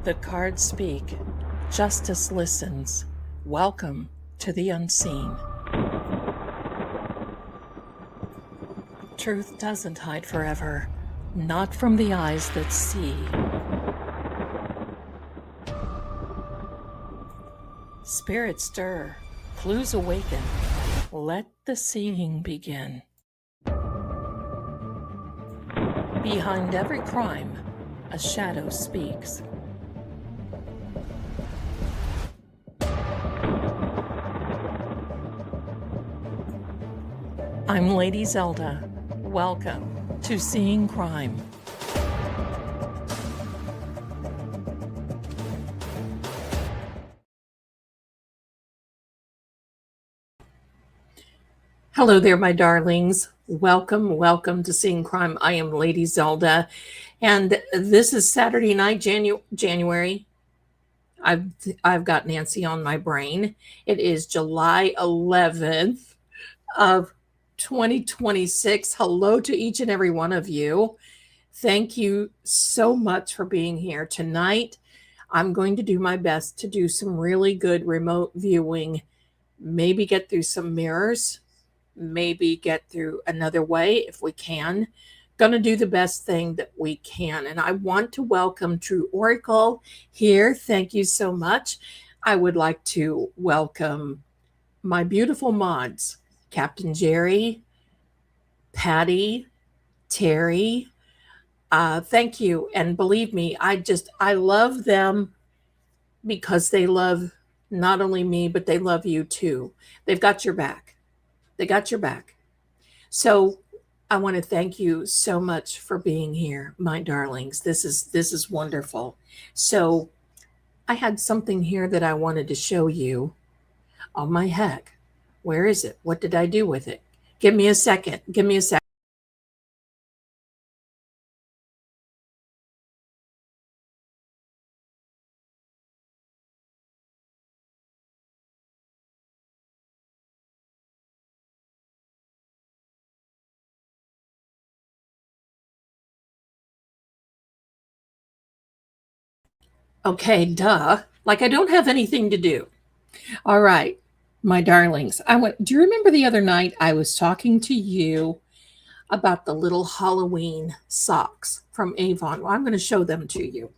The cards speak. Justice listens. Welcome to the unseen. Truth doesn't hide forever, not from the eyes that see. Spirits stir, clues awaken. Let the seeing begin. Behind every crime, a shadow speaks. I'm Lady Zelda. Welcome to Seeing Crime. Hello there, my darlings. Welcome to Seeing Crime. I am Lady Zelda, and this is Saturday night, January. I've got Nancy on my brain. It is July 11th of 2026. Hello to each and every one of you. Thank you so much for being here tonight. I'm going to do my best to do some really good remote viewing, maybe get through some mirrors, maybe get through another way if we can. Going to do the best thing that we can. And I want to welcome True Oracle here. Thank you so much. I would like to welcome my beautiful mods, Captain Jerry, Patty, Terry. Thank you. And believe me, I love them because they love not only me, but they love you too. They've got your back. They got your back. So I want to thank you so much for being here, my darlings. This is wonderful. So I had something here that I wanted to show you. Oh my heck. Where is it? What did I do with it? Give me a second. Give me a second. Okay, duh. Like I don't have anything to do. All right, my darlings. Do you remember the other night I was talking to you about the little Halloween socks from Avon? Well, I'm going to show them to you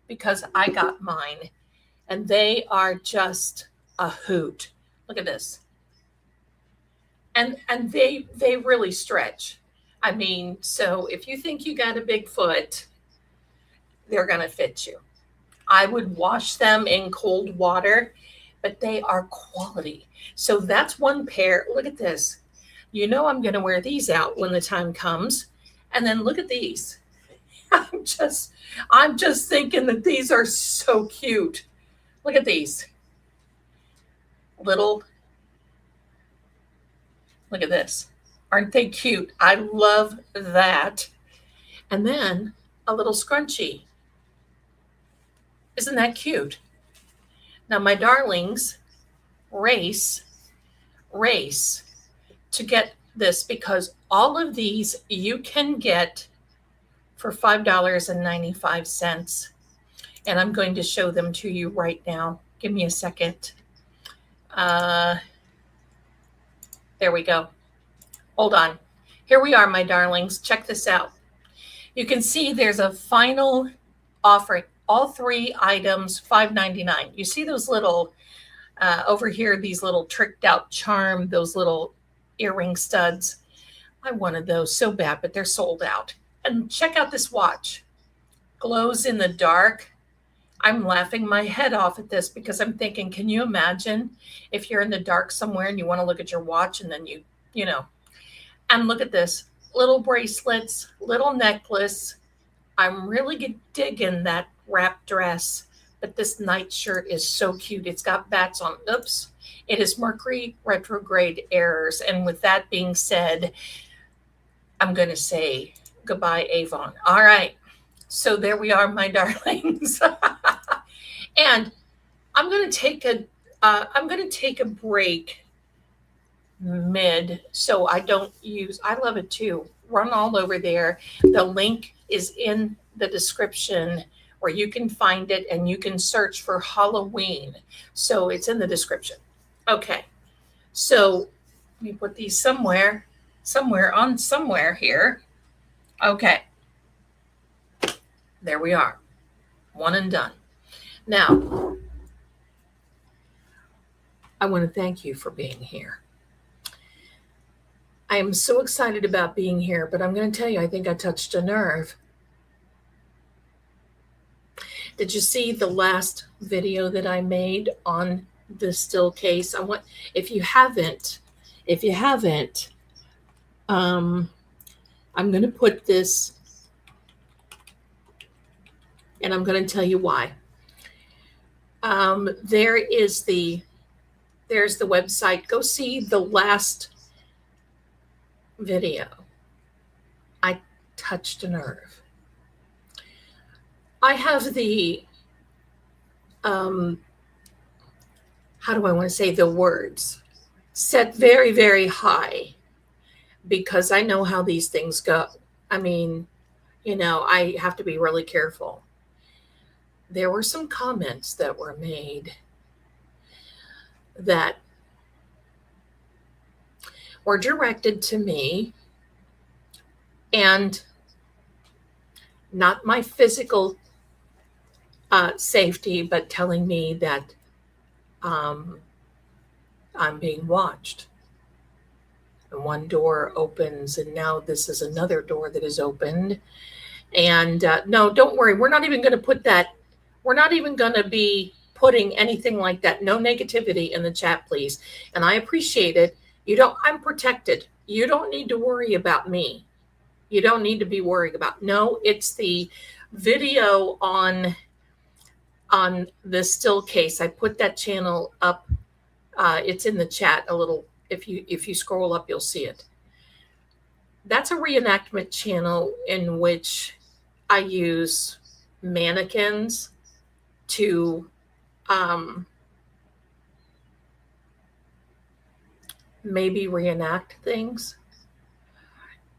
because I got mine and they are just a hoot. Look at this. And they really stretch. I mean, so if you think you got a big foot, they're going to fit you. I would wash them in cold water, but they are quality. So that's one pair. Look at this. You know I'm going to wear these out when the time comes. And then look at these. I'm just thinking that these are so cute. Look at these. Look at this. Aren't they cute? I love that. And then a little scrunchie. Isn't that cute? Now, my darlings, race to get this because all of these you can get for $5.95. And I'm going to show them to you right now. Give me a second. There we go. Hold on. Here we are, my darlings. Check this out. You can see there's a final offering. All three items, $5.99. You see those little, over here, these little tricked out charm, those little earring studs. I wanted those so bad, but they're sold out. And check out this watch. Glows in the dark. I'm laughing my head off at this because I'm thinking, can you imagine if you're in the dark somewhere and you want to look at your watch and then you know. And look at this. Little bracelets, little necklace. I'm really digging that wrap dress, but this nightshirt is so cute. It's got bats on. Oops. It is Mercury retrograde errors. And with that being said, I'm going to say goodbye, Avon. All right. So there we are, my darlings. And I'm going to take a break mid so I don't use, I love it too. Run all over there. The link is in the description or you can find it and you can search for Halloween. So it's in the description. Okay. So let me put these somewhere here. Okay. There we are. One and done. Now, I want to thank you for being here. I am so excited about being here, but I'm going to tell you, I think I touched a nerve. Did you see the last video that I made on the still case? If you haven't, I'm going to put this, and I'm going to tell you why. There's the website. Go see the last video. I touched a nerve. I have the, how do I want to say the words, set very, very high, because I know how these things go. I mean, I have to be really careful. There were some comments that were made that were directed to me, and not my physical safety, but telling me that I'm being watched. And one door opens, and now this is another door that is opened. And no, don't worry. We're not even going to put that. We're not even going to be putting anything like that. No negativity in the chat, please. And I appreciate it. I'm protected. You don't need to worry about me. You don't need to be worried about. No, it's the video on the still case. I put that channel up. It's in the chat a little. If you scroll up, you'll see it. That's a reenactment channel in which I use mannequins to maybe reenact things.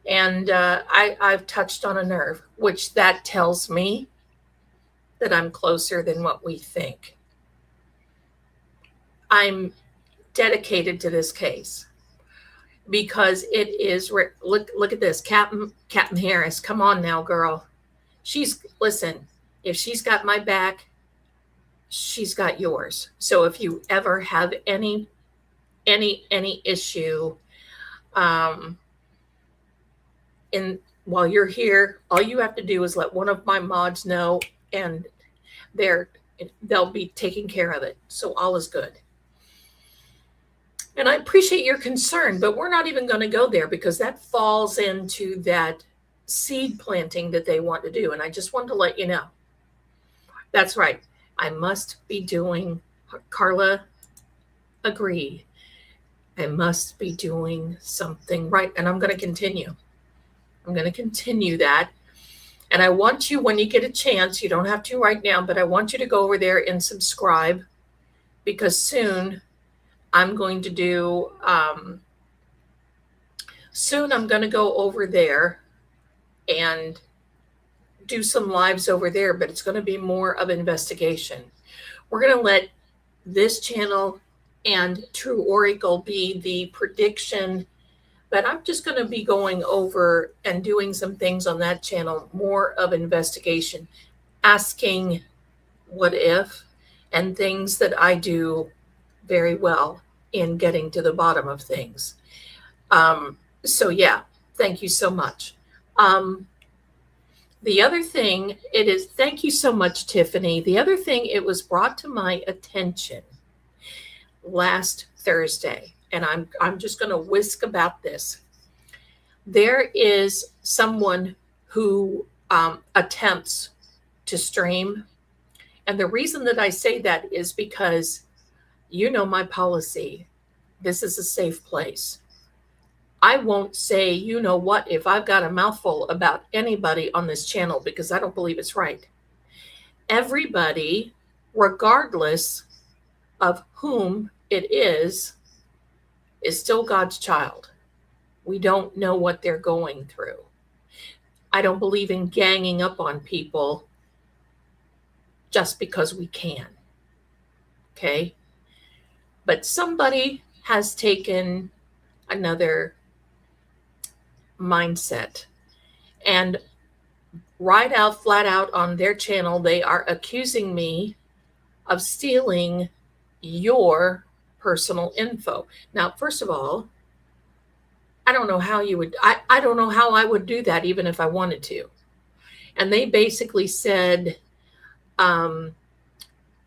And I've touched on a nerve, which that tells me that I'm closer than what we think. I'm dedicated to this case because it is, look at this, Captain Harris. Come on now, girl. Listen, if she's got my back, she's got yours. So if you ever have any issue, while you're here, all you have to do is let one of my mods know, and they'll be taking care of it. So all is good. And I appreciate your concern, but we're not even going to go there because that falls into that seed planting that they want to do. And I just wanted to let you know. That's right. I must be doing, Carla agreed, I must be doing something right. And I'm going to continue. I'm going to continue that. And I want you, when you get a chance, you don't have to right now, but I want you to go over there and subscribe, because soon I'm going to do, soon I'm going to go over there and do some lives over there, but it's going to be more of investigation. We're going to let this channel and True Oracle be the prediction, but I'm just going to be going over and doing some things on that channel, more of investigation, asking what if, and things that I do very well in getting to the bottom of things. So yeah, thank you so much. The other thing thank you so much, Tiffany. The other thing, it was brought to my attention last Thursday, and I'm just going to whisk about this. There is someone who attempts to stream. And the reason that I say that is because you know my policy. This is a safe place. I won't say, you know what, if I've got a mouthful about anybody on this channel, because I don't believe it's right. Everybody, regardless of whom it is still God's child. We don't know what they're going through. I don't believe in ganging up on people just because we can. Okay? But somebody has taken another mindset, and right out, flat out on their channel, they are accusing me of stealing your personal info. Now, first of all, I don't know how you would, I don't know how I would do that even if I wanted to. And they basically said that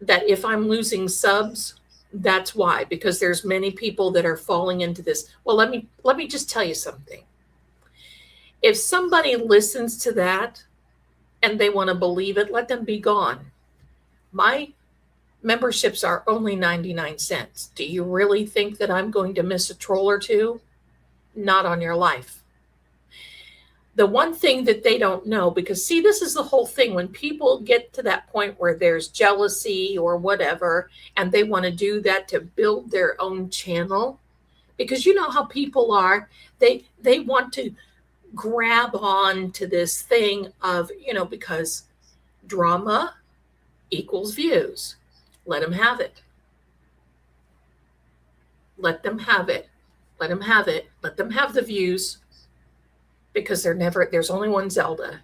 if I'm losing subs, that's why, because there's many people that are falling into this. Well, let me just tell you something. If somebody listens to that and they want to believe it, let them be gone. My memberships are only 99 cents. Do you really think that I'm going to miss a troll or two? Not on your life. The one thing that they don't know, because see, this is the whole thing. When people get to that point where there's jealousy or whatever, and they want to do that to build their own channel, because you know how people are, they want to grab on to this thing of, because drama equals views. Let them have it. Let them have it. Let them have it. Let them have the views, because there's only one Zelda,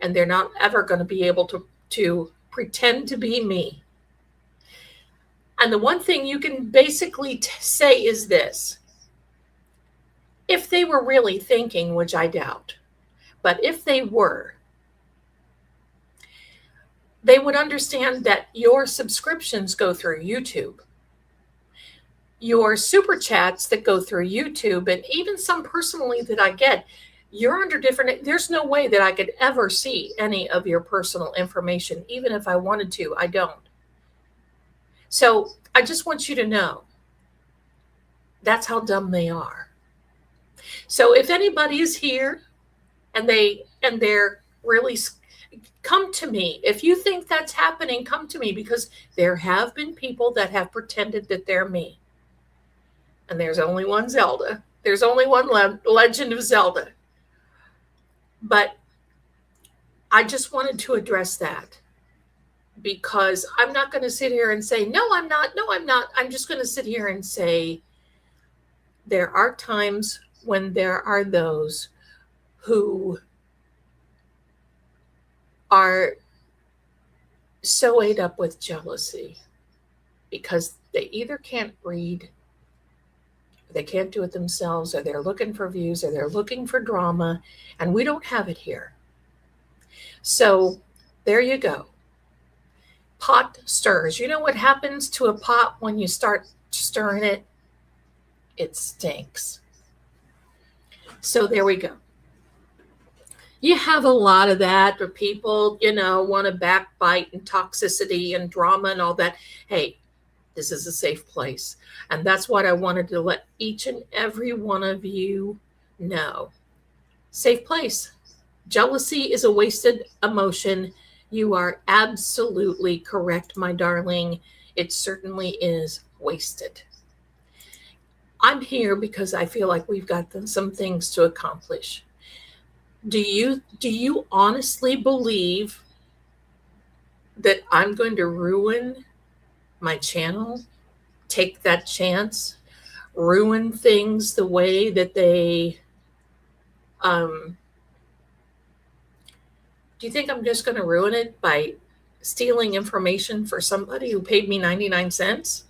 and they're not ever going to be able to pretend to be me. And the one thing you can basically say is this: if they were really thinking, which I doubt, but if they were, they would understand that your subscriptions go through YouTube. Your super chats that go through YouTube, and even some personally that I get, you're under different, there's no way that I could ever see any of your personal information. Even if I wanted to, I don't. So I just want you to know that's how dumb they are. So if anybody is here and they're really, come to me. If you think that's happening, come to me, because there have been people that have pretended that they're me. And there's only one Zelda. There's only one Legend of Zelda. But I just wanted to address that, because I'm not going to sit here and say, no, I'm not. No, I'm not. I'm just going to sit here and say there are times when there are those who are so ate up with jealousy because they either can't read, they can't do it themselves, or they're looking for views, or they're looking for drama, and we don't have it here. So there you go. Pot stirs. You know what happens to a pot when you start stirring it? It stinks. So there we go. You have a lot of that, where people, want to backbite and toxicity and drama and all that. Hey, this is a safe place. And that's what I wanted to let each and every one of you know. Safe place. Jealousy is a wasted emotion. You are absolutely correct, my darling. It certainly is wasted. I'm here because I feel like we've got some things to accomplish. Do you honestly believe that I'm going to ruin my channel? Take that chance? Ruin things the way that they do you think I'm just going to ruin it by stealing information for somebody who paid me 99 cents?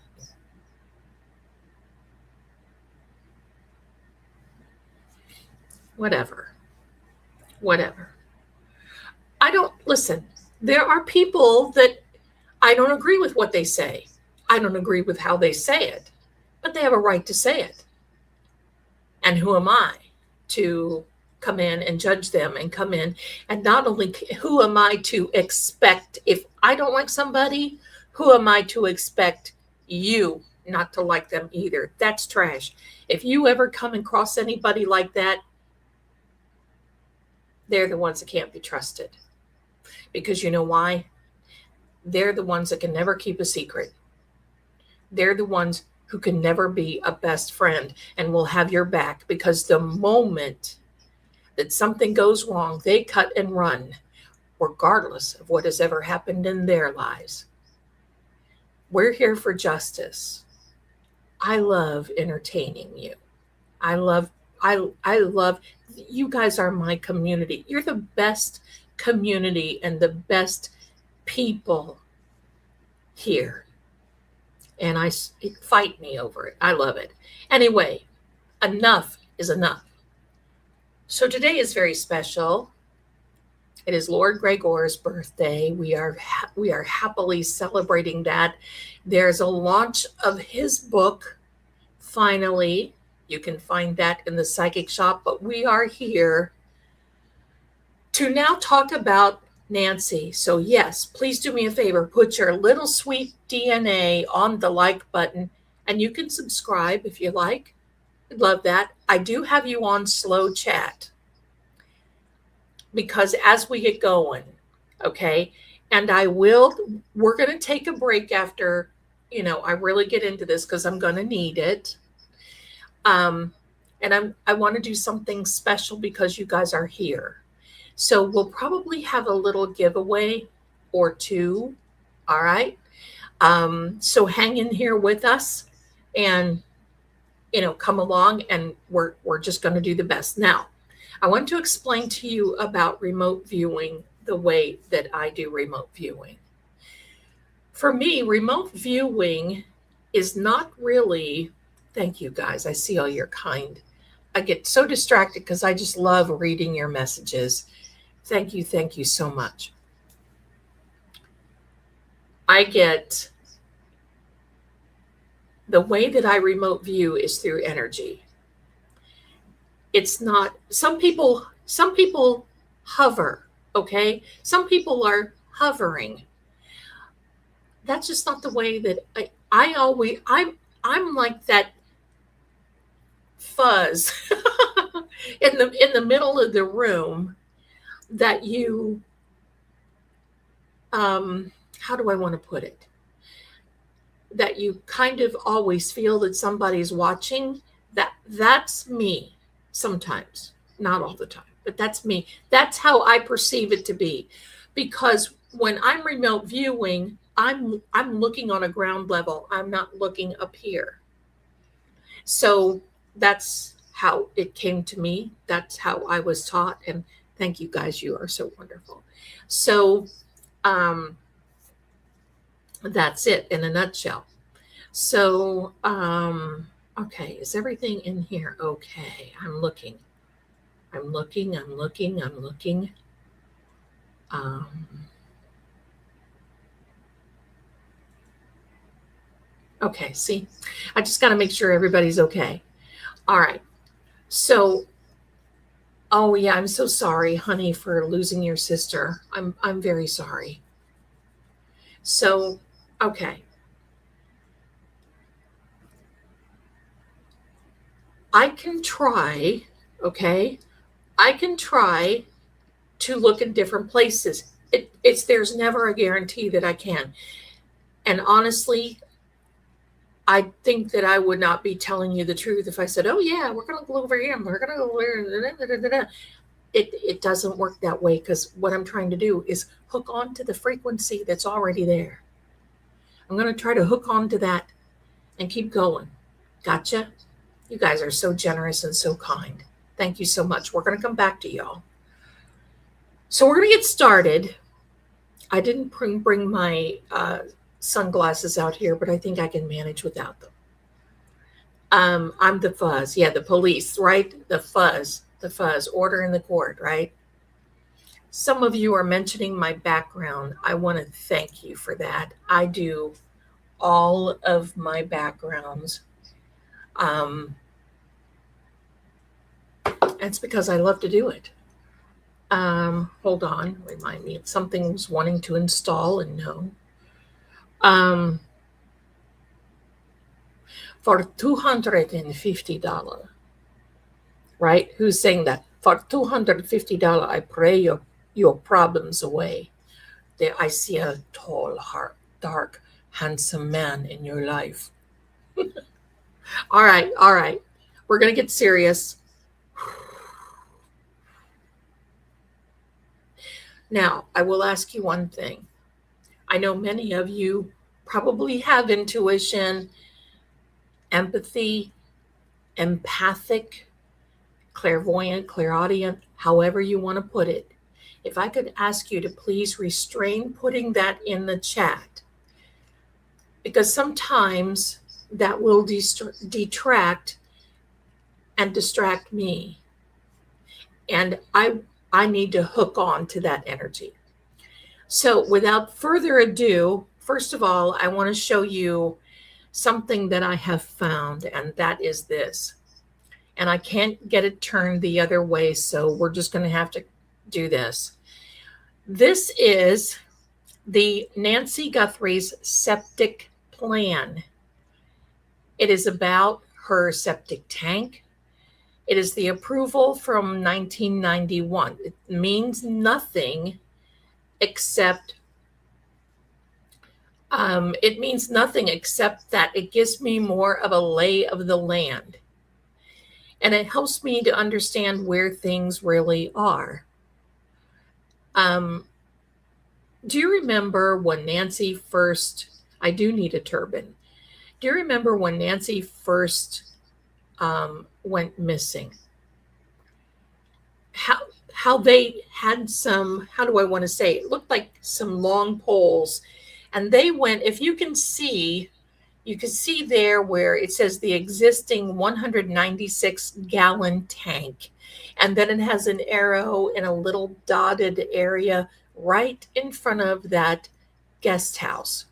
Whatever. Listen, there are people that I don't agree with what they say. I don't agree with how they say it, but they have a right to say it. And who am I to come in and judge them and come in? And not only who am I to expect, if I don't like somebody, who am I to expect you not to like them either? That's trash. If you ever come across anybody like that, they're the ones that can't be trusted. Because you know why? They're the ones that can never keep a secret. They're the ones who can never be a best friend and will have your back, because the moment that something goes wrong, they cut and run. regardless of what has ever happened in their lives. We're here for justice. I love entertaining you. I love you guys are my community. You're the best community and the best people here. And fight me over it. I love it. Anyway, enough is enough. So today is very special. It is Lord Gregor's birthday. We are happily celebrating that. There's a launch of his book. Finally, you can find that in the psychic shop, but we are here to now talk about Nancy. So yes, please do me a favor, put your little sweet DNA on the like button, and you can subscribe if you like. I'd love that. I do have you on slow chat because as we get going, okay, and we're going to take a break after, I really get into this because I'm going to need it. And I want to do something special because you guys are here. So we'll probably have a little giveaway or two. All right. So hang in here with us and, come along, and we're just going to do the best. Now, I want to explain to you about remote viewing, the way that I do remote viewing. For me, remote viewing is not really, thank you guys. I see all your kind. I get so distracted because I just love reading your messages. Thank you so much. The way that I remote view is through energy. It's not, some people hover, okay? Some people are hovering. That's just not the way that I'm like that fuzz in the middle of the room that you, how do I want to put it? That you kind of always feel that somebody's watching. That's me sometimes, not all the time, but that's me. That's how I perceive it to be. Because when I'm remote viewing, I'm looking on a ground level. I'm not looking up here. So that's how it came to me. That's how I was taught. And thank you guys. You are so wonderful. So that's it in a nutshell. So, okay. Is everything in here okay? I'm looking. Okay, see, I just got to make sure everybody's okay. All right. So, oh yeah, I'm so sorry, honey, for losing your sister. I'm very sorry. So, okay. I can try, okay? I can try to look in different places. There's never a guarantee that I can. And honestly, I think that I would not be telling you the truth if I said, oh yeah, we're going to go over here and we're going to go over there. It doesn't work that way, because what I'm trying to do is hook on to the frequency that's already there. I'm going to try to hook on to that and keep going. Gotcha? You guys are so generous and so kind. Thank you so much. We're going to come back to y'all. So we're going to get started. I didn't bring my sunglasses out here, but I think I can manage without them. I'm the fuzz. Yeah, the police, right? The fuzz, order in the court, right? Some of you are mentioning my background. I want to thank you for that. I do all of my backgrounds. It's because I love to do it. Hold on, remind me. Something's wanting to install and no. For $250, right? Who's saying that? For $250, I pray your problems away. There, I see a tall, dark, handsome man in your life. All right. We're going to get serious. Now, I will ask you one thing. I know many of you probably have intuition, empathy, empathic, clairvoyant, clairaudient, however you want to put it. If I could ask you to please restrain putting that in the chat, because sometimes that will detract and distract me. And I need to hook on to that energy. So without further ado, first of all, I want to show you something that I have found, and that is this. And I can't get it turned the other way, so we're just going to have to do this. This is the Nancy Guthrie's septic plan. It is about her septic tank. It is the approval from 1991. It means nothing except that it gives me more of a lay of the land. And it helps me to understand where things really are. Do you remember when Nancy first, I do need a turban. Do you remember when Nancy first went missing? How they had some, how do I want to say, it looked like some long poles. And they went, if you can see there where it says the existing 196 gallon tank. And then it has an arrow in a little dotted area right in front of that guest house.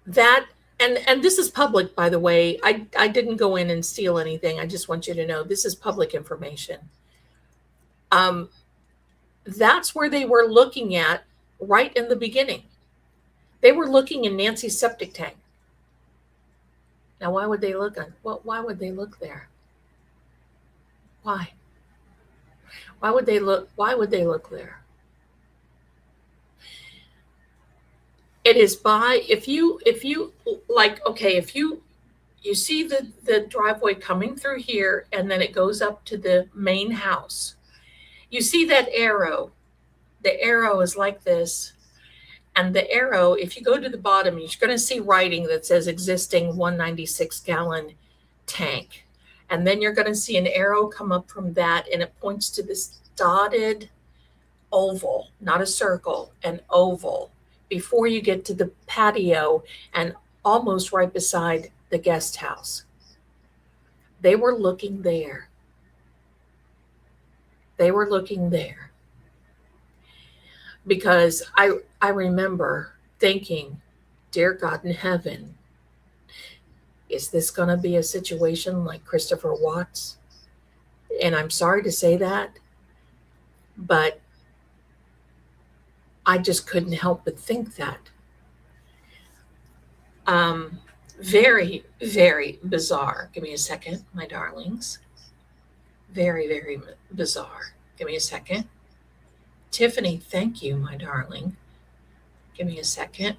That and this is public, by the way. I didn't go in and steal anything. I just want you to know this is public information. That's where they were looking at right in the beginning. They were looking in Nancy's septic tank. Now, why would they look on? Well, why would they look there? Why? Why would they look? Why would they look there? It is by, if you like, okay, if you see the driveway coming through here and then it goes up to the main house. You see that arrow. The arrow is like this. And the arrow, if you go to the bottom, you're going to see writing that says existing 196 gallon tank. And then you're going to see an arrow come up from that, and it points to this dotted oval, not a circle, an oval, before you get to the patio and almost right beside the guest house. They were looking there. They were looking there. Because I remember thinking, dear God in heaven, is this going to be a situation like Christopher Watts? And I'm sorry to say that, but I just couldn't help but think that. Very, very bizarre. Give me a second, my darlings. Very, very bizarre. Give me a second. Tiffany, thank you, my darling. Give me a second.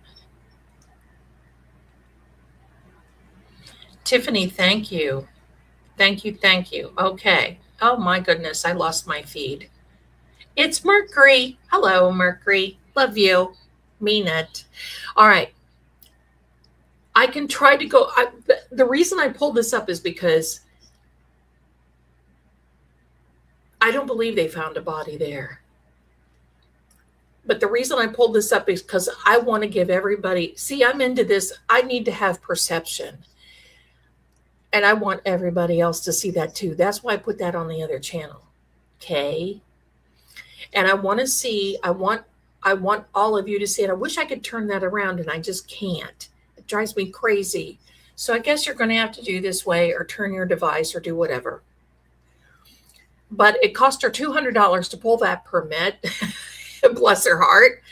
Tiffany, thank you. Thank you, thank you. Okay. Oh my goodness, I lost my feed. It's Mercury. Hello, Mercury. Love you. Mean it. All right. I can try to go. The reason I pulled this up is because I don't believe they found a body there. But the reason I pulled this up is because I want to give everybody, see, I'm into this. I need to have perception. And I want everybody else to see that too. That's why I put that on the other channel. Okay. And I want to see, I want all of you to see it. I wish I could turn that around and I just can't. It drives me crazy. So I guess you're going to have to do this way or turn your device or do whatever. But it cost her $200 to pull that permit. Bless her heart,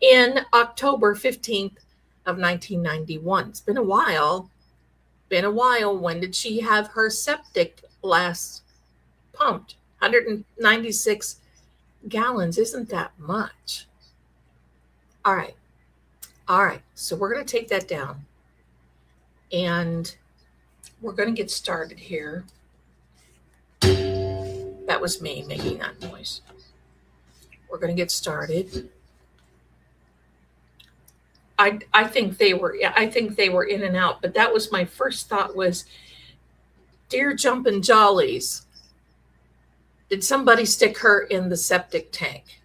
in October 15th of 1991. It's been a while. When did she have her septic last pumped? 196 gallons. Isn't that much? All right. So we're going to take that down. And we're going to get started here. That was me making that noise. We're going to get started. I think they were in and out, but that was my first thought was, dear jumping jollies, did somebody stick her in the septic tank?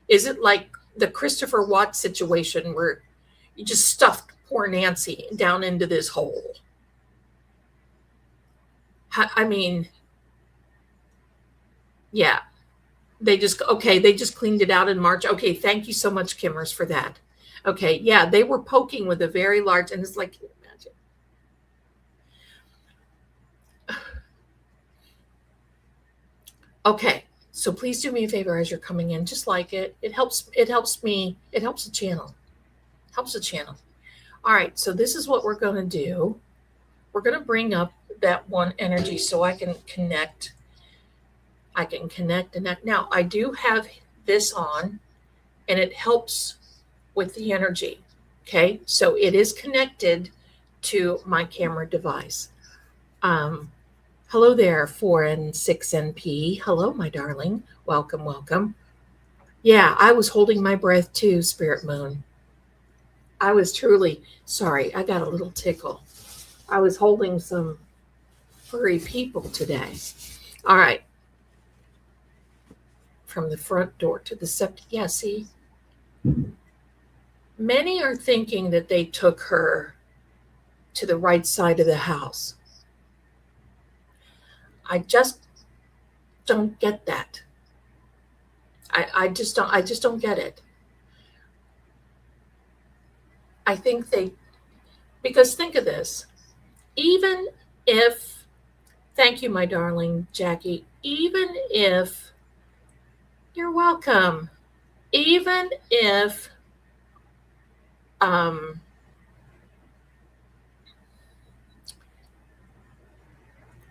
Is it like the Christopher Watts situation where you just stuffed poor Nancy down into this hole? I mean, yeah, they just cleaned it out in March. Okay, thank you so much, Kimmers, for that. Okay, yeah, they were poking with a very large, and it's like, can you imagine? Okay, so please do me a favor as you're coming in, just like it. It helps me, it helps the channel. Helps the channel. All right, so this is what we're going to do. We're going to bring up that one energy so I can connect. And now I do have this on, and it helps with the energy. Okay, so it is connected to my camera device. Hello there, 4 and 6 NP. Hello, my darling. Welcome, welcome. Yeah, I was holding my breath too, Spirit Moon. I was truly sorry. I got a little tickle. I was holding some furry people today. All right. From the front door to the septic. Yeah, see? Many are thinking that they took her to the right side of the house. I just don't get that. I just don't get it. I think because think of this. Even if, thank you, my darling Jackie, even if, you're welcome, even if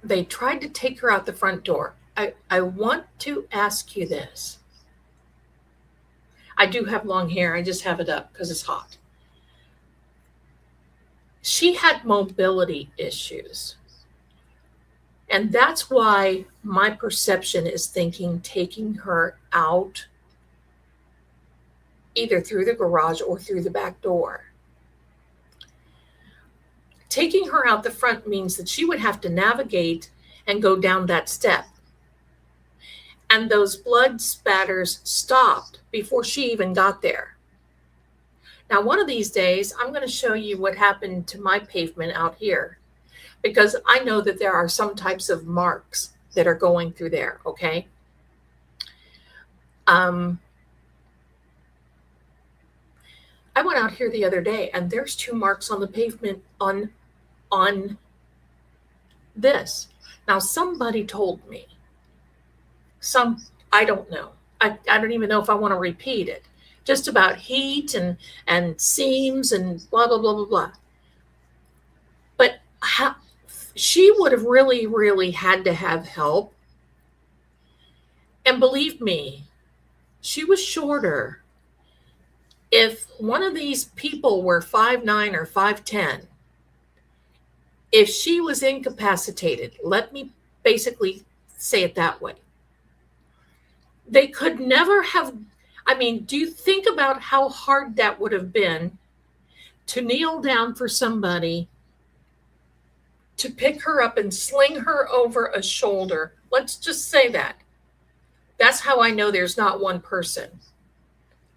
they tried to take her out the front door, I want to ask you this. I do have long hair. I just have it up because it's hot. She had mobility issues. And that's why my perception is thinking taking her out either through the garage or through the back door. Taking her out the front means that she would have to navigate and go down that step. And those blood spatters stopped before she even got there. Now, one of these days, I'm going to show you what happened to my pavement out here, because I know that there are some types of marks that are going through there, okay? I went out here the other day, and there's 2 marks on the pavement on this. Now, somebody told me, I don't know. I don't even know if I want to repeat it. Just about heat and seams and blah, blah, blah, blah, blah. But she would have really, really had to have help. And believe me, she was shorter. If one of these people were 5'9" or 5'10", if she was incapacitated, let me basically say it that way, they could never have, do you think about how hard that would have been to kneel down for somebody to pick her up and sling her over a shoulder? Let's just say that. That's how I know there's not one person.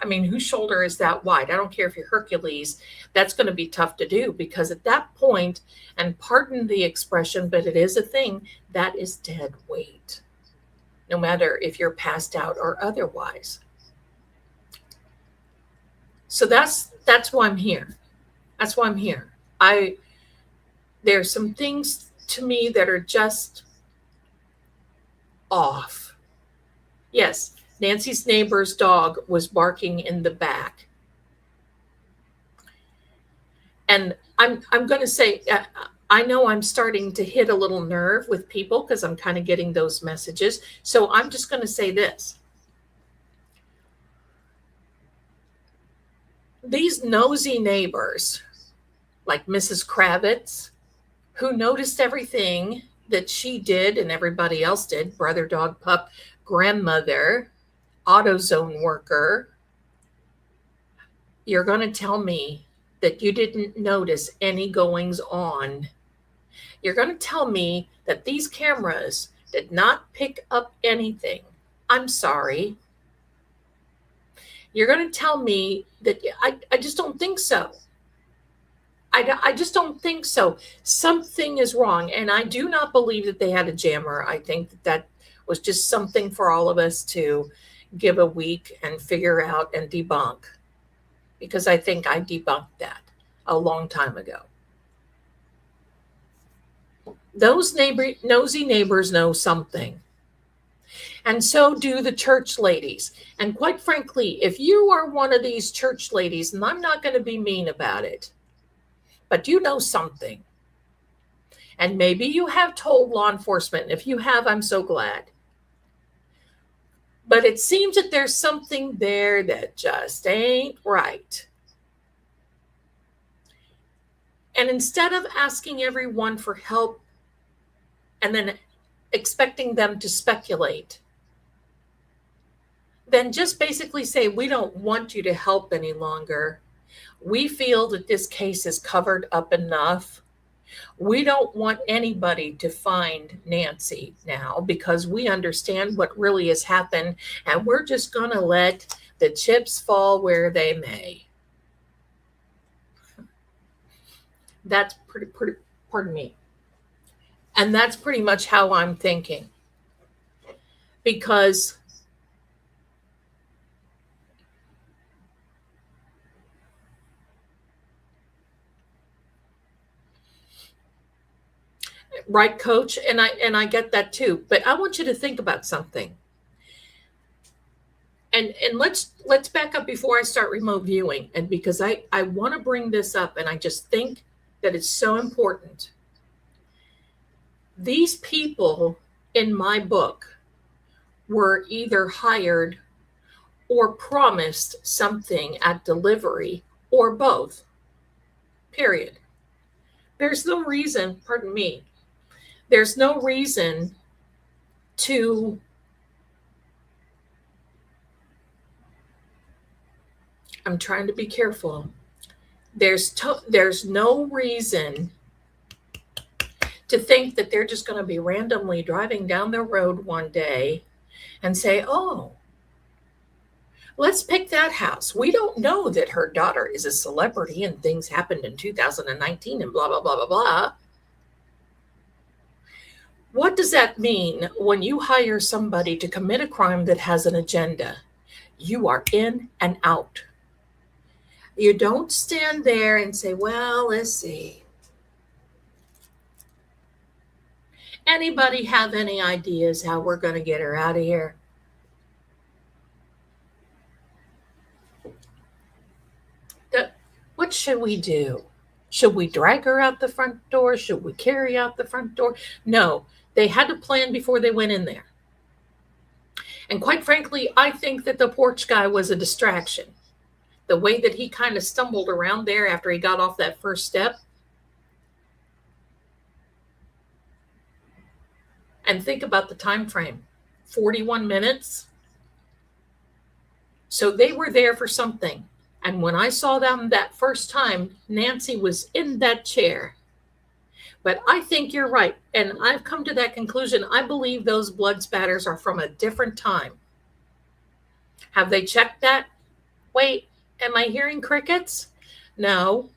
Whose shoulder is that wide? I don't care if you're Hercules. That's going to be tough to do, because at that point, and pardon the expression, but it is a thing, that is dead weight, no matter if you're passed out or otherwise. So that's why I'm here. That's why I'm here. There's some things to me that are just off. Yes, Nancy's neighbor's dog was barking in the back. And I'm going to say, I know I'm starting to hit a little nerve with people because I'm kind of getting those messages. So I'm just going to say this. These nosy neighbors, like Mrs. Kravitz, who noticed everything that she did and everybody else did, brother, dog, pup, grandmother, AutoZone worker, you're going to tell me that you didn't notice any goings on. You're going to tell me that these cameras did not pick up anything. I'm sorry. You're going to tell me that I just don't think so. I just don't think so. Something is wrong. And I do not believe that they had a jammer. I think that was just something for all of us to give a week and figure out and debunk. Because I think I debunked that a long time ago. Those nosy neighbors know something. And so do the church ladies. And quite frankly, if you are one of these church ladies, and I'm not going to be mean about it, but you know something. And maybe you have told law enforcement. If you have, I'm so glad. But it seems that there's something there that just ain't right. And instead of asking everyone for help and then expecting them to speculate, then just basically say, we don't want you to help any longer. We feel that this case is covered up enough. We don't want anybody to find Nancy now because we understand what really has happened, and we're just going to let the chips fall where they may. That's pretty, pardon me. And that's pretty much how I'm thinking. Because right, Coach, and I get that too. But I want you to think about something. And let's back up before I start remote viewing. And because I want to bring this up, and I just think that it's so important. These people in my book were either hired or promised something at delivery or both. Period. There's no reason, pardon me, there's no reason to I'm trying to be careful. There's no reason to think that they're just going to be randomly driving down the road one day and say, oh, let's pick that house. We don't know that her daughter is a celebrity and things happened in 2019 and blah, blah, blah, blah, blah. What does that mean when you hire somebody to commit a crime that has an agenda? You are in and out. You don't stand there and say, well, let's see. Anybody have any ideas how we're going to get her out of here? What should we do? Should we drag her out the front door? Should we carry out the front door? No, they had to plan before they went in there. And quite frankly, I think that the porch guy was a distraction. The way that he kind of stumbled around there after he got off that first step. And think about the time frame. 41 minutes. So they were there for something. And when I saw them that first time, Nancy was in that chair. But I think you're right. And I've come to that conclusion. I believe those blood spatters are from a different time. Have they checked that? Wait, am I hearing crickets? No,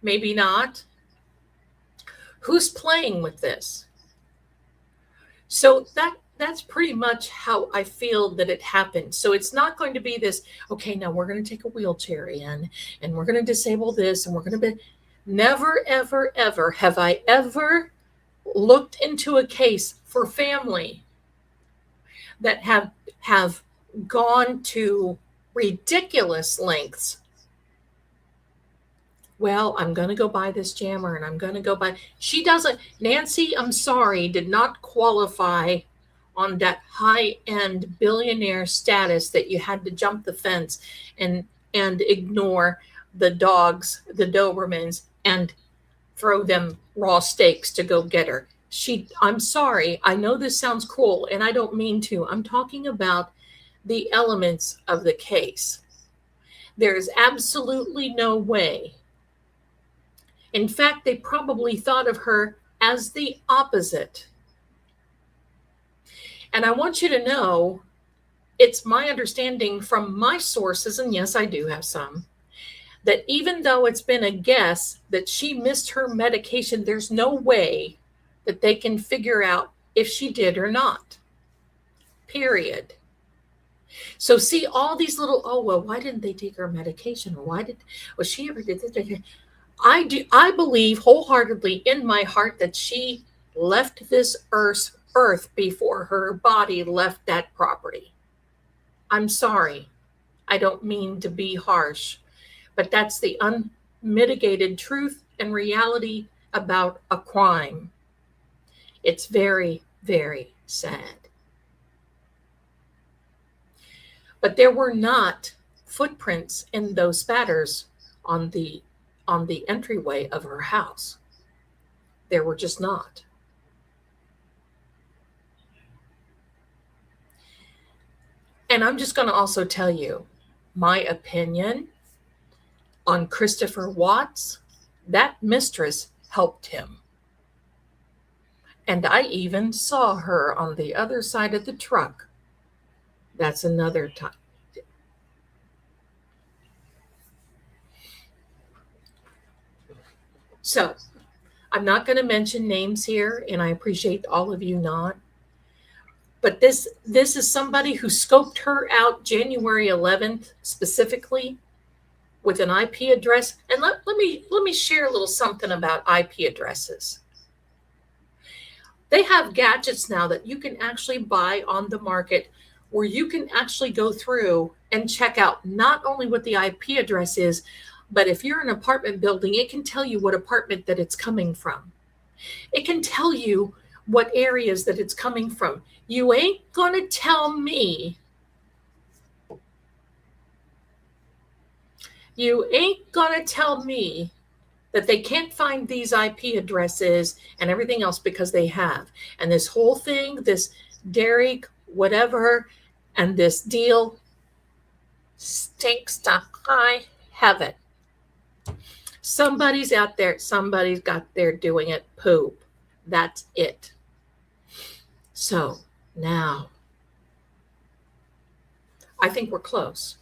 maybe not. Who's playing with this? So that's pretty much how I feel that it happened. So it's not going to be this, okay, now we're going to take a wheelchair in and we're going to disable this and we're going to be, never, ever, ever have I ever looked into a case for family that have gone to ridiculous lengths. Well, I'm going to go buy this jammer and I'm going to go buy. She doesn't, Nancy, I'm sorry, did not qualify on that high-end billionaire status that you had to jump the fence and ignore the dogs, the Dobermans, and throw them raw steaks to go get her. I'm sorry, I know this sounds cruel and I don't mean to. I'm talking about the elements of the case. There's absolutely no way. In fact, they probably thought of her as the opposite. And I want you to know, it's my understanding from my sources, and yes, I do have some, that even though it's been a guess that she missed her medication, there's no way that they can figure out if she did or not. Period. So see all these little, oh, well, why didn't they take her medication? Or why was she ever did this? I believe wholeheartedly in my heart that she left this earth before her body left that property. I'm sorry. I don't mean to be harsh, but that's the unmitigated truth and reality about a crime. It's very, very sad. But there were not footprints in those spatters on the entryway of her house. There were just not. And I'm just going to also tell you my opinion on Christopher Watts. That mistress helped him. And I even saw her on the other side of the truck. That's another time. So I'm not going to mention names here, and I appreciate all of you not. But this is somebody who scoped her out January 11th specifically with an IP address. And let me share a little something about IP addresses. They have gadgets now that you can actually buy on the market where you can actually go through and check out not only what the IP address is, but if you're in an apartment building, it can tell you what apartment that it's coming from. It can tell you what areas that it's coming from. You ain't gonna tell me. You ain't gonna tell me that they can't find these IP addresses and everything else because they have. And this whole thing, this Derek, whatever, and this deal stinks to high heaven. Somebody's out there, somebody's got there doing it. Poop. That's it. So now, I think we're close.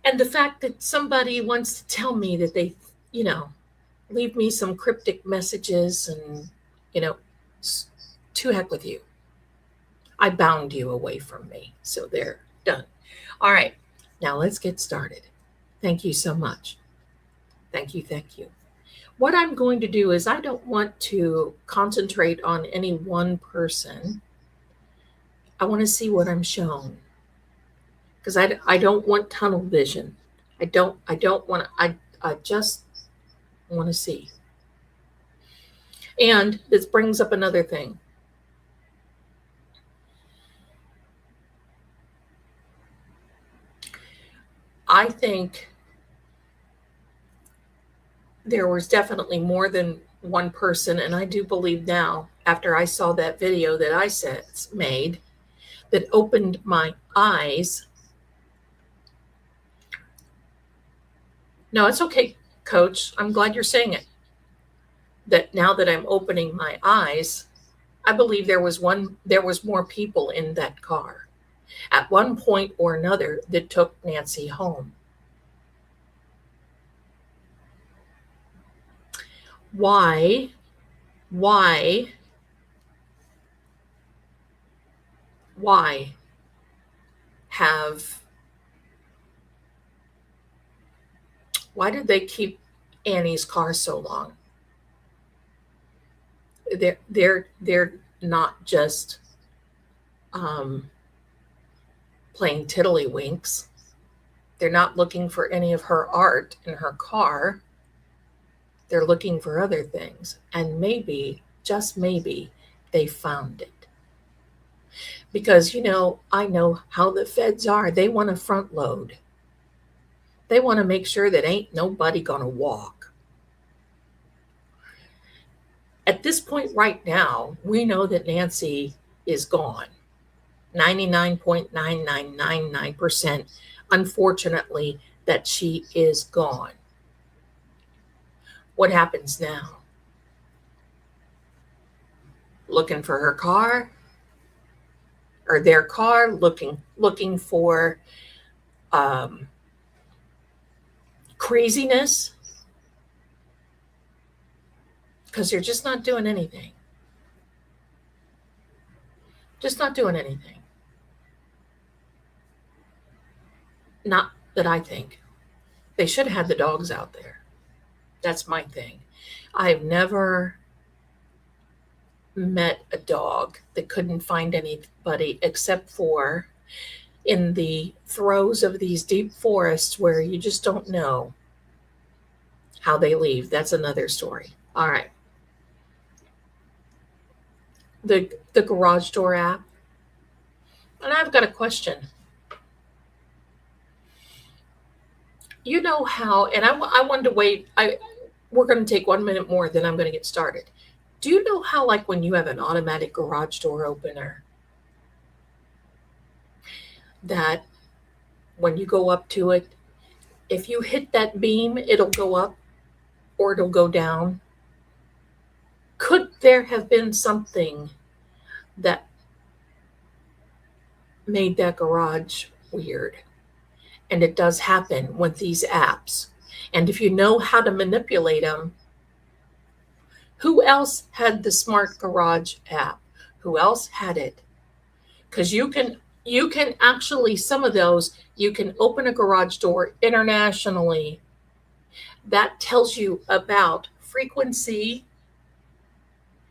And the fact that somebody wants to tell me that they, leave me some cryptic messages and, to heck with you. I bound you away from me. So they're done. All right. Now let's get started. Thank you so much. Thank you. Thank you. What I'm going to do is I don't want to concentrate on any one person. I want to see what I'm shown. Because I don't want tunnel vision. I don't want to, I just want to see. And this brings up another thing. I think there was definitely more than one person, and I do believe now, after I saw that video that I made, that opened my eyes. No, it's okay, Coach. I'm glad you're saying it. That now that I'm opening my eyes, I believe there was more people in that car at one point or another that took Nancy home. Why did they keep Annie's car so long? They're not just playing tiddlywinks. They're not looking for any of her art in her car. They're looking for other things. And maybe, just maybe, they found it. Because, I know how the feds are. They want to front load. They want to make sure that ain't nobody going to walk. At this point right now, we know that Nancy is gone. 99.9999%, unfortunately, that she is gone. What happens now? Looking for her car, or their car, looking for craziness, because they're just not doing anything. Just not doing anything. Not that I think. They should have had the dogs out there. That's my thing. I've never met a dog that couldn't find anybody except for in the throes of these deep forests where you just don't know how they leave. That's another story. All right. The garage door app. And I've got a question. You know how, and I wanted to wait. We're going to take 1 minute more, then I'm going to get started. Do you know how, like when you have an automatic garage door opener, that when you go up to it, if you hit that beam, it'll go up or it'll go down? Could there have been something that made that garage weird? And it does happen with these apps. And if you know how to manipulate them, who else had the smart garage app? Who else had it? Because you can actually, some of those, you can open a garage door internationally. That tells you about frequency.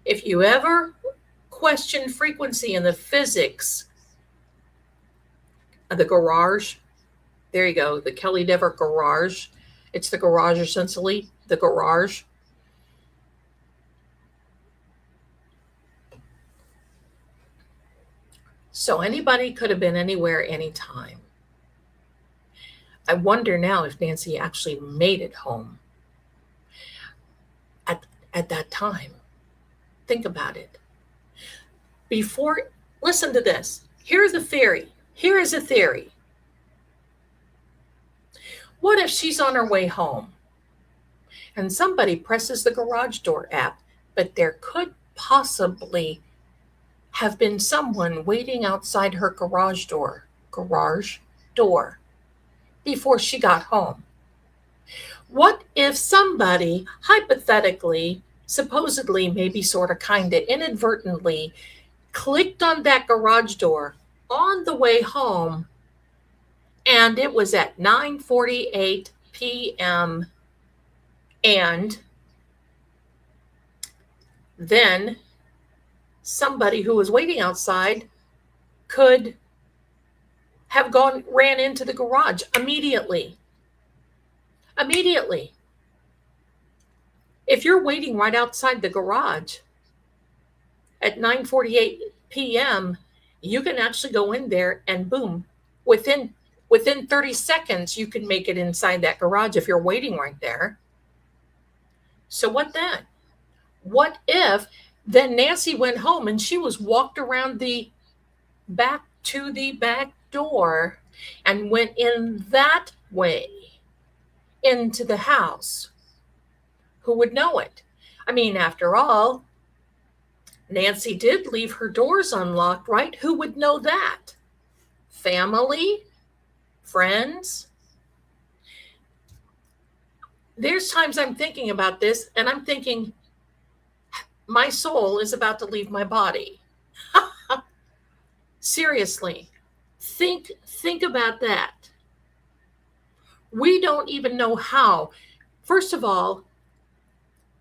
If you ever question frequency in the physics of the garage, there you go, the Kelly Dever garage. It's the garage, essentially, the garage. So anybody could have been anywhere, anytime. I wonder now if Nancy actually made it home at that time. Think about it. Listen to this. Here's a theory. Here is a theory. What if she's on her way home and somebody presses the garage door app, but there could possibly have been someone waiting outside her garage door before she got home? What if somebody hypothetically, supposedly, maybe sort of kind of inadvertently clicked on that garage door on the way home, and it was at 9:48 p.m. and then somebody who was waiting outside could have ran into the garage immediately. If you're waiting right outside the garage at 9:48 p.m., you can actually go in there and boom, within 30 seconds, you can make it inside that garage if you're waiting right there. So what then? What if then Nancy went home and she was walked around the back to the back door and went in that way into the house? Who would know it? I mean, after all, Nancy did leave her doors unlocked, right? Who would know that? Family? Friends? There's times I'm thinking about this and I'm thinking, my soul is about to leave my body. Seriously, think about that. We don't even know how. First of all,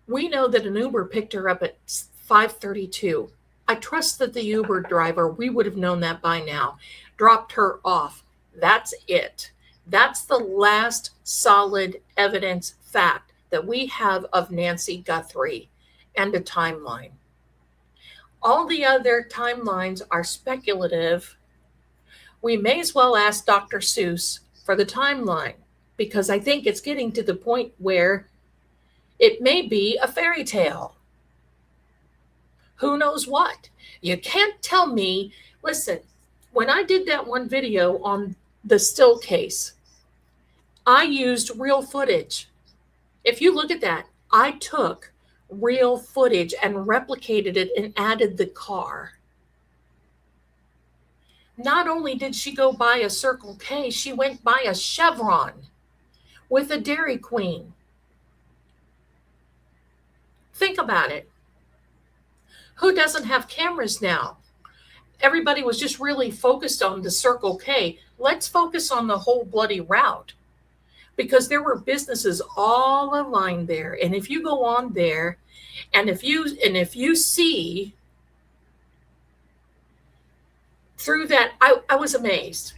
we know that an Uber picked her up at 5:32. I trust that the Uber driver, we would have known that by now, dropped her off. That's it. That's the last solid evidence fact that we have of Nancy Guthrie and a timeline. All the other timelines are speculative. We may as well ask Dr. Seuss for the timeline, because I think it's getting to the point where it may be a fairy tale. who knows what. You can't tell me. Listen, when I did that one video on the still case, I used real footage. If you look at that, I took real footage and replicated it and added the car. Not only did she go buy a Circle K, she went by a Chevron with a Dairy Queen. Think about it. Who doesn't have cameras now? Everybody was just really focused on the Circle K. Let's focus on the whole bloody route, because there were businesses all aligned there. And if you go on there, and if you see through that, I was amazed.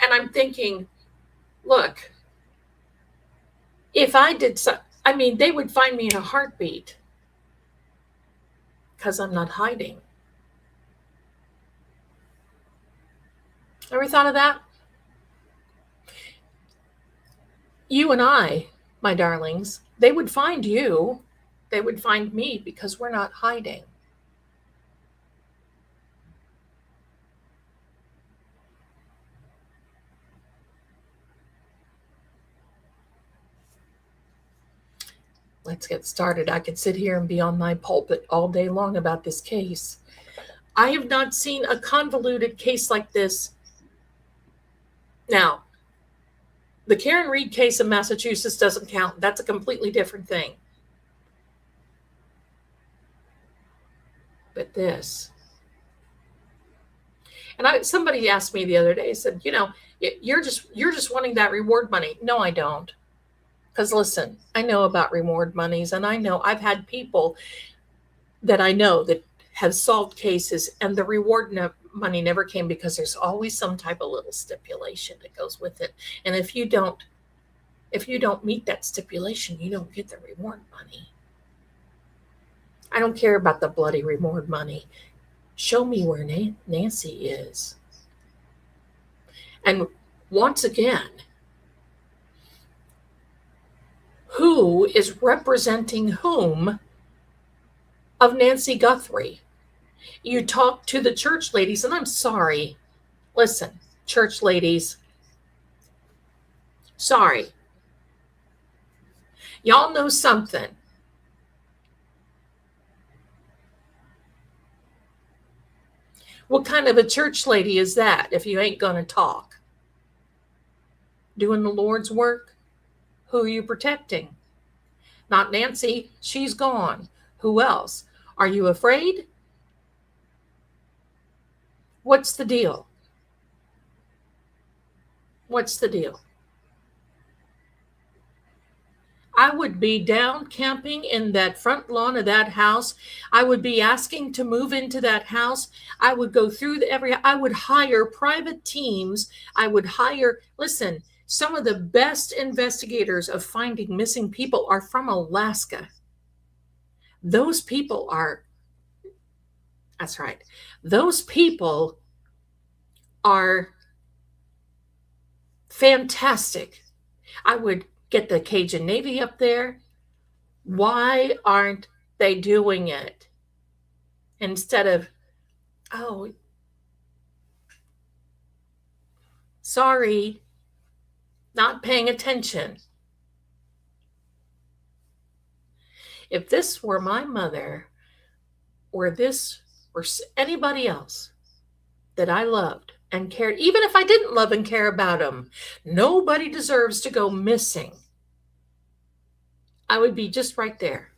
And I'm thinking, look, if I did so, I mean, they would find me in a heartbeat, because I'm not hiding. Ever thought of that? You and I, my darlings, they would find you, they would find me, because we're not hiding. Let's get started. I could sit here and be on my pulpit all day long about this case. I have not seen a convoluted case like this. Now, the Karen Reed case in Massachusetts doesn't count. That's a completely different thing. But this. And somebody asked me the other day, said, you're just wanting that reward money. No, I don't. Because listen, I know about reward monies, and I know I've had people that I know that have solved cases, and the reward money never came, because there's always some type of little stipulation that goes with it. And if you don't meet that stipulation, you don't get the reward money. I don't care about the bloody reward money. Show me where Nancy is. And once again, who is representing whom of Nancy Guthrie? You talk to the church ladies, and I'm sorry. Listen, church ladies, sorry. Y'all know something. What kind of a church lady is that if you ain't going to talk? Doing the Lord's work? Who are you protecting? Not Nancy. She's gone. Who else? Are you afraid? What's the deal? What's the deal? I would be down camping in that front lawn of that house. I would be asking to move into that house. I would go through I would hire private teams. I would hire, listen, some of the best investigators of finding missing people are from Alaska. Those people are, that's right. Those people are fantastic. I would get the Cajun Navy up there. Why aren't they doing it? Instead of, oh, sorry, not paying attention. If this were my mother, or this were anybody else that I loved and cared, even if I didn't love and care about them, nobody deserves to go missing. I would be just right there.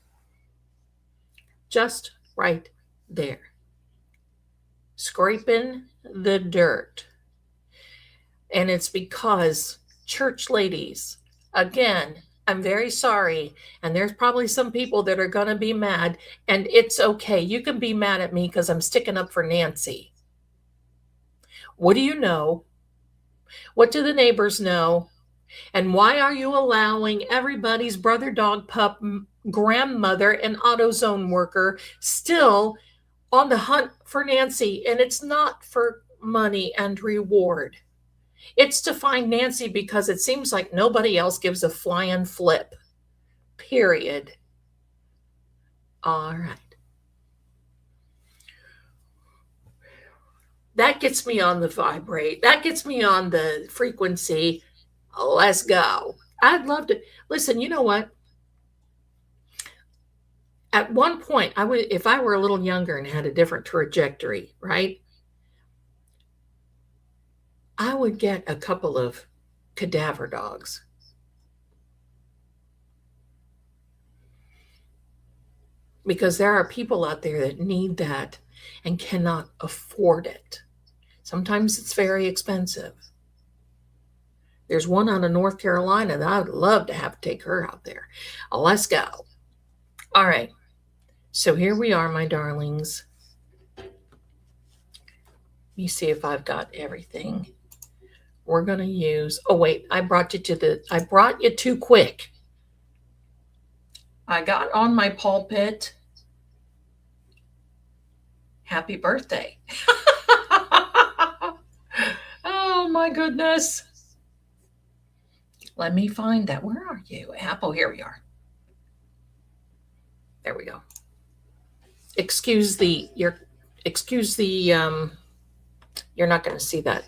Just right there. Scraping the dirt. And it's because church ladies, again, I'm very sorry. And there's probably some people that are going to be mad. And it's okay. You can be mad at me because I'm sticking up for Nancy. What do you know? What do the neighbors know? And why are you allowing everybody's brother, dog, pup, grandmother, and AutoZone worker still on the hunt for Nancy? And it's not for money and reward. It's to find Nancy because it seems like nobody else gives a flying flip. Period. All right. That gets me on the vibrate. That gets me on the frequency. Let's go. I'd love to listen. You know what? At one point, I would, if I were a little younger and had a different trajectory, right? I would get a couple of cadaver dogs. Because there are people out there that need that and cannot afford it. Sometimes it's very expensive. There's one out of North Carolina that I would love to have take her out there. Let's go. All right. So here we are, my darlings. Let me see if I've got everything. We're going to use, oh wait, I brought you too quick. I got on my pulpit. Happy birthday. Oh my goodness. Let me find that. Where are you? Apple, here we are. There we go. Excuse the, you're not going to see that.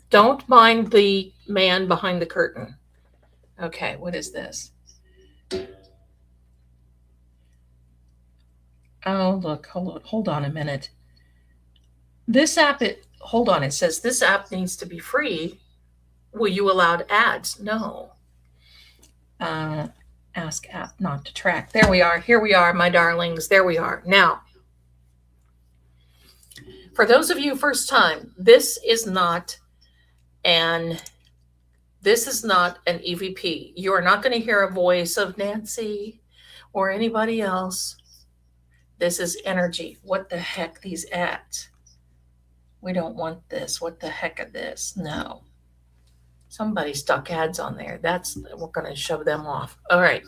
Don't mind the man behind the curtain. Okay, what is this? Oh, look, hold on a minute. This app, hold on, it says this app needs to be free. Will you allow ads? No. Ask app not to track. There we are. Here we are, my darlings. There we are. Now, for those of you first time, this is not an EVP. You are not going to hear a voice of Nancy or anybody else. This is energy. What the heck, these ads? We don't want this. What the heck of this? No. Somebody stuck ads on there. We're going to shove them off. All right.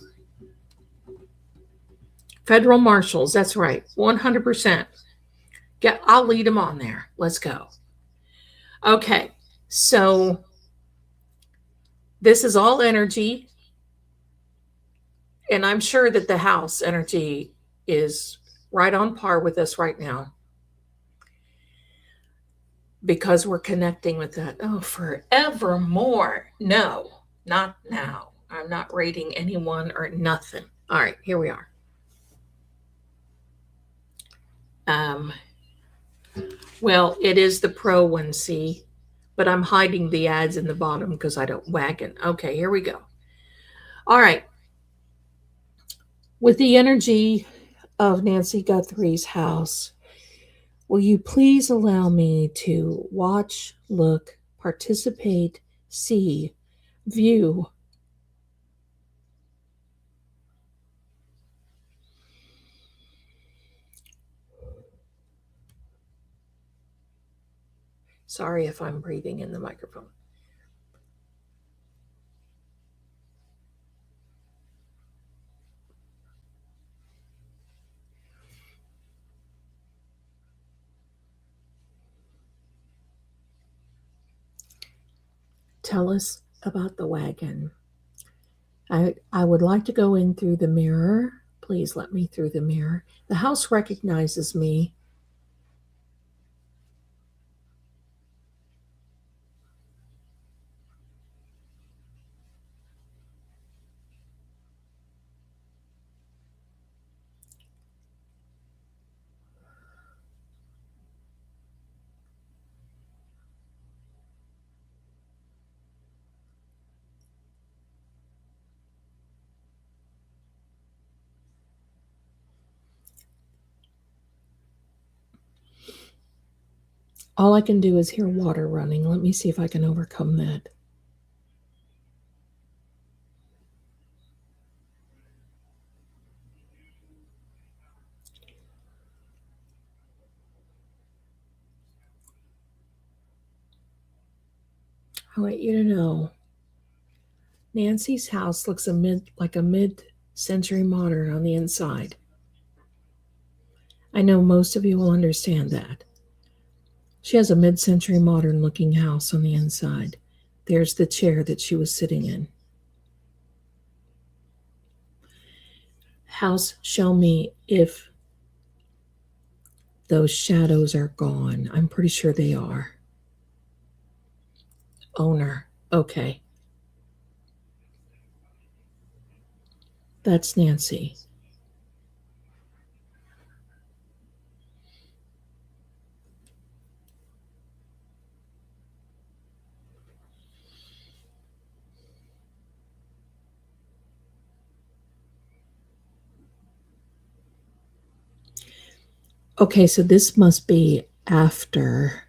Federal marshals. That's right. 100%. I'll lead them on there. Let's go. Okay. So this is all energy. And I'm sure that the house energy is right on par with us right now. Because we're connecting with that. Oh, forevermore. No, not now. I'm not rating anyone or nothing. All right, here we are. Well, it is the pro one, see, but I'm hiding the ads in the bottom because I don't wagon. Okay, here we go. All right. With the energy of Nancy Guthrie's house, will you please allow me to watch, look, participate, see, view, sorry if I'm breathing in the microphone. Tell us about the wagon. I would like to go in through the mirror. Please let me through the mirror. The house recognizes me. All I can do is hear water running. Let me see if I can overcome that. I want you to know, Nancy's house looks like a mid-century modern on the inside. I know most of you will understand that. She has a mid-century modern looking house on the inside. There's the chair that she was sitting in. House, show me if those shadows are gone. I'm pretty sure they are. Owner. Okay. That's Nancy. Okay, so this must be after,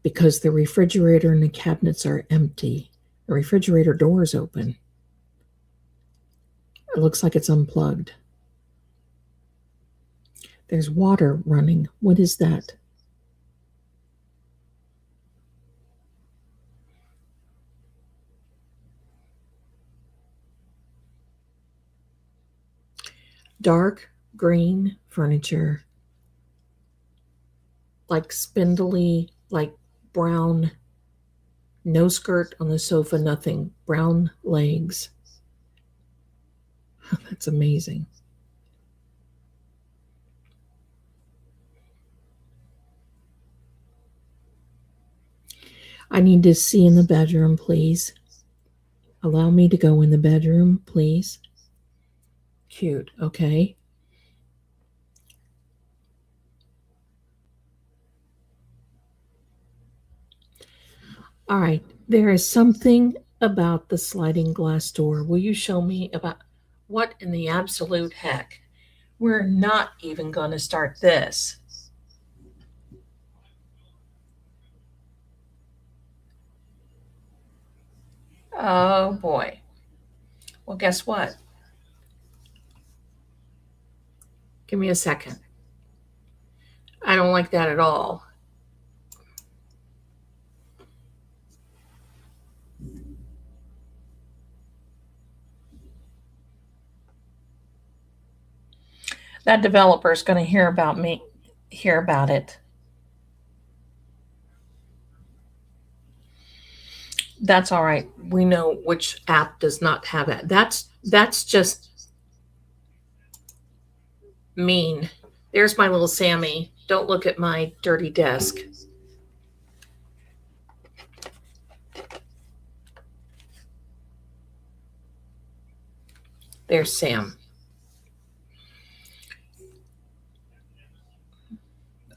because the refrigerator and the cabinets are empty. The refrigerator door is open. It looks like it's unplugged. There's water running. What is that? Dark green furniture. Like spindly, like brown. No skirt on the sofa, nothing. Brown legs. That's amazing. I need to see in the bedroom, please. Allow me to go in the bedroom, please. Cute, okay. All right, there is something about the sliding glass door. Will you show me about what in the absolute heck? We're not even going to start this. Oh boy. Well, guess what? Give me a second. I don't like that at all. That developer is going to hear about it. That's all right. We know which app does not have it. That's just mean. There's my little Sammy. Don't look at my dirty desk. There's Sam.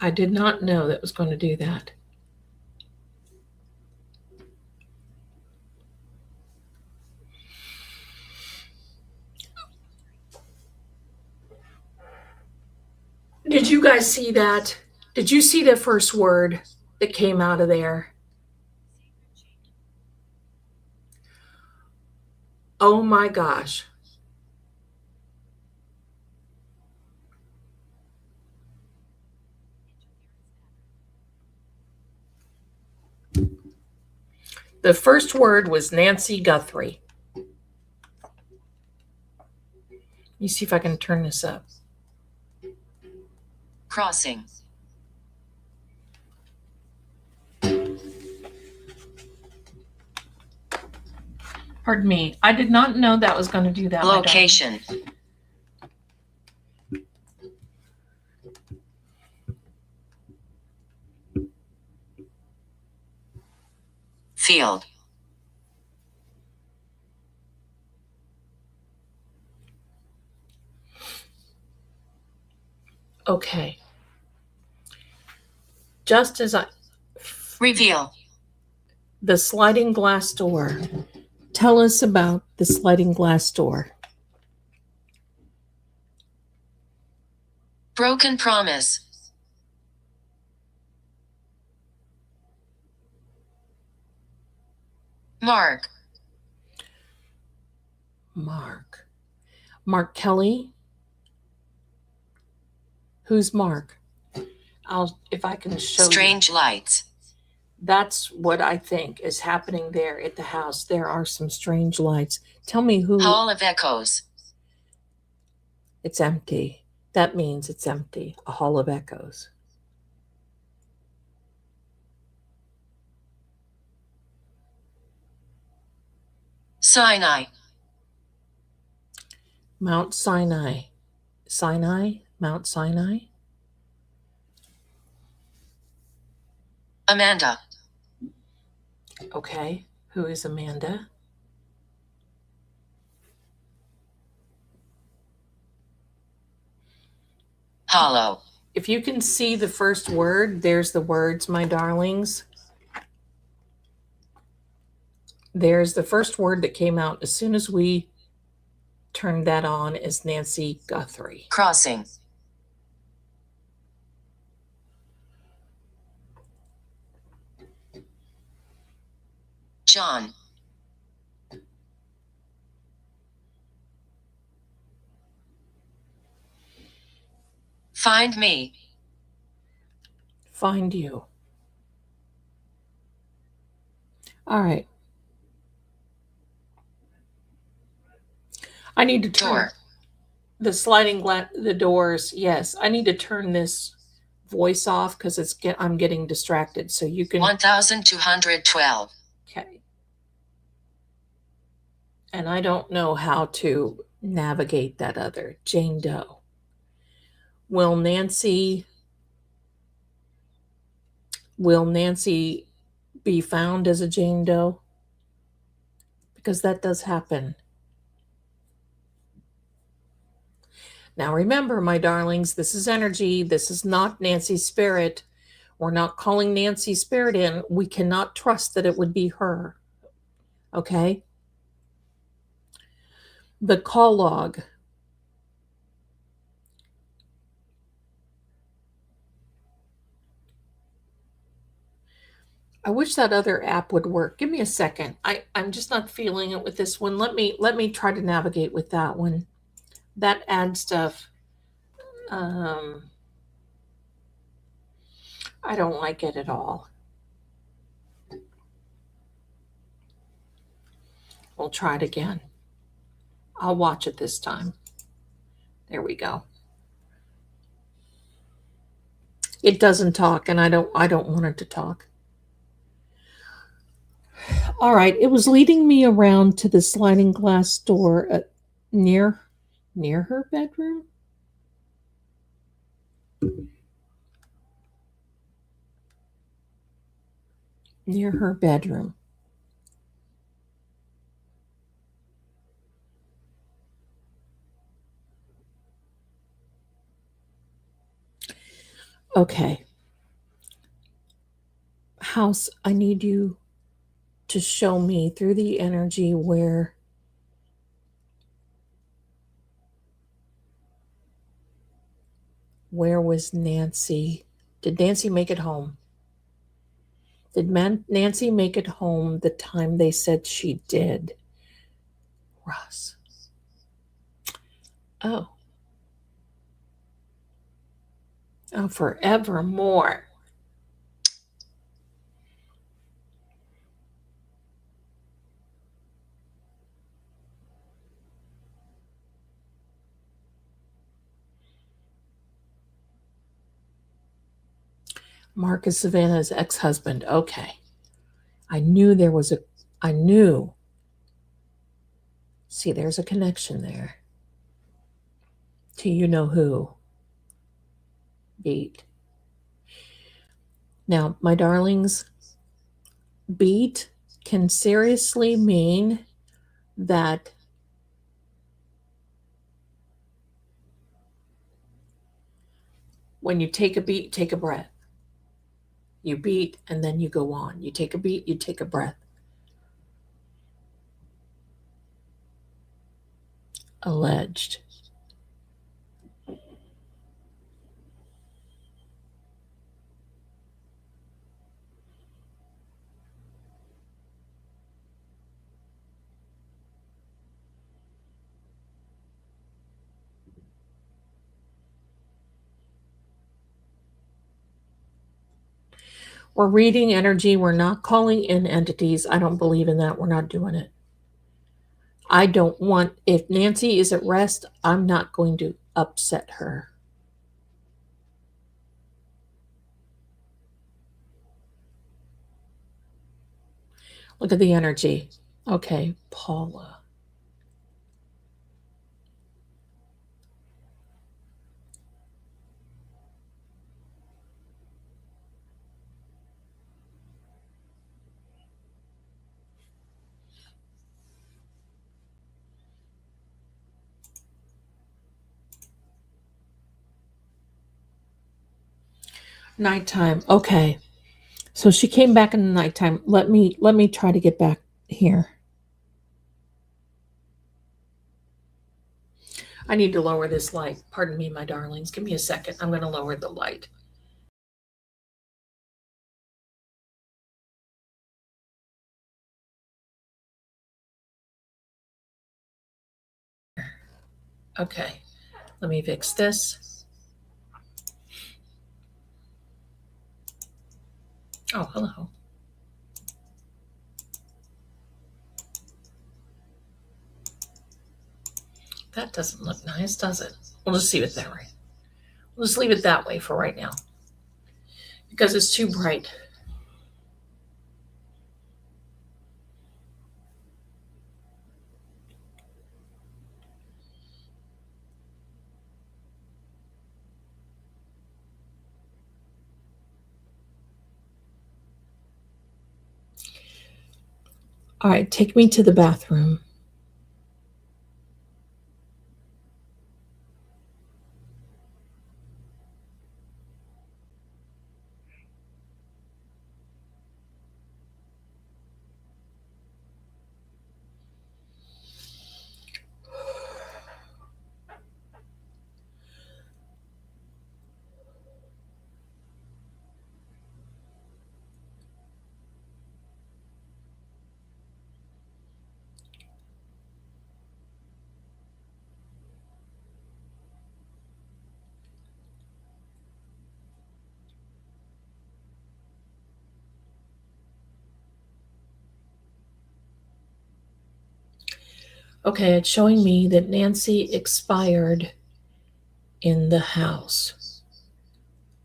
I did not know that was going to do that. Did you guys see that? Did you see the first word that came out of there? Oh my gosh. The first word was Nancy Guthrie. Let me see if I can turn this up. Crossing. Pardon me. I did not know that was going to do that. Location. Field. Okay. Just as I... Reveal. The sliding glass door. Tell us about the sliding glass door. Broken promise. Mark. Mark Kelly. Who's Mark? If I can show Strange you. lights. That's what I think is happening there at the house. There are some strange lights. Tell me who. Hall of Echoes. It's empty. That means it's empty. A hall of echoes. Sinai. Mount Sinai. Sinai? Mount Sinai? Amanda. Okay. Who is Amanda? Hollow. If you can see the first word, there's the words, my darlings. There's the first word that came out as soon as we turned that on is Nancy Guthrie. Crossing. John. Find me. Find you. All right. I need to turn Door. the sliding glass, the doors. Yes, I need to turn this voice off because I'm getting distracted. So you can. 1212. Okay. And I don't know how to navigate that other Jane Doe. Will Nancy be found as a Jane Doe? Because that does happen. Now remember, my darlings, this is energy. This is not Nancy's spirit. We're not calling Nancy's spirit in. We cannot trust that it would be her. Okay? The call log. I wish that other app would work. Give me a second. I'm just not feeling it with this one. Let me try to navigate with that one. That ad stuff. I don't like it at all. We'll try it again. I'll watch it this time. There we go. It doesn't talk, and I don't want it to talk. All right, it was leading me around to the sliding glass door near her bedroom. Near her bedroom. Okay. House, I need you to show me through the energy where was Nancy? Did Nancy make it home? Did Nancy make it home the time they said she did? Russ. Oh. Oh, forevermore. Marcus Savannah's ex-husband. Okay. I knew. See, there's a connection there. To you know who. Beat. Now, my darlings, beat can seriously mean that when you take a beat, take a breath. You beat and then you go on. You take a beat, you take a breath. Alleged. We're reading energy. We're not calling in entities. I don't believe in that. We're not doing it. I don't want, if Nancy is at rest, I'm not going to upset her. Look at the energy. Okay, Paula. Nighttime. Okay. So she came back in the nighttime. Let me try to get back here. I need to lower this light. Pardon me, my darlings. Give me a second. I'm going to lower the light. Okay. Let me fix this. Oh, hello. That doesn't look nice, does it? We'll just leave it that way. We'll just leave it that way for right now because it's too bright. All right, take me to the bathroom. Okay, it's showing me that Nancy expired in the house.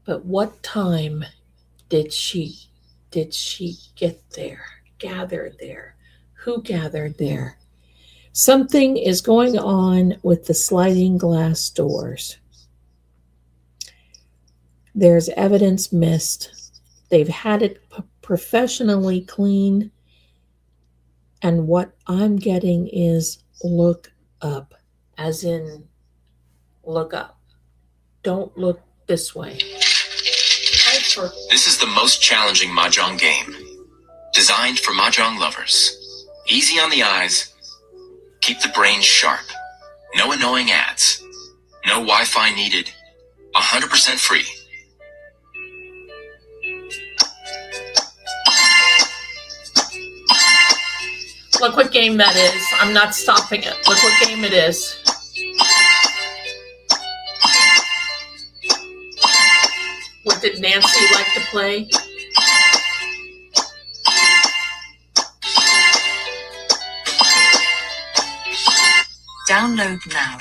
But what time did she get there? Gathered there? Who gathered there? Something is going on with the sliding glass doors. There's evidence missed. They've had it professionally cleaned. And what I'm getting is look up, as in look up. Don't look this way. This is the most challenging Mahjong game. Designed for Mahjong lovers. Easy on the eyes. Keep the brain sharp. No annoying ads. No Wi-Fi needed. 100% free. Look what game that is. I'm not stopping it. Look what game it is. What did Nancy like to play? Download now.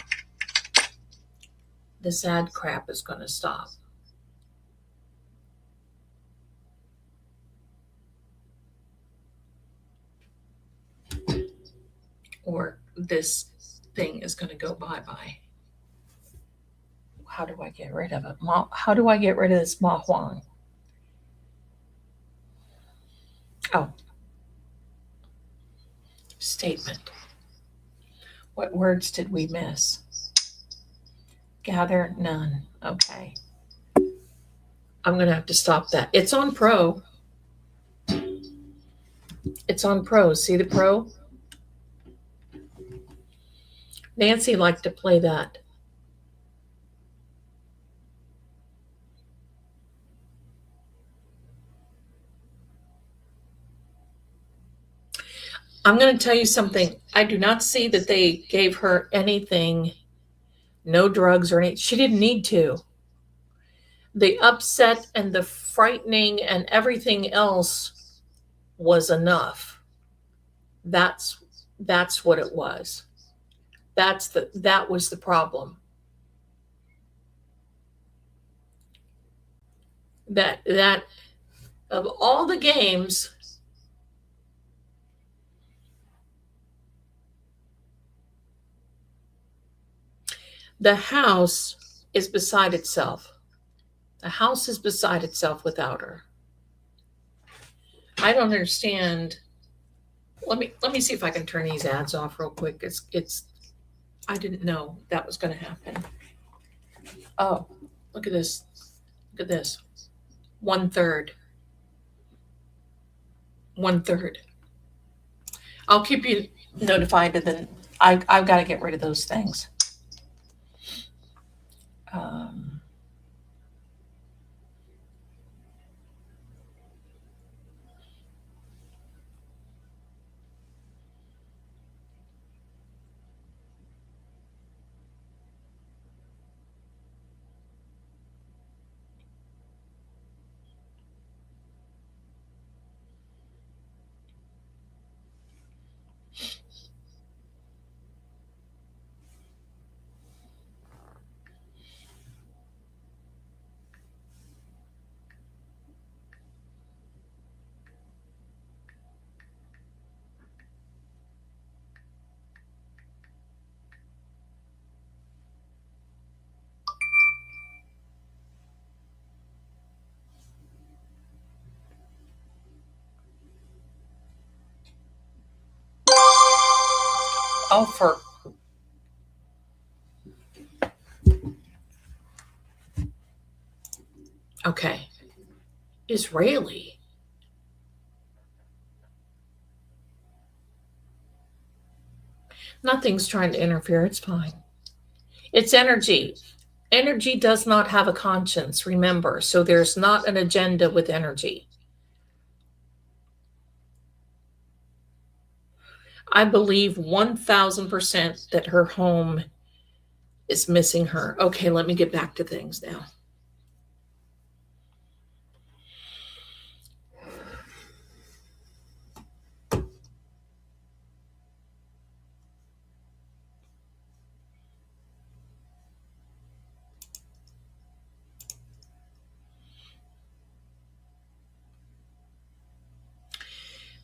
This ad crap is going to stop. Or this thing is going to go bye-bye. How do I get rid of it? How do I get rid of this Ma Huang? Oh. Statement. What words did we miss? Gather, none. Okay. I'm going to have to stop that. It's on Pro. It's on Pro. See the Pro? Nancy liked to play that. I'm going to tell you something. I do not see that they gave her anything, no drugs or anything. She didn't need to. The upset and the frightening and everything else was enough. That's what it was. That was the problem. That of all the games, the house is beside itself. The house is beside itself without her. I don't understand. Let me see if I can turn these ads off real quick. It's I didn't know that was going to happen. Oh, look at this. Look at this. 1/3. 1/3. I'll keep you notified, and then I've got to get rid of those things. Um, oh, for okay, Israeli. Nothing's trying to interfere. It's fine. It's energy. Energy does not have a conscience, remember. So there's not an agenda with energy. I believe 1000% that her home is missing her. Okay, let me get back to things now.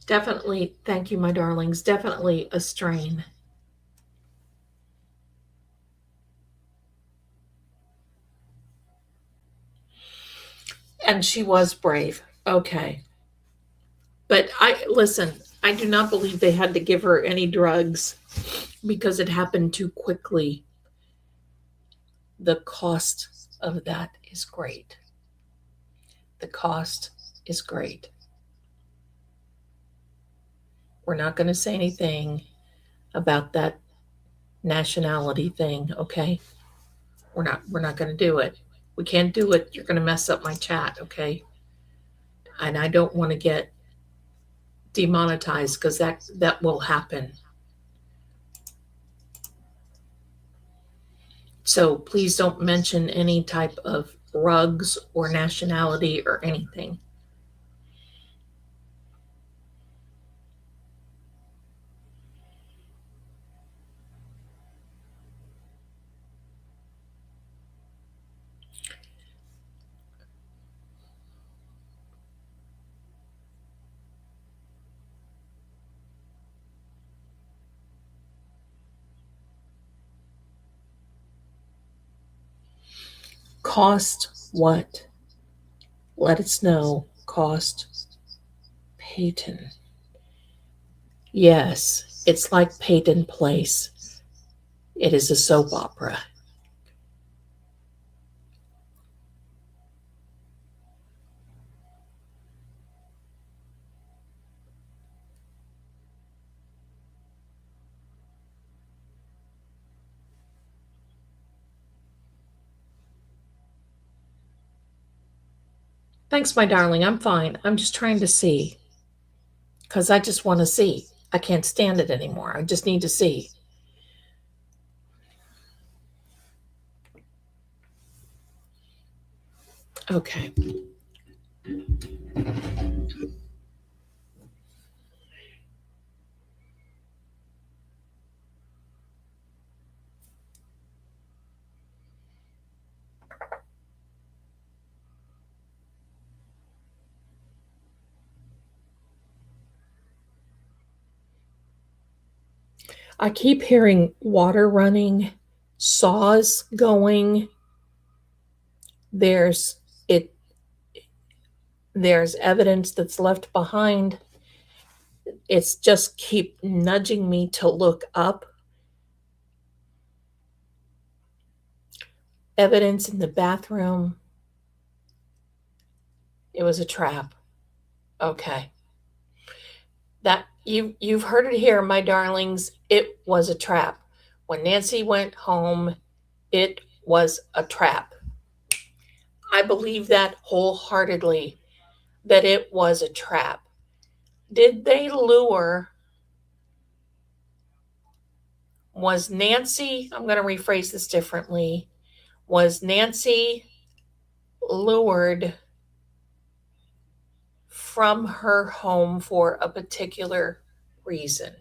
Definitely, thank you, my darlings. Definitely a strain. And she was brave. Okay. But listen, I do not believe they had to give her any drugs because it happened too quickly. The cost of that is great. The cost is great. We're not going to say anything about that nationality thing, okay? We're not going to do it. We can't do it. You're going to mess up my chat, okay? And I don't want to get demonetized because that will happen. So please don't mention any type of rugs or nationality or anything. Cost what? Let us know. Cost Peyton. Yes, it's like Peyton Place. It is a soap opera. Thanks, my darling. I'm fine. I'm just trying to see because I just want to see. I can't stand it anymore. I just need to see. Okay. I keep hearing water running, saws going. There's it there's evidence that's left behind. It's just keep nudging me to look up. Evidence in the bathroom. It was a trap. Okay. That you've heard it here, my darlings. It was a trap. When Nancy went home, it was a trap. I believe that wholeheartedly, that it was a trap. Did they lure? Was Nancy, I'm going to rephrase this differently. Was Nancy lured from her home for a particular reason?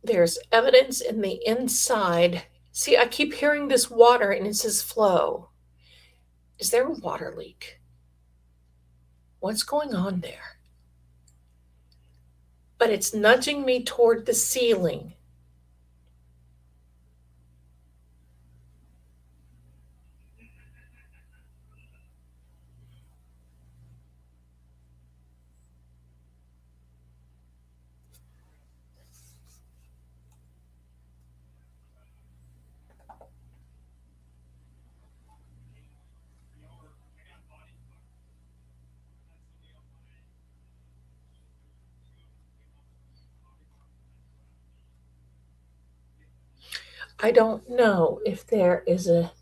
There's evidence in the inside. See, I keep hearing this water and it says flow. Is there a water leak? What's going on there? But it's nudging me toward the ceiling. I don't know if there is a.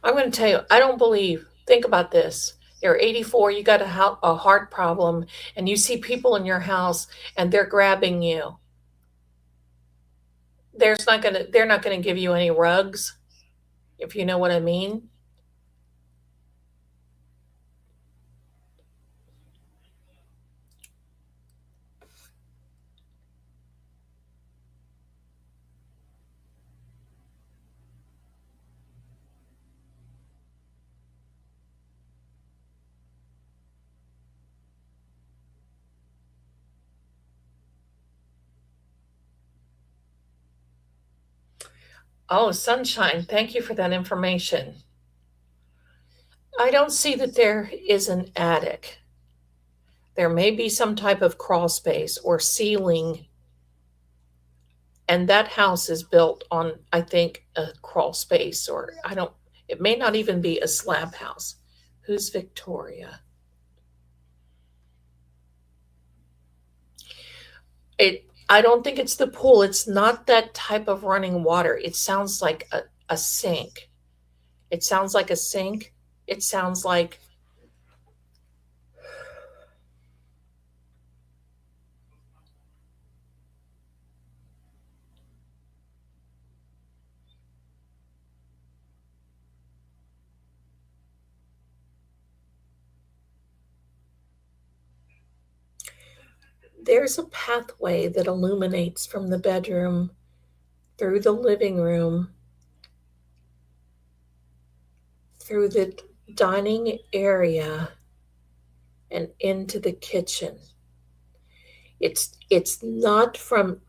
I'm going to tell you, I don't believe. Think about this. You're 84, you got a heart problem, and you see people in your house and they're grabbing you. They're not gonna give you any rugs, if you know what I mean. Oh, sunshine, thank you for that information. I don't see that there is an attic. There may be some type of crawl space or ceiling, and that house is built on, I think, a crawl space, or I don't, it may not even be a slab house. Who's Victoria? I don't think it's the pool. It's not that type of running water. It sounds like a sink. It sounds like a sink. It sounds like there's a pathway that illuminates from the bedroom through the living room, through the dining area, and into the kitchen. It's not from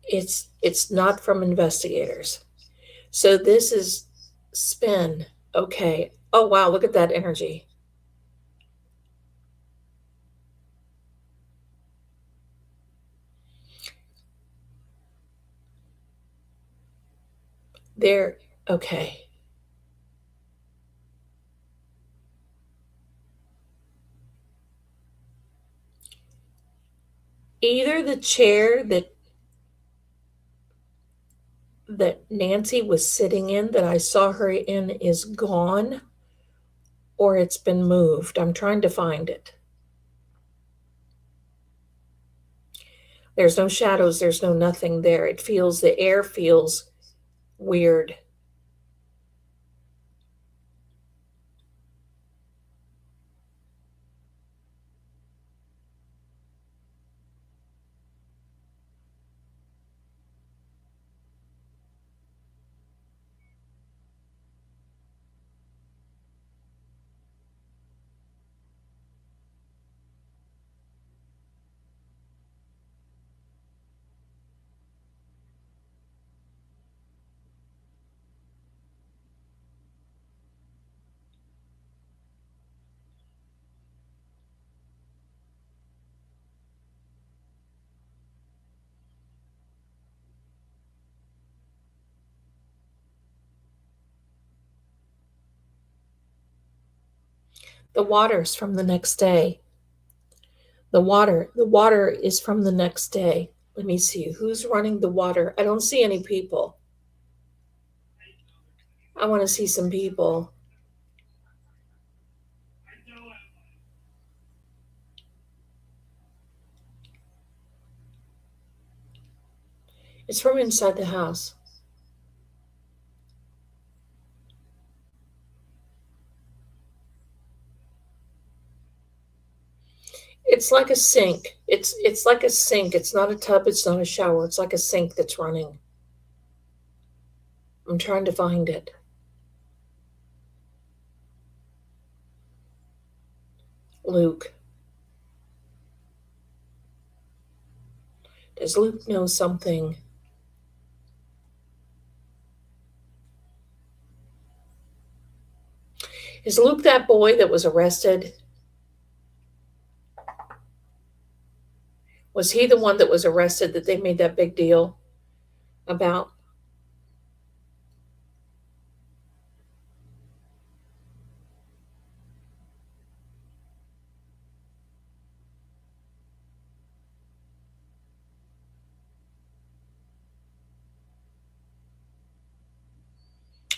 it's not from investigators. So this is spin. Okay. Oh wow, look at that energy. There, okay. Either the chair that Nancy was sitting in that I saw her in is gone or it's been moved. I'm trying to find it. There's no shadows, there's no nothing there. It feels, the air feels weird. The water's from the next day. The water is from the next day. Let me see. Who's running the water? I don't see any people. I want to see some people. It's from inside the house. It's like a sink. It's like a sink. It's not a tub, it's not a shower. It's like a sink that's running. I'm trying to find it. Luke. Does Luke know something? Is Luke that boy that was arrested? Was he the one that was arrested that they made that big deal about?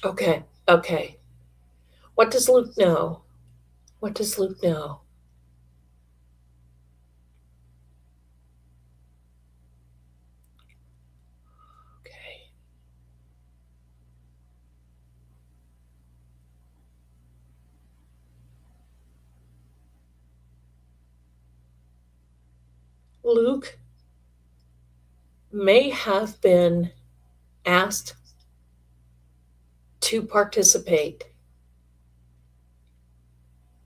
Okay, okay. What does Luke know? What does Luke know? Okay. Luke may have been asked to participate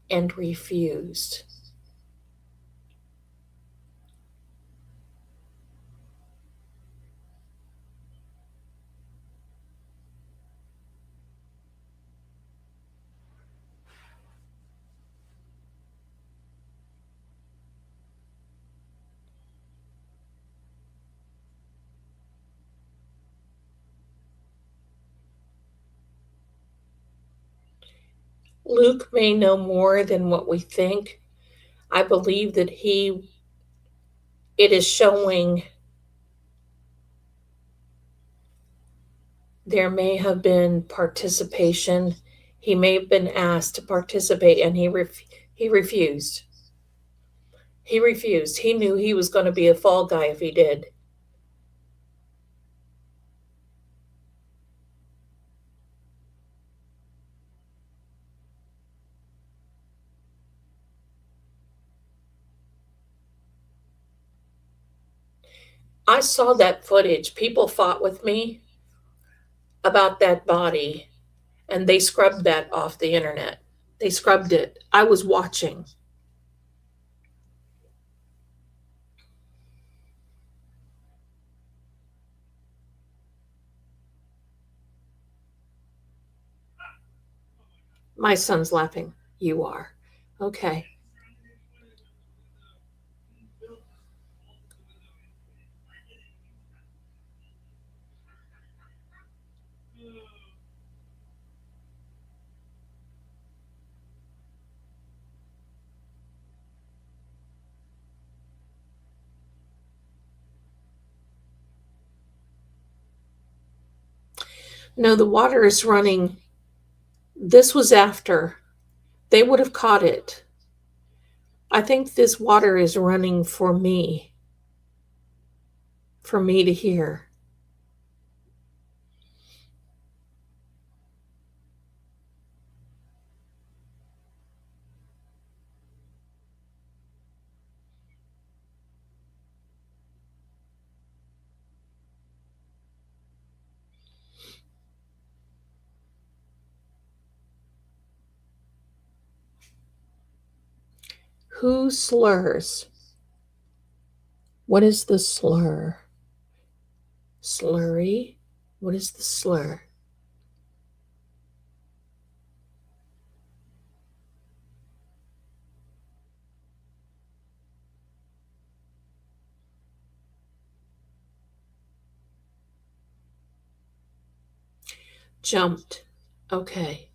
and refused. Luke may know more than what we think. I believe that it is showing there may have been participation. He may have been asked to participate and he refused. He refused. He knew he was going to be a fall guy if he did. I saw that footage. People fought with me about that body and they scrubbed that off the internet. They scrubbed it. I was watching. My son's laughing. You are. Okay. No, the water is running. This was after. They would have caught it. I think this water is running for me to hear. Who slurs? What is the slur? Slurry? What is the slur? Jumped. Okay.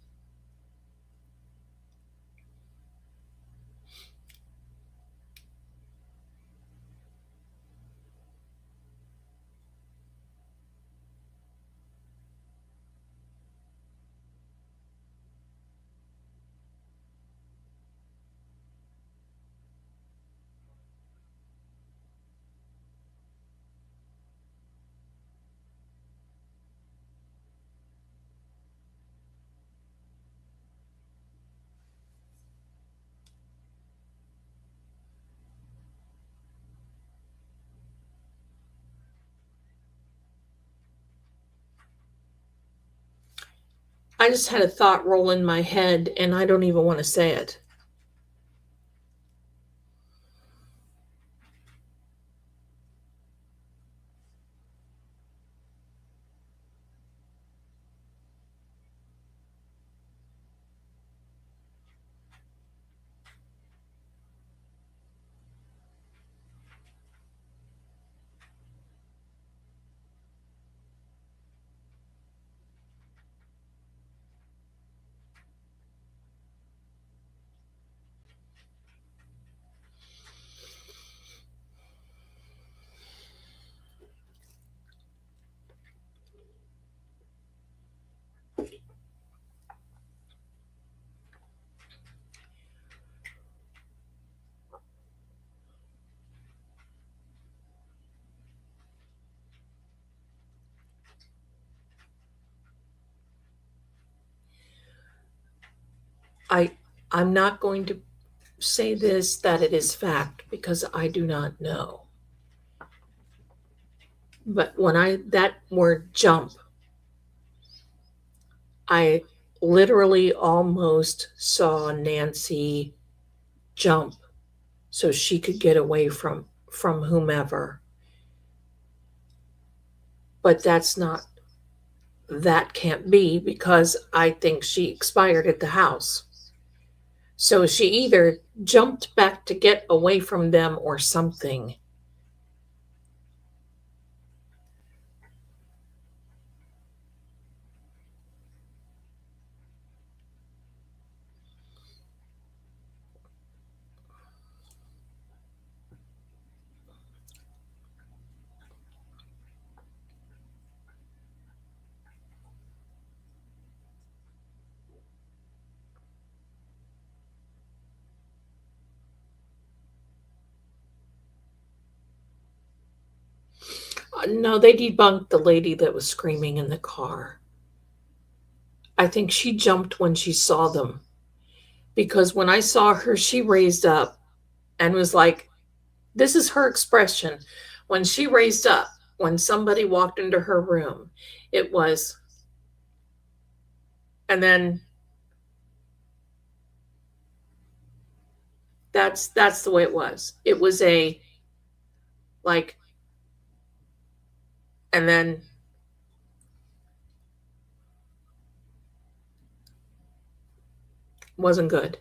I just had a thought roll in my head and I don't even want to say it. I'm not going to say this that it is fact because I do not know. But when that word jump, I literally almost saw Nancy jump so she could get away from whomever. But that can't be because I think she expired at the house. So she either jumped back to get away from them or something. No, they debunked the lady that was screaming in the car. I think she jumped when she saw them because when I saw her, she raised up and was like, this is her expression. When she raised up, when somebody walked into her room, it was, and then that's the way it was. It was a like, and then wasn't good.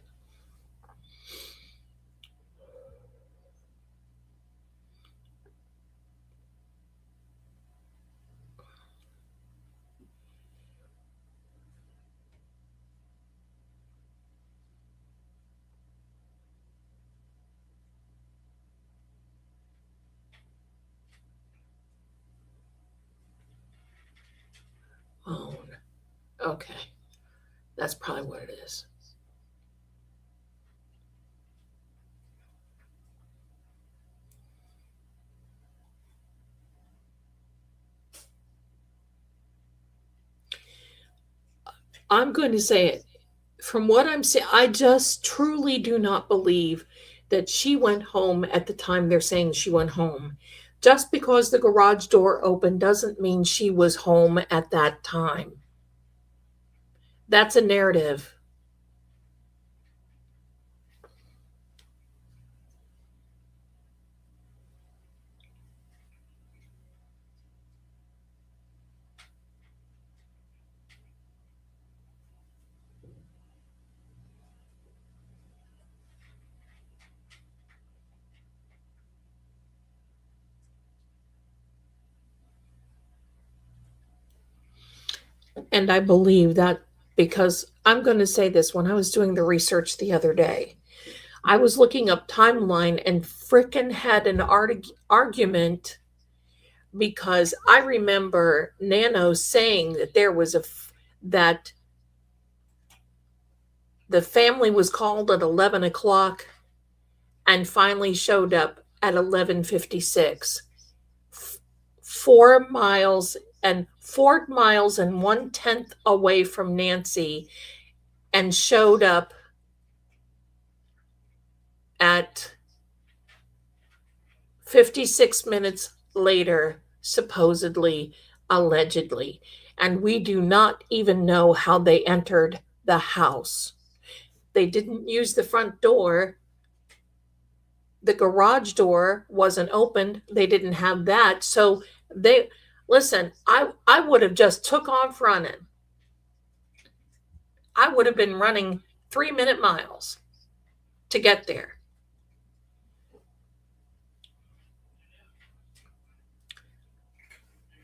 Oh, okay. That's probably what it is. I'm going to say it. From what I'm saying, I just truly do not believe that she went home at the time they're saying she went home. Just because the garage door opened doesn't mean she was home at that time. That's a narrative. And I believe that because I'm going to say this when I was doing the research the other day, I was looking up timeline and frickin' had an argument because I remember Nano saying that that the family was called at 11 o'clock and finally showed up at 11:56. 4 miles and 4 miles and 1/10 away from Nancy, and showed up at 56 minutes later, supposedly, allegedly. And we do not even know how they entered the house. They didn't use the front door. The garage door wasn't opened. They didn't have that. So they listen, I would have just took off running. I would have been running 3-minute miles to get there.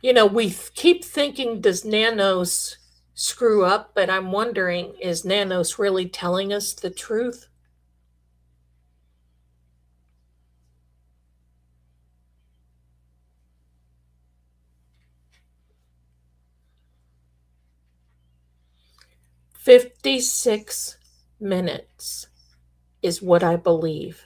You know, we keep thinking, does Nanos screw up? But I'm wondering, is Nanos really telling us the truth? "56 minutes is what I believe."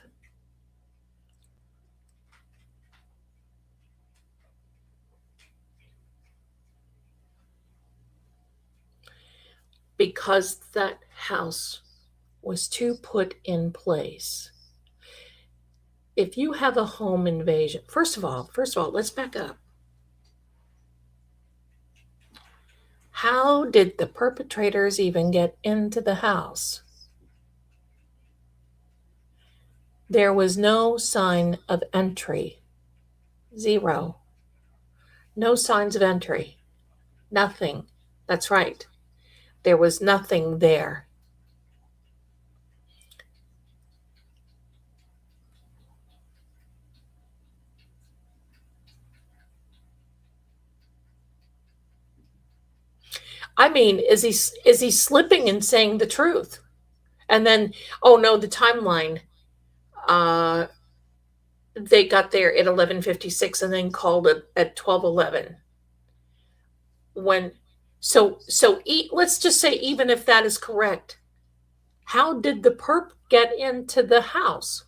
Because that house was to put in place. If you have a home invasion, first of all, let's back up. How did the perpetrators even get into the house? There was no sign of entry. Zero. No signs of entry. Nothing. That's right. There was nothing there. I mean, is he slipping and saying the truth? And then, oh no, the timeline. They got there at 11:56 and then called it at 12:11. When let's just say, even if that is correct, how did the perp get into the house?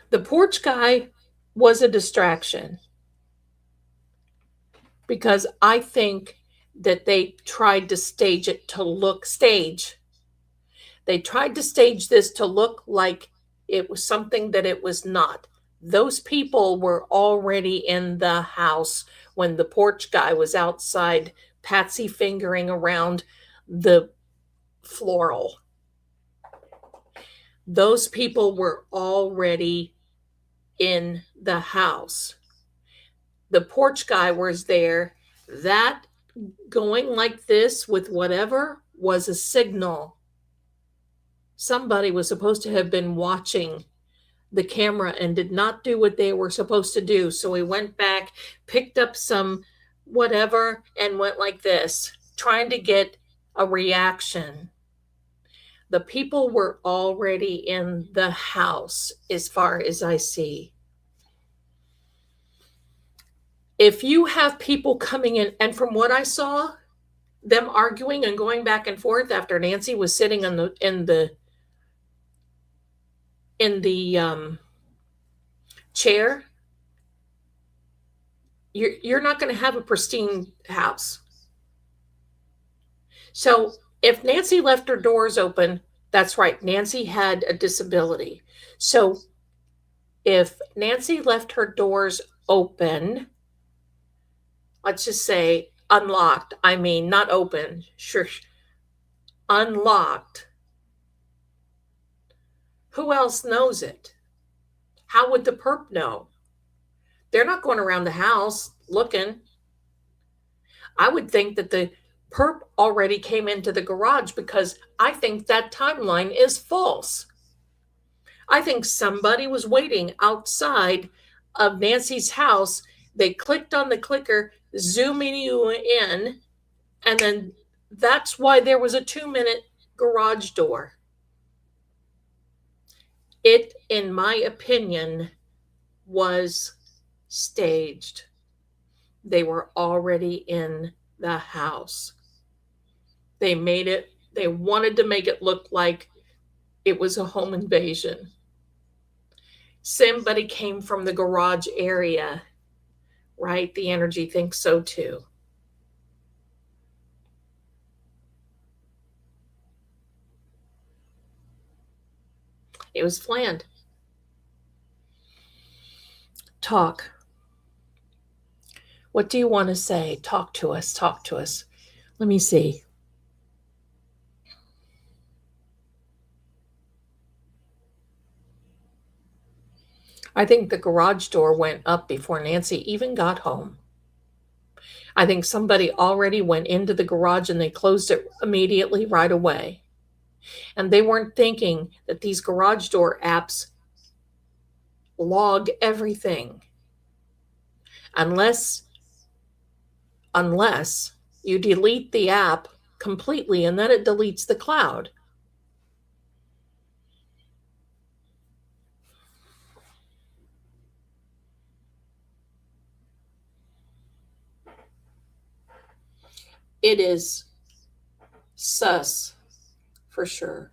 The porch guy was a distraction, because I think that they tried to stage it to look stage. They tried to stage this to look like it was something that it was not. Those people were already in the house when the porch guy was outside patsy fingering around the floral. Those people were already in the house. The porch guy was there. That going like this with whatever was a signal. Somebody was supposed to have been watching the camera and did not do what they were supposed to do. So he went back, picked up some whatever, and went like this, trying to get a reaction. The people were already in the house, as far as I see. If you have people coming in, and from what I saw, them arguing and going back and forth after Nancy was sitting in the chair, you're not going to have a pristine house. So if Nancy left her doors open, that's right, Nancy had a disability. So if Nancy left her doors open, let's just say unlocked, I mean, not open, sure, unlocked, who else knows it? How would the perp know? They're not going around the house looking. I would think that the perp already came into the garage, because I think that timeline is false. I think somebody was waiting outside of Nancy's house. They clicked on the clicker, zooming you in, and then that's why there was a 2-minute garage door. It, in my opinion, was staged. They were already in the house. They wanted to make it look like it was a home invasion. Somebody came from the garage area, right? The energy thinks so too. It was planned. Talk. What do you want to say? Talk to us. Talk to us. Let me see. I think the garage door went up before Nancy even got home. I think somebody already went into the garage and they closed it immediately right away. And they weren't thinking that these garage door apps log everything. Unless you delete the app completely and then it deletes the cloud. It is sus for sure.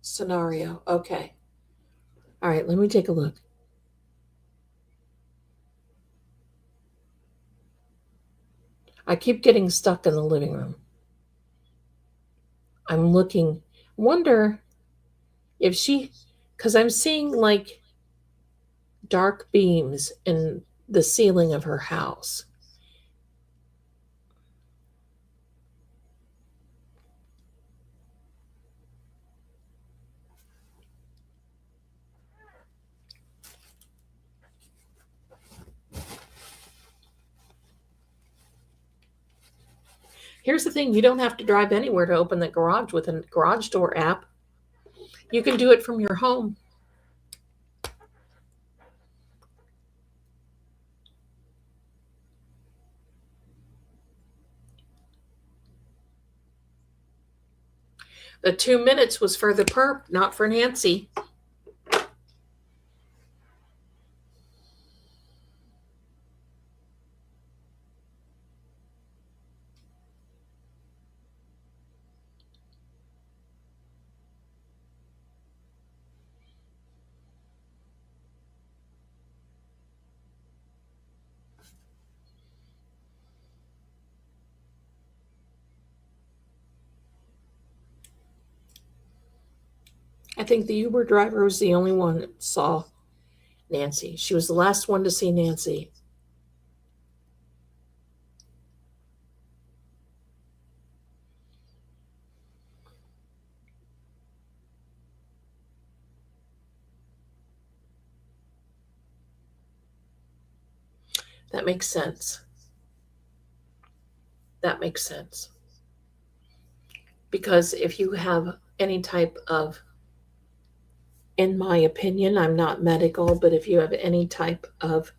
Scenario. Okay. All right, let me take a look. I keep getting stuck in the living room. I'm looking, wonder if because I'm seeing like dark beams in the ceiling of her house. Here's the thing, you don't have to drive anywhere to open the garage with a garage door app. You can do it from your home. The 2 minutes was for the perp, not for Nancy. I think the Uber driver was the only one that saw Nancy. She was the last one to see Nancy. That makes sense. That makes sense. Because if you have any type of, in my opinion, I'm not medical, but if you have any type of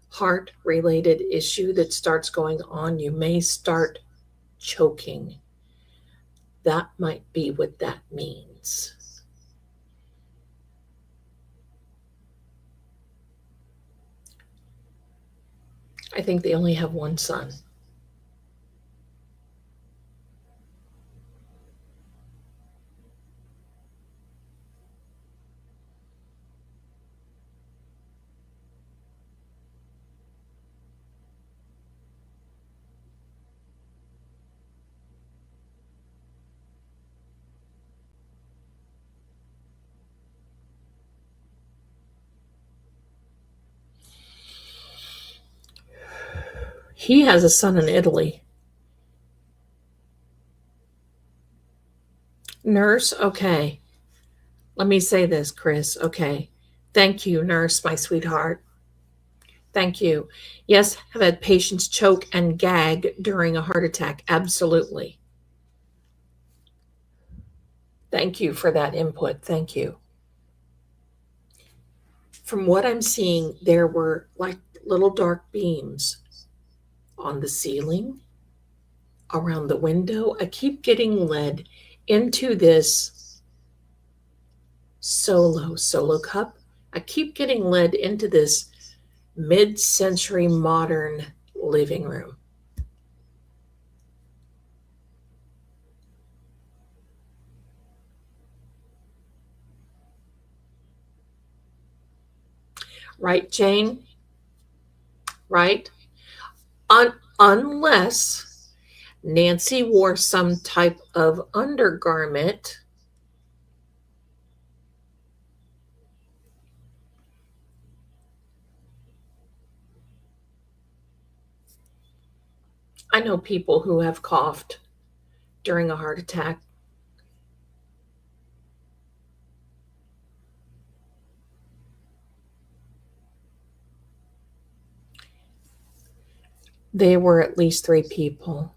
heart related issue that starts going on, you may start choking. That might be what that means. I think they only have one son. He has a son in Italy. Nurse, okay. Let me say this, Chris. Okay. Thank you, nurse, my sweetheart. Thank you. Yes, have had patients choke and gag during a heart attack. Absolutely. Thank you for that input. Thank you. From what I'm seeing, there were like little dark beams on the ceiling, around the window. I keep getting led into this solo cup. I keep getting led into this mid-century modern living room. Right, Jane? Right? Unless Nancy wore some type of undergarment. I know people who have coughed during a heart attack. There were at least 3 people.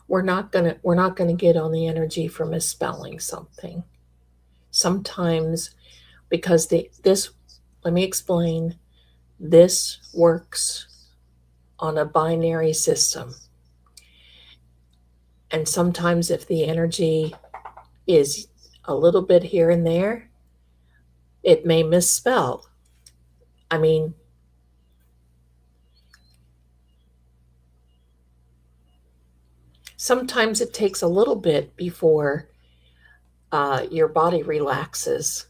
We're not gonna get on the energy for misspelling something. Sometimes, because let me explain, this works on a binary system. And sometimes if the energy is a little bit here and there, it may misspell. I mean, sometimes it takes a little bit before your body relaxes.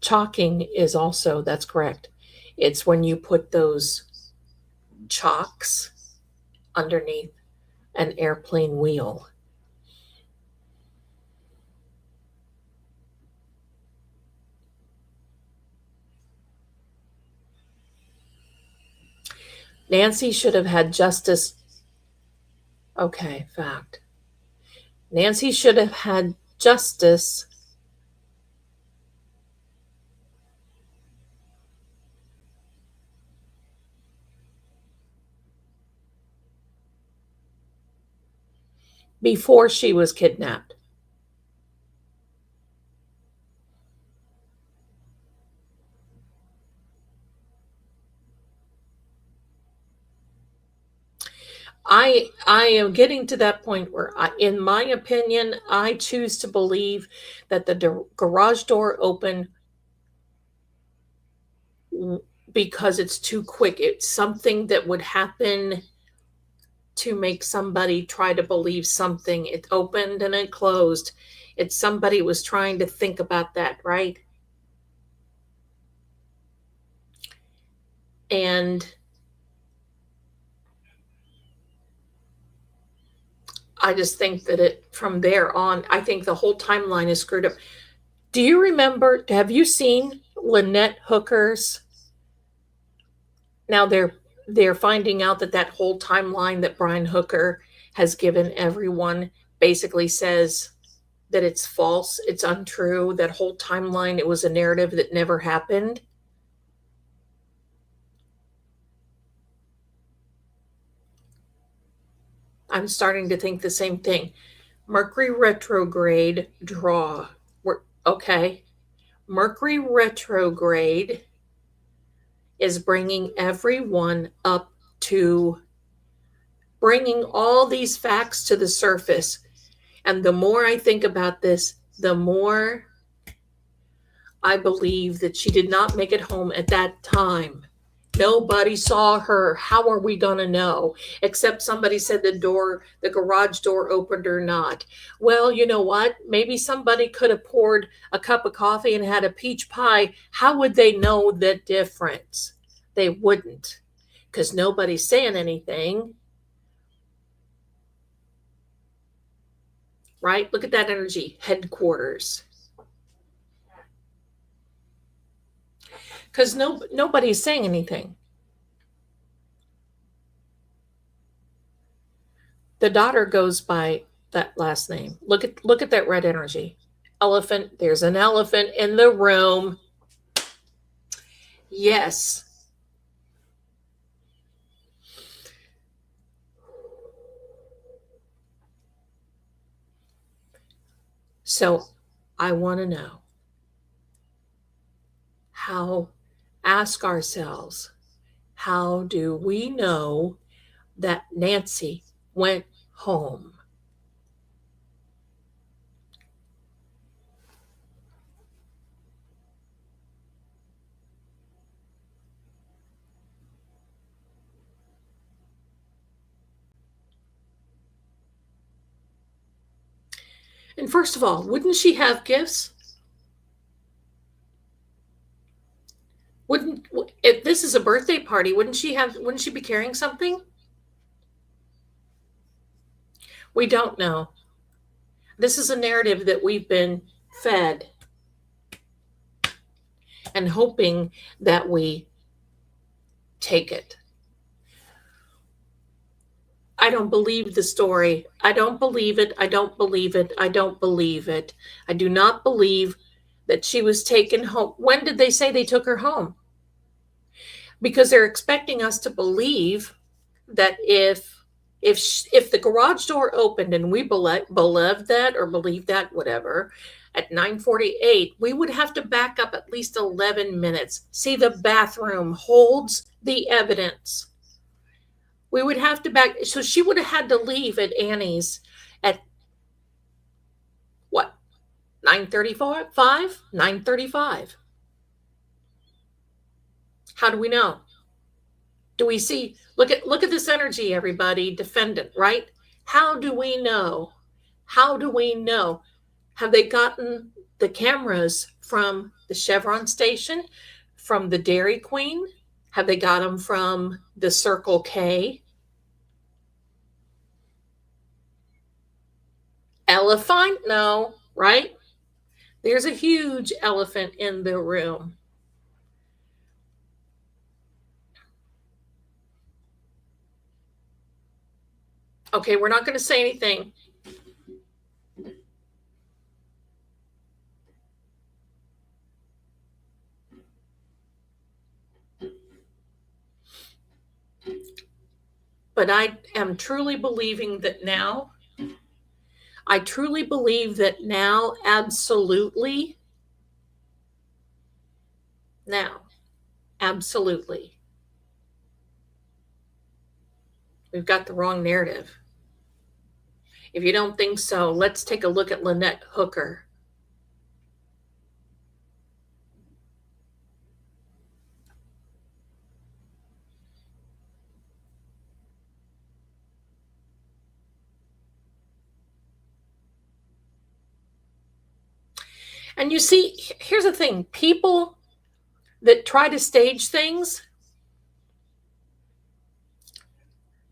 Chalking is also, that's correct. It's when you put those chalks underneath an airplane wheel. Nancy should have had justice. Okay, fact. Nancy should have had justice before she was kidnapped. I am getting to that point where, in my opinion, I choose to believe that the garage door opened because it's too quick. It's something that would happen to make somebody try to believe something. It opened and it closed. It's somebody was trying to think about that, right? And I just think that from there on, I think the whole timeline is screwed up. Do you remember, have you seen Lynette Hooker's? Now they're finding out that whole timeline that Brian Hooker has given everyone basically says that it's false, it's untrue. That whole timeline, it was a narrative that never happened. I'm starting to think the same thing. Mercury retrograde draw. Okay. Mercury retrograde is bringing everyone up to bringing all these facts to the surface. And the more I think about this, the more I believe that she did not make it home at that time. Nobody saw her. How are we going to know? Except somebody said the garage door opened or not. Well, you know what? Maybe somebody could have poured a cup of coffee and had a peach pie. How would they know the difference? They wouldn't, because nobody's saying anything. Right? Look at that energy. Headquarters. Because nobody's saying anything. The daughter goes by that last name. Look at that red energy. Elephant. There's an elephant in the room. Yes. So I want to know ask ourselves, how do we know that Nancy went home? And first of all, wouldn't she have gifts? If this is a birthday party, wouldn't she be carrying something? We don't know. This is a narrative that we've been fed and hoping that we take it. I don't believe the story. I don't believe it. I don't believe it. I don't believe it. I do not believe that she was taken home. When did they say they took her home? Because they're expecting us to believe that if the garage door opened and we believed that, or believed that, whatever, at 9:48, we would have to back up at least 11 minutes. See, the bathroom holds the evidence. We would have to back, so she would have had to leave at Annie's at what? 9:35? 9:35. How do we know? Do we see? Look at this energy, everybody. Defendant, right? How do we know? How do we know? Have they gotten the cameras from the Chevron station, from the Dairy Queen? Have they got them from the Circle K? Elephant? No, right? There's a huge elephant in the room. Okay, we're not going to say anything. But I am truly believing that now. I truly believe that now, absolutely. Now, absolutely. We've got the wrong narrative. If you don't think so, let's take a look at Lynette Hooker. And you see, here's the thing. People that try to stage things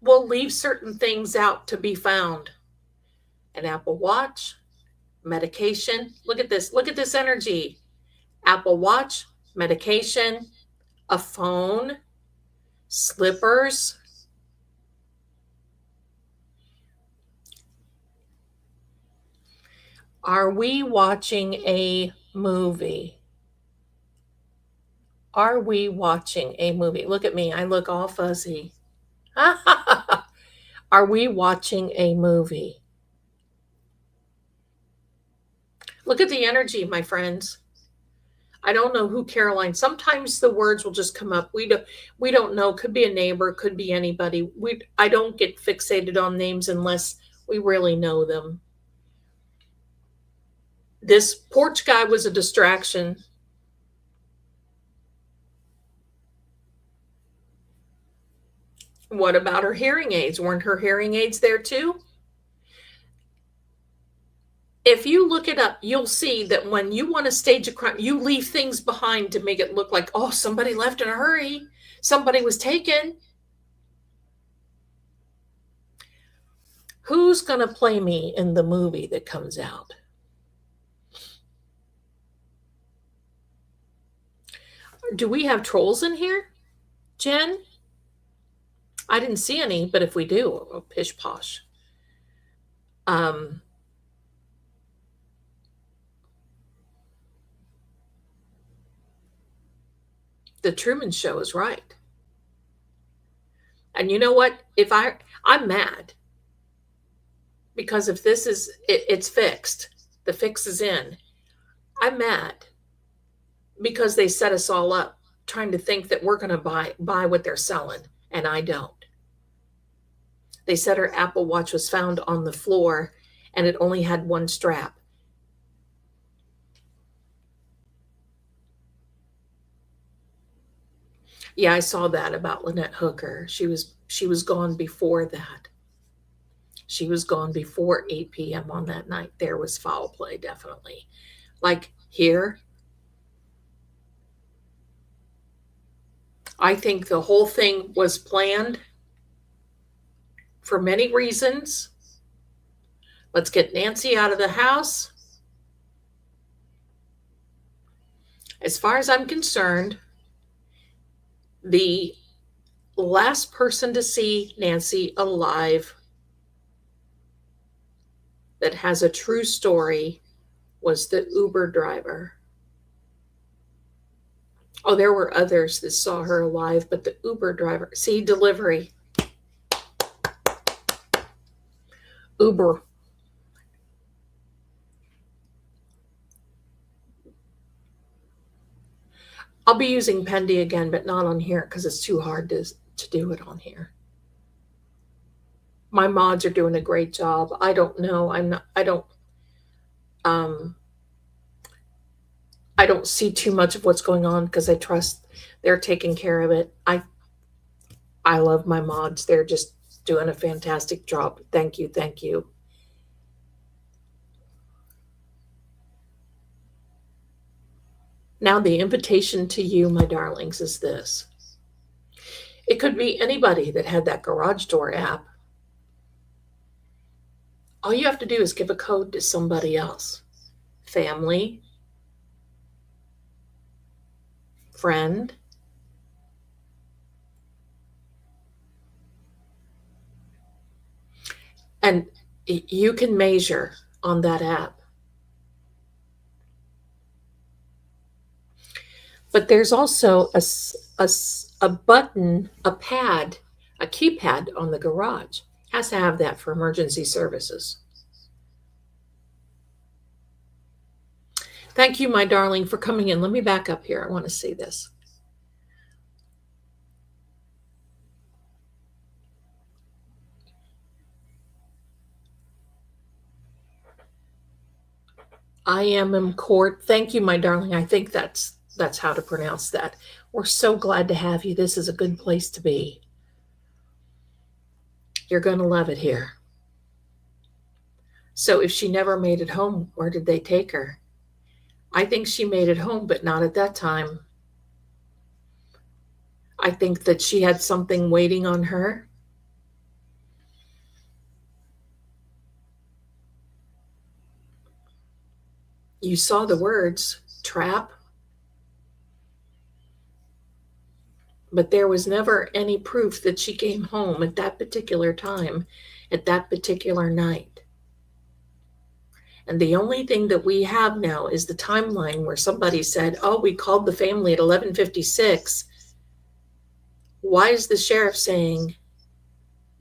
will leave certain things out to be found. An Apple Watch, medication. Look at this. Look at this energy. Apple Watch, medication, a phone, slippers. Are we watching a movie? Are we watching a movie? Look at me. I look all fuzzy. Are we watching a movie? Look at the energy, my friends. I don't know who Caroline. Sometimes the words will just come up. We don't know. Could be a neighbor. Could be anybody. I don't get fixated on names unless we really know them. This porch guy was a distraction. What about her hearing aids? Weren't her hearing aids there too? If you look it up, you'll see that when you want to stage a crime, you leave things behind to make it look like, oh, somebody left in a hurry. Somebody was taken. Who's going to play me in the movie that comes out? Do we have trolls in here, Jen? I didn't see any, but if we do, oh, pish posh. The Truman Show is right. And you know what? I'm mad. Because if this is, it's fixed. The fix is in. I'm mad. Because they set us all up trying to think that we're going to buy what they're selling, and I don't. They said her Apple Watch was found on the floor and it only had one strap. Yeah, I saw that about Lynette Hooker. She was gone before that. She was gone before 8 p.m. on that night. There was foul play, definitely. Like here, I think the whole thing was planned for many reasons. Let's get Nancy out of the house. As far as I'm concerned, the last person to see Nancy alive that has a true story was the Uber driver. Oh, there were others that saw her alive, but the Uber driver, see, delivery. Uber. I'll be using Pendy again, but not on here because it's too hard to do it on here. My mods are doing a great job. I don't know. I don't see too much of what's going on because I trust they're taking care of it. I love my mods. They're just doing a fantastic job. Thank you. Thank you. Now the invitation to you, my darlings, is this. It could be anybody that had that garage door app. All you have to do is give a code to somebody else. Family, friend, and you can measure on that app. But there's also a button, a pad, a keypad on the garage. Has to have that for emergency services. Thank you, my darling, for coming in. Let me back up here. I want to see this. I am in court. Thank you, my darling. I think that's how to pronounce that. We're so glad to have you. This is a good place to be. You're going to love it here. So if she never made it home, where did they take her? I think she made it home, but not at that time. I think that she had something waiting on her. You saw the words, trap. But there was never any proof that she came home at that particular time, at that particular night. And the only thing that we have now is the timeline where somebody said, oh, we called the family at 11:56. Why is the sheriff saying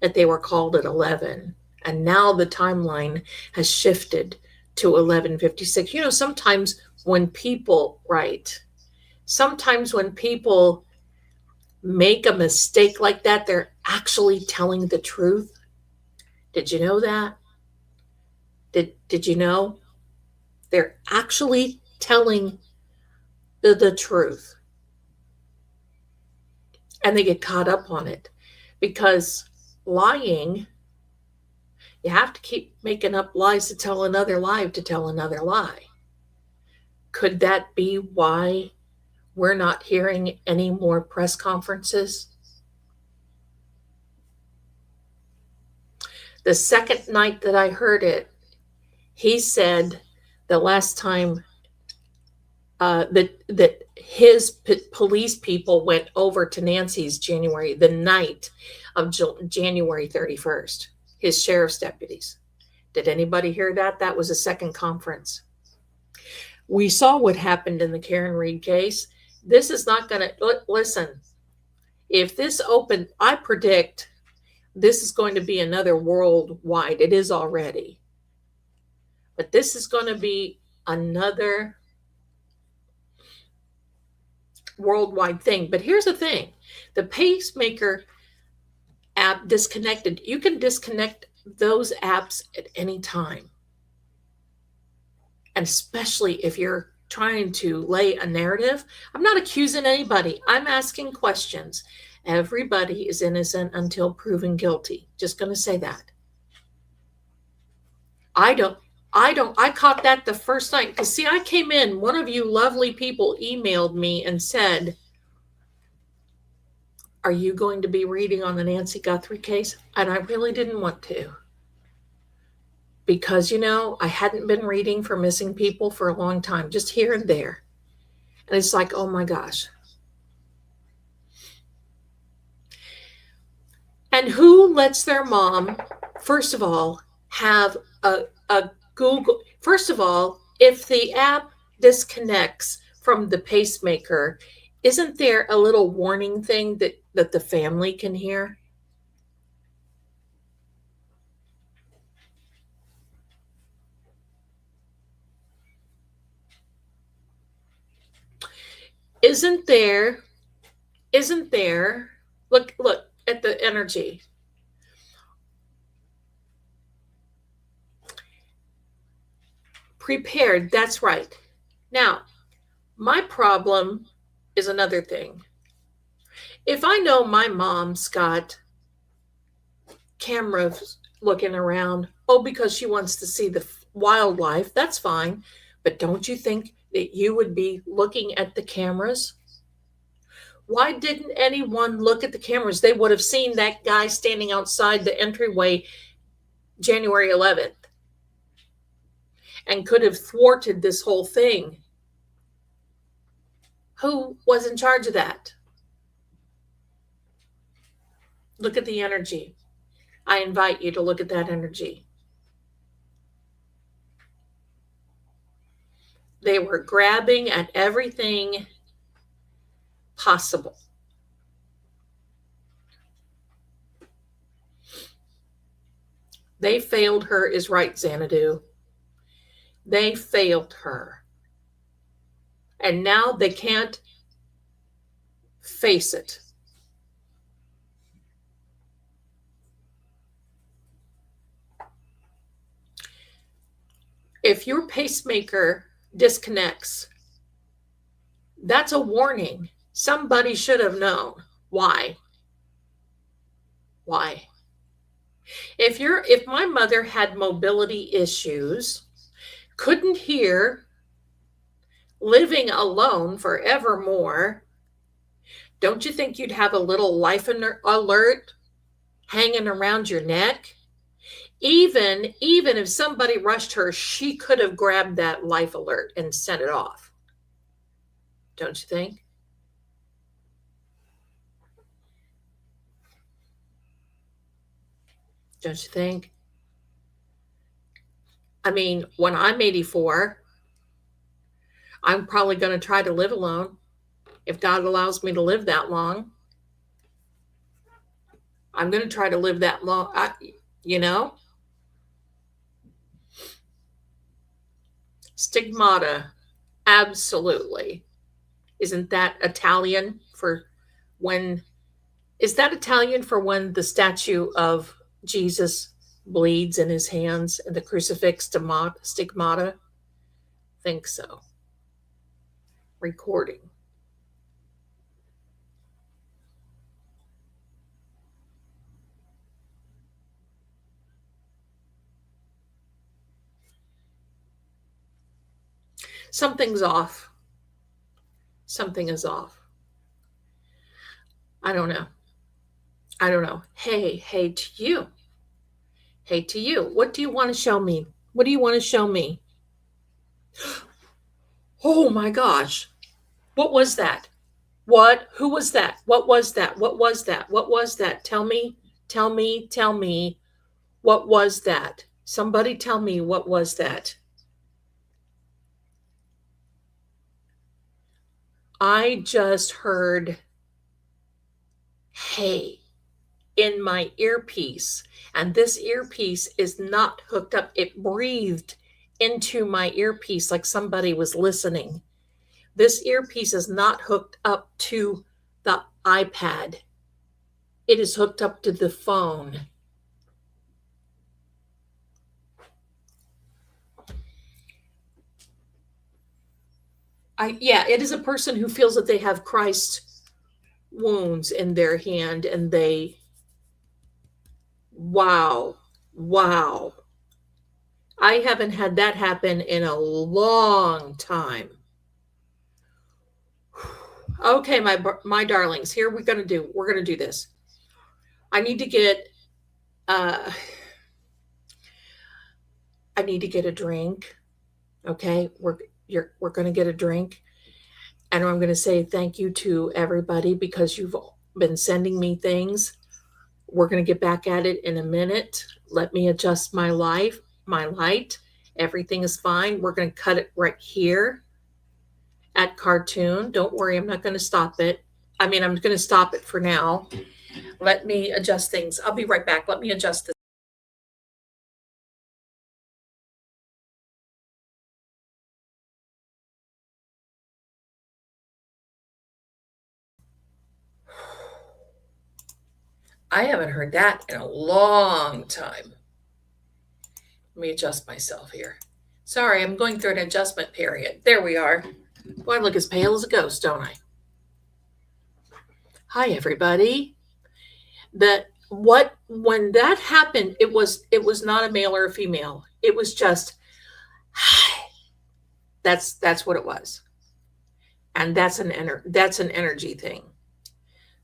that they were called at 11? And now the timeline has shifted to 11:56. You know, sometimes when people make a mistake like that, they're actually telling the truth. Did you know that? Did you know? They're actually telling the truth. And they get caught up on it. Because lying, you have to keep making up lies to tell another lie to tell another lie. Could that be why we're not hearing any more press conferences? The second night that I heard it, he said the last time that his police people went over to Nancy's the night of January 31st, his sheriff's deputies. Did anybody hear that? That was a second conference. We saw what happened in the Karen Reed case. This is not going to, listen, if this opened, I predict this is going to be another worldwide. It is already. But this is going to be another worldwide thing. But here's the thing. The pacemaker app disconnected. You can disconnect those apps at any time. And especially if you're trying to lay a narrative. I'm not accusing anybody. I'm asking questions. Everybody is innocent until proven guilty. Just going to say that. I caught that the first night. Because see, I came in, one of you lovely people emailed me and said, Are you going to be reading on the Nancy Guthrie case? And I really didn't want to. Because, I hadn't been reading for missing people for a long time, just here and there. And it's like, oh my gosh. And who lets their mom, first of all, have a Google? First of all, if the app disconnects from the pacemaker, isn't there a little warning thing that the family can hear? Isn't there, look at the energy. Prepared, that's right. Now, my problem is another thing. If I know my mom's got cameras looking around, because she wants to see the wildlife, that's fine. But don't you think that you would be looking at the cameras? Why didn't anyone look at the cameras? They would have seen that guy standing outside the entryway January 11th and could have thwarted this whole thing. Who was in charge of that? Look at the energy. I invite you to look at that energy. They were grabbing at everything possible. They failed her is right, Xanadu. They failed her. And now they can't face it. If your pacemaker disconnects, that's a warning. Somebody should have known. Why? If my mother had mobility issues, couldn't hear, living alone forevermore, don't you think you'd have a little life alert hanging around your neck? Even if somebody rushed her, she could have grabbed that life alert and sent it off. Don't you think? Don't you think? I mean, when I'm 84, I'm probably going to try to live alone. If God allows me to live that long, I'm going to try to live that long, Stigmata, absolutely. Isn't that Italian for when? Is that Italian for when the statue of Jesus bleeds in his hands and the crucifix stigmata? Think so. Recording. Something's off. Something is off. I don't know. Hey to you. Hey to you. What do you want to show me? What do you want to show me? Oh my gosh. What was that? What? Who was that? What was that? What was that? What was that? Tell me. What was that? Somebody tell me, what was that? I just heard, hey, in my earpiece. And this earpiece is not hooked up. It breathed into my earpiece like somebody was listening. This earpiece is not hooked up to the iPad. It is hooked up to the phone. It is a person who feels that they have Christ's wounds in their hand and they, wow. I haven't had that happen in a long time. Okay, my darlings, here we're gonna do this. I need to get I need to get a drink. Okay, we're gonna get a drink, and I'm gonna say thank you to everybody because you've been sending me things. We're gonna get back at it in a minute. Let me adjust my light. Everything is fine. We're gonna cut it right here at cartoon. Don't worry, I'm not gonna stop it. I mean, I'm gonna stop it for now. Let me adjust things. I'll be right back. Let me adjust this. I haven't heard that in a long time. Let me adjust myself here. Sorry, I'm going through an adjustment period. There we are. Boy, I look as pale as a ghost, don't I? Hi, everybody. When that happened, it was not a male or a female. It was just hi. That's what it was. And that's an energy thing.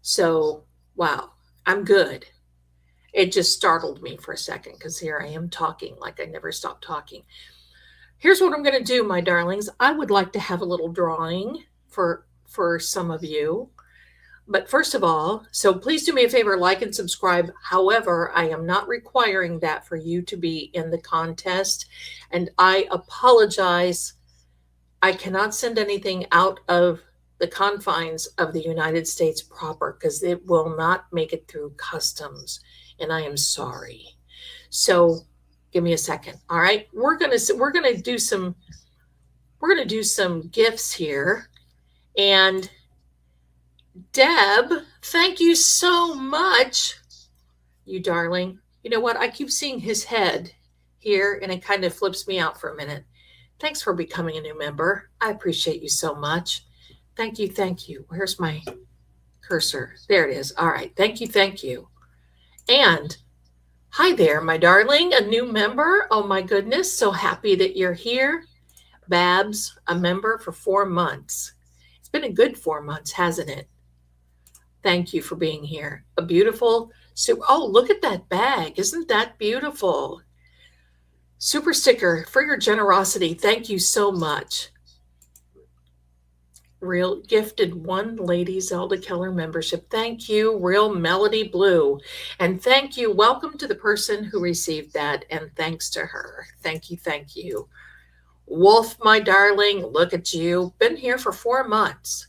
So, wow, I'm good. It just startled me for a second because here I am talking like I never stopped talking. Here's what I'm going to do, my darlings. I would like to have a little drawing for some of you. But first of all, so please do me a favor, like and subscribe. However, I am not requiring that for you to be in the contest. And I apologize. I cannot send anything out of the confines of the United States proper because it will not make it through customs. And I am sorry. So give me a second. All right. We're gonna do some gifts here. And Deb, thank you so much, you darling. You know what? I keep seeing his head here and it kind of flips me out for a minute. Thanks for becoming a new member. I appreciate you so much. Thank you. Thank you. Where's my cursor? There it is. All right. Thank you. Thank you. And hi there, my darling, a new member. Oh my goodness. So happy that you're here. Babs, a member for 4 months. It's been a good 4 months, hasn't it? Thank you for being here. A beautiful, oh, look at that bag. Isn't that beautiful? Super sticker for your generosity. Thank you so much. Real gifted 1 Lady Zelda Kelly membership. Thank you, Real Melody Blue. And thank you. Welcome to the person who received that. And thanks to her. Thank you. Thank you. Wolf, my darling, look at you. Been here for 4 months.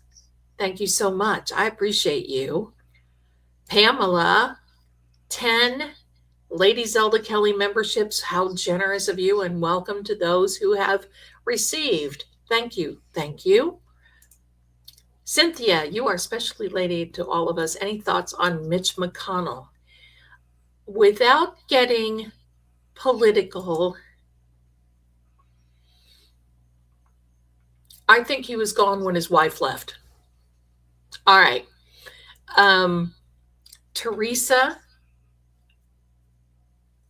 Thank you so much. I appreciate you. Pamela, 10 Lady Zelda Kelly memberships. How generous of you, and welcome to those who have received. Thank you. Thank you. Cynthia, you are especially lady to all of us. Any thoughts on Mitch McConnell? Without getting political, I think he was gone when his wife left. All right. Teresa,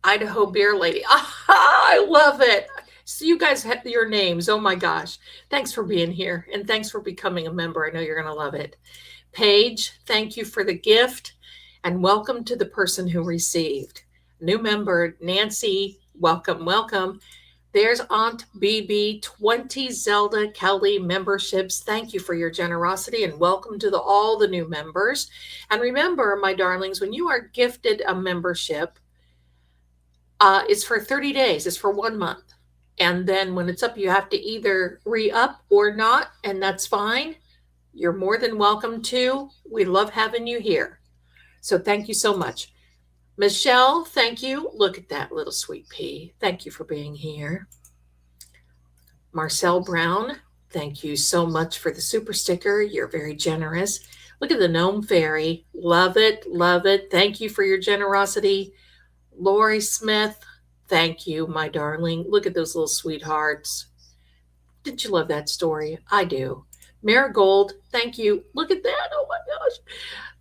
Idaho Beer Lady. I love it. So you guys have your names. Oh my gosh. Thanks for being here. And thanks for becoming a member. I know you're going to love it. Paige, thank you for the gift. And welcome to the person who received. New member, Nancy, welcome, welcome. There's Aunt BB, 20 Zelda Kelly memberships. Thank you for your generosity and welcome to all the new members. And remember, my darlings, when you are gifted a membership, it's for 30 days. It's for 1 month. And then when it's up, you have to either re-up or not, and that's fine. You're more than welcome to. We love having you here. So thank you so much. Michelle, thank you. Look at that little sweet pea. Thank you for being here. Marcel Brown, thank you so much for the super sticker. You're very generous. Look at the gnome fairy. Love it, love it. Thank you for your generosity. Lori Smith, thank you, my darling. Look at those little sweethearts. Didn't you love that story? I do. Marigold, thank you. Look at that. Oh my gosh.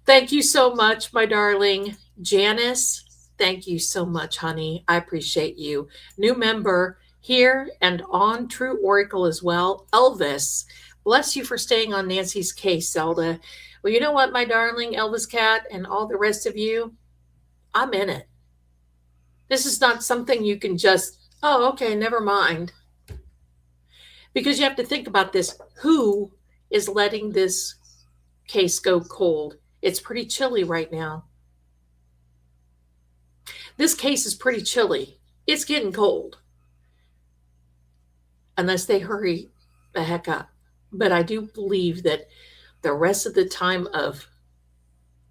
Thank you so much, my darling. Janice, thank you so much, honey. I appreciate you. New member here and on True Oracle as well. Elvis, Bless you for staying on Nancy's case, Zelda. Well, you know what, my darling Elvis Cat and all the rest of you? I'm in it. This is not something you can just, oh, okay, never mind. Because you have to think about this. Who is letting this case go cold? It's pretty chilly right now. This case is pretty chilly. It's getting cold. Unless they hurry the heck up. But I do believe that the rest of the time of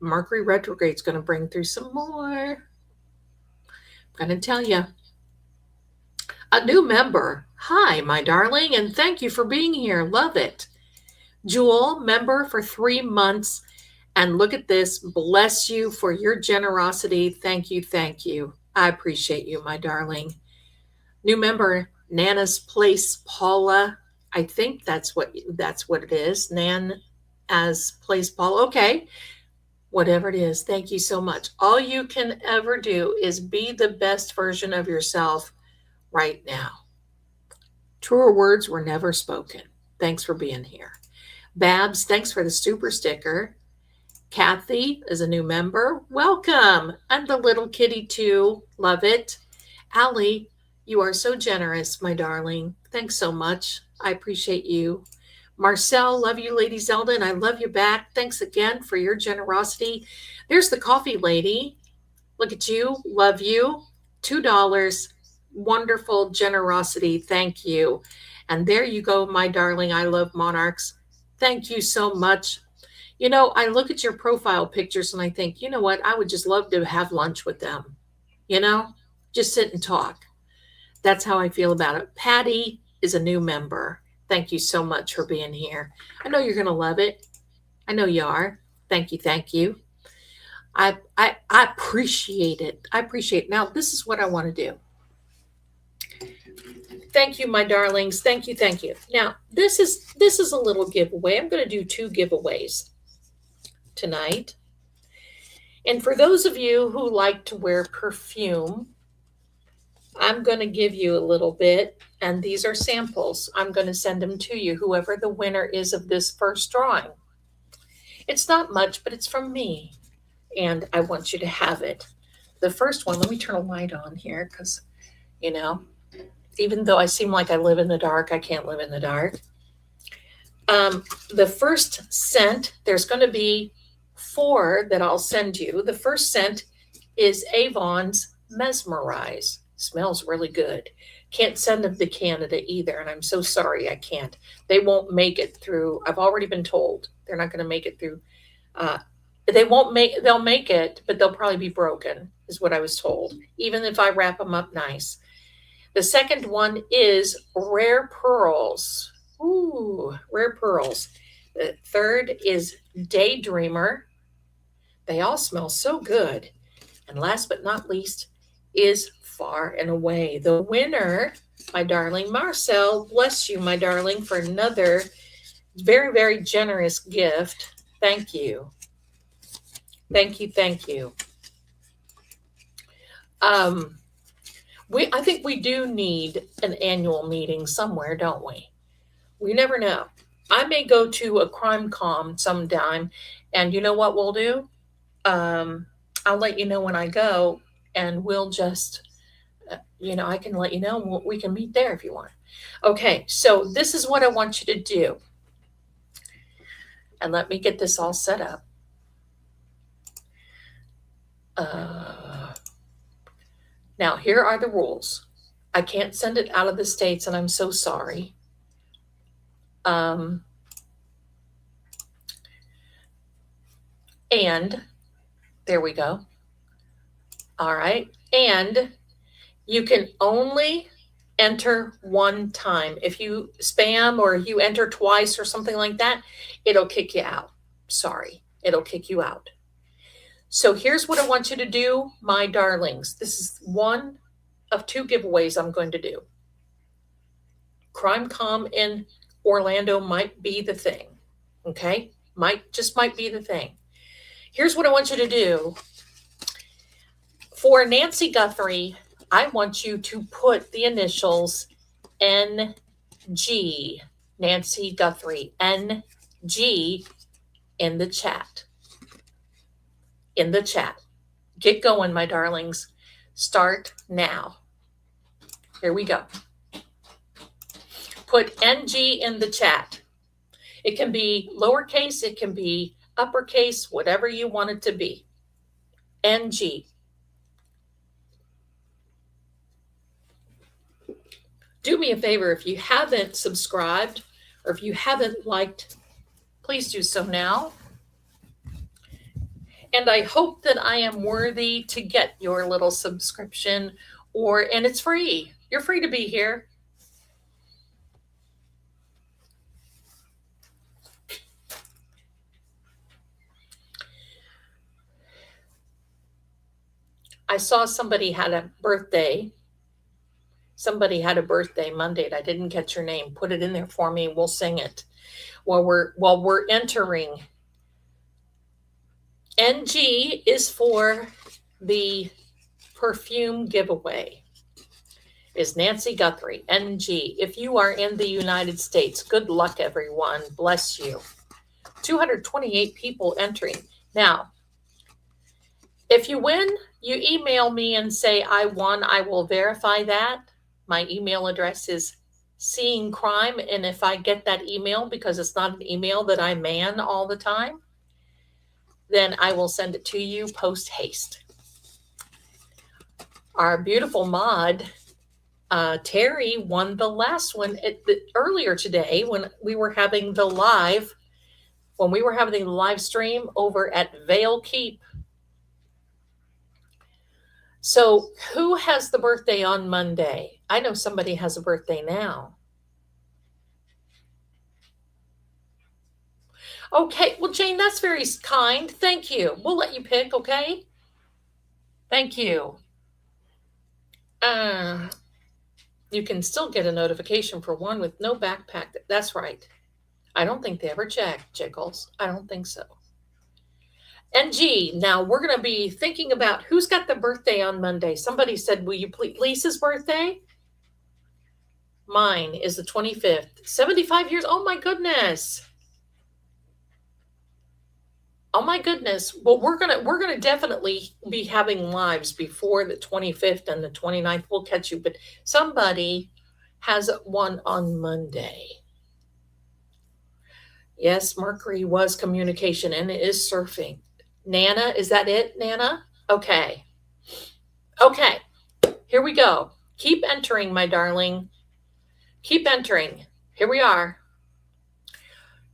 Mercury retrograde is going to bring through some more. I'm going to tell you. A new member. Hi, my darling, and thank you for being here. Love it. Jewel, member for 3 months. And look at this. Bless you for your generosity. Thank you. Thank you. I appreciate you, my darling. New member, Nana's Place, Paula. I think that's what it is. Nan as Place, Paula. Okay. Whatever it is. Thank you so much. All you can ever do is be the best version of yourself right now. Truer words were never spoken. Thanks for being here. Babs, thanks for the super sticker. Kathy is a new member. Welcome. And the little kitty too. Love it. Allie, you are so generous, my darling. Thanks so much. I appreciate you. Marcel, love you, Lady Zelda, and I love you back. Thanks again for your generosity. There's the coffee lady. Look at you. Love you. $2. Wonderful generosity. Thank you. And there you go, my darling. I love monarchs. Thank you so much. You know, I look at your profile pictures and I think, you know what? I would just love to have lunch with them. You know, just sit and talk. That's how I feel about it. Patty is a new member. Thank you so much for being here. I know you're going to love it. I know you are. Thank you. Thank you. I appreciate it. I appreciate it. Now, this is what I want to do. Thank you, my darlings. Thank you. Thank you. Now, this is a little giveaway. I'm going to do 2 giveaways tonight. And for those of you who like to wear perfume, I'm going to give you a little bit, and these are samples. I'm going to send them to you, whoever the winner is of this first drawing. It's not much, but it's from me, and I want you to have it. The first one, let me turn a light on here because, you know, even though I seem like I live in the dark, I can't live in the dark. The first scent, there's going to be 4 that I'll send you. The first scent is Avon's Mesmerize. Smells really good. Can't send them to Canada either, and I'm so sorry I can't. They won't make it through. I've already been told they're not going to make it through. They'll make it, but they'll probably be broken, is what I was told, even if I wrap them up nice. The second one is Rare Pearls. Ooh, Rare Pearls. The third is Daydreamer. They all smell so good. And last but not least is Far and Away. The winner, my darling Marcel, bless you, my darling, for another very, very generous gift. Thank you. Thank you. Thank you. I think we do need an annual meeting somewhere, don't we? We never know. I may go to a crime com sometime, and you know what we'll do? I'll let you know when I go, and we'll just, I can let you know. We can meet there if you want. Okay, so this is what I want you to do. And let me get this all set up. Now, here are the rules. I can't send it out of the States, and I'm so sorry. And there we go. All right. And you can only enter one time. If you spam or you enter twice or something like that, it'll kick you out. Sorry, it'll kick you out. So here's what I want you to do, my darlings. This is one of 2 giveaways I'm going to do. CrimeCom in Orlando might be the thing. Okay? Might be the thing. Here's what I want you to do. For Nancy Guthrie, I want you to put the initials NG Nancy Guthrie, NG, in the chat. In the chat. Get going, my darlings. Start now. Here we go. Put NG in the chat. It can be lowercase, it can be uppercase, whatever you want it to be. NG. Do me a favor, if you haven't subscribed or if you haven't liked, please do so now. And I hope that I am worthy to get your little subscription, and it's free. You're free to be here. I saw somebody had a birthday. Somebody had a birthday Monday, and I didn't catch your name. Put it in there for me. We'll sing it while we're entering. NG is for the perfume giveaway. Is Nancy Guthrie, NG. If you are in the United States, good luck, everyone. Bless you. 228 people entering. Now, if you win, you email me and say, I won. I will verify that. My email address is Seeing Crime. And if I get that email, because it's not an email that I man all the time, then I will send it to you post haste. Our beautiful mod, Terry, won the last one earlier today when we were having the live stream over at Vale Keep. So who has the birthday on Monday? I know somebody has a birthday now. Okay, well, Jane, that's very kind. Thank you. We'll let you pick, okay? Thank you. You can still get a notification for one with no backpack. That's right. I don't think they ever check, Jiggles. I don't think so. NG, now we're going to be thinking about who's got the birthday on Monday. Somebody said, will you please, Lisa's birthday? Mine is the 25th. 75 years. Oh, my goodness. Oh my goodness. Well, we're gonna definitely be having lives before the 25th and the 29th. We'll catch you, but somebody has one on Monday. Yes, Mercury was communication and it is surfing. Nana, is that it, Nana? Okay. Okay. Here we go. Keep entering, my darling. Keep entering. Here we are.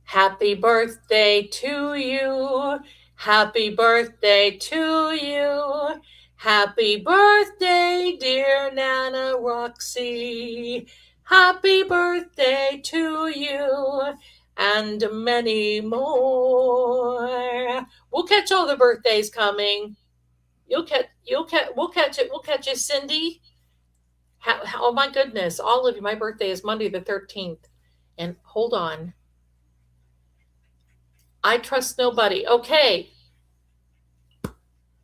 Happy birthday to you. Happy birthday to you. Happy birthday, dear Nana Roxy. Happy birthday to you and many more. We'll catch all the birthdays coming. We'll catch it. We'll catch you, Cindy. Oh my goodness, all of you. My birthday is Monday the 13th. And hold on. I trust nobody. Okay.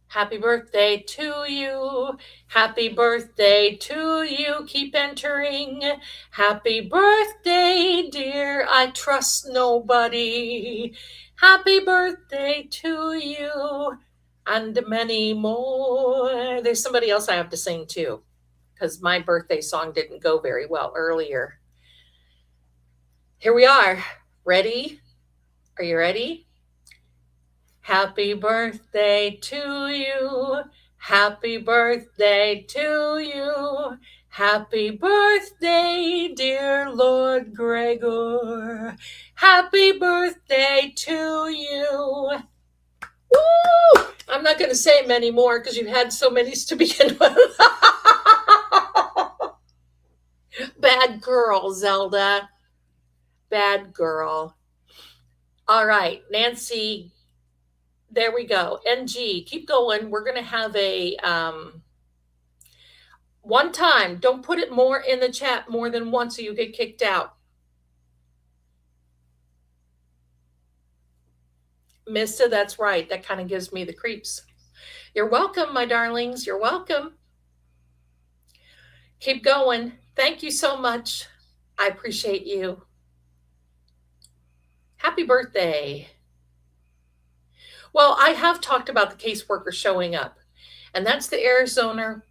Happy birthday to you. Happy birthday to you. Keep entering. Happy birthday, dear. I trust nobody. Happy birthday to you and many more. There's somebody else I have to sing too, because my birthday song didn't go very well earlier. Here we are. Ready? Are you ready? Happy birthday to you. Happy birthday to you. Happy birthday, dear Lord Gregor. Happy birthday to you. Woo! I'm not going to say them anymore because you've had so many to begin with. Bad girl, Zelda. Bad girl. All right, Nancy. There we go. NG, keep going. We're going to have a one time. Don't put it more in the chat more than once, so you get kicked out. Mista, that's right. That kind of gives me the creeps. You're welcome, my darlings. You're welcome. Keep going. Thank you so much. I appreciate you. Happy birthday. Well, I have talked about the caseworker showing up, and that's the Arizona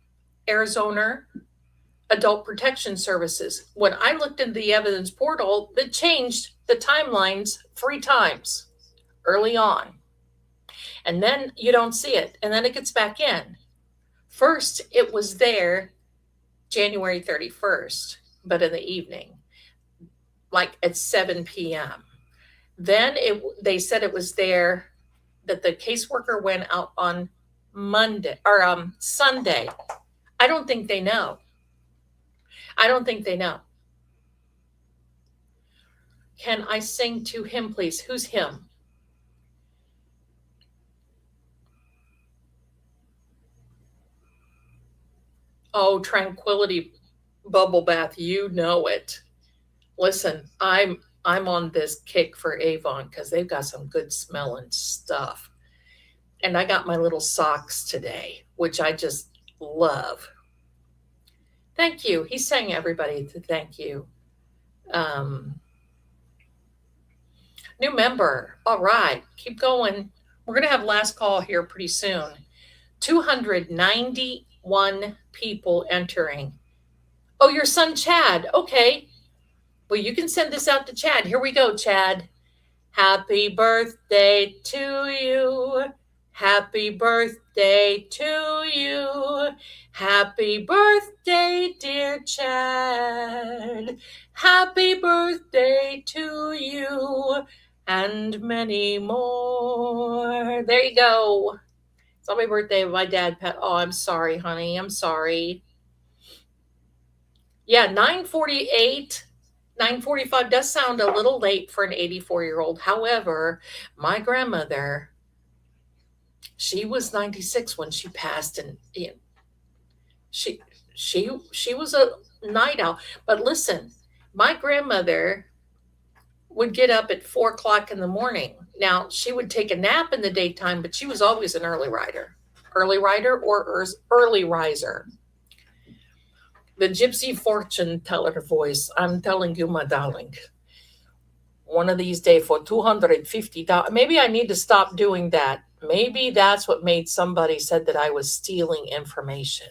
Adult Protection Services. When I looked into the evidence portal, it changed the timelines 3 times early on. And then you don't see it, and then it gets back in. First, it was there January 31st, but in the evening, like at 7 p.m. Then they said it was there, that the caseworker went out on Monday or Sunday. I don't think they know. I don't think they know. Can I sing to him, please? Who's him? Oh, Tranquility Bubble Bath, you know it. Listen, I'm on this kick for Avon because they've got some good smelling stuff. And I got my little socks today, which I just love. Thank you. He sang everybody to thank you. New member. All right, keep going. We're going to have last call here pretty soon. 291 people entering. Oh, your son Chad. Okay. Well, you can send this out to Chad. Here we go, Chad. Happy birthday to you. Happy birthday to you. Happy birthday, dear Chad. Happy birthday to you. And many more. There you go. It's on my birthday with my dad, Pat. Oh, I'm sorry, honey. I'm sorry. Yeah, 9:48. 9:45 does sound a little late for an 84-year-old. However, my grandmother, she was 96 when she passed, and she was a night owl. But listen, my grandmother would get up at 4 o'clock in the morning. Now, she would take a nap in the daytime, but she was always an early rider or early riser. The gypsy fortune teller voice. I'm telling you, my darling, one of these days for $250. Maybe I need to stop doing that. Maybe that's what made somebody said that I was stealing information.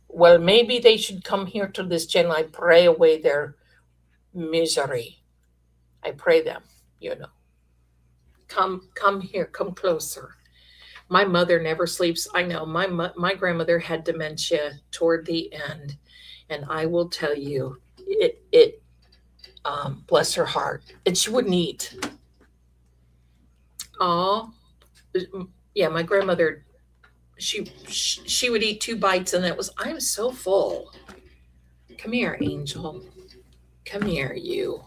Well, maybe they should come here to this channel. I pray away their misery. I pray them, Come here, come closer. My mother never sleeps. I know my grandmother had dementia toward the end, and I will tell you, it bless her heart, and she wouldn't eat. Oh, yeah, my grandmother, she would eat 2 bites, and I'm so full. Come here, Angel. Come here, you.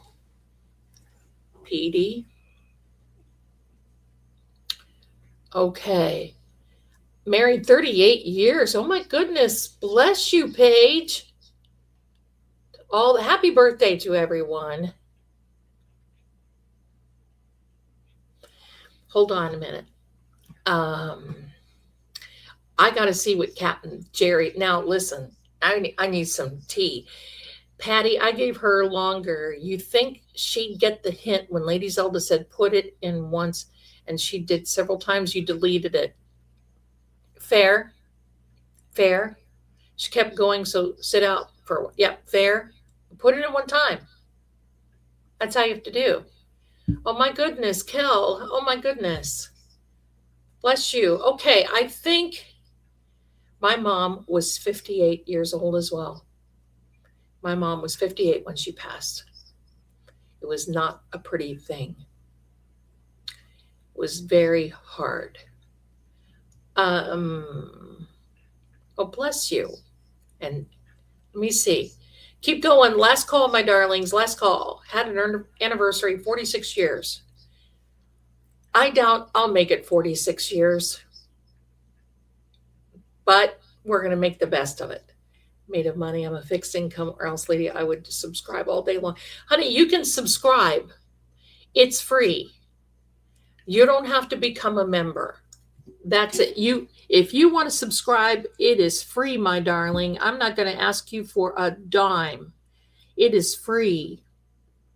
Petey. Okay. Married 38 years. Oh my goodness. Bless you, Paige. Happy birthday to everyone. Hold on a minute. I got to see what Captain Jerry. Now, listen, I need some tea. Patty, I gave her longer. You think she'd get the hint when Lady Zelda said put it in once, and she did several times? You deleted it. Fair. She kept going, so sit out for a while. Yeah, fair. Put it in one time. That's how you have to do. Oh my goodness, Kel. Oh my goodness. Bless you. Okay, I think my mom was 58 years old as well. My mom was 58 when she passed. It was not a pretty thing. It was very hard. Oh, bless you. And let me see. Keep going. Last call, my darlings. Last call. Had an anniversary, 46 years. I doubt I'll make it 46 years. But we're going to make the best of it. Made of money. I'm a fixed income, or else, lady, I would subscribe all day long. Honey, you can subscribe. It's free. You don't have to become a member. That's it. If you want to subscribe, it is free, my darling. I'm not going to ask you for a dime. It is free.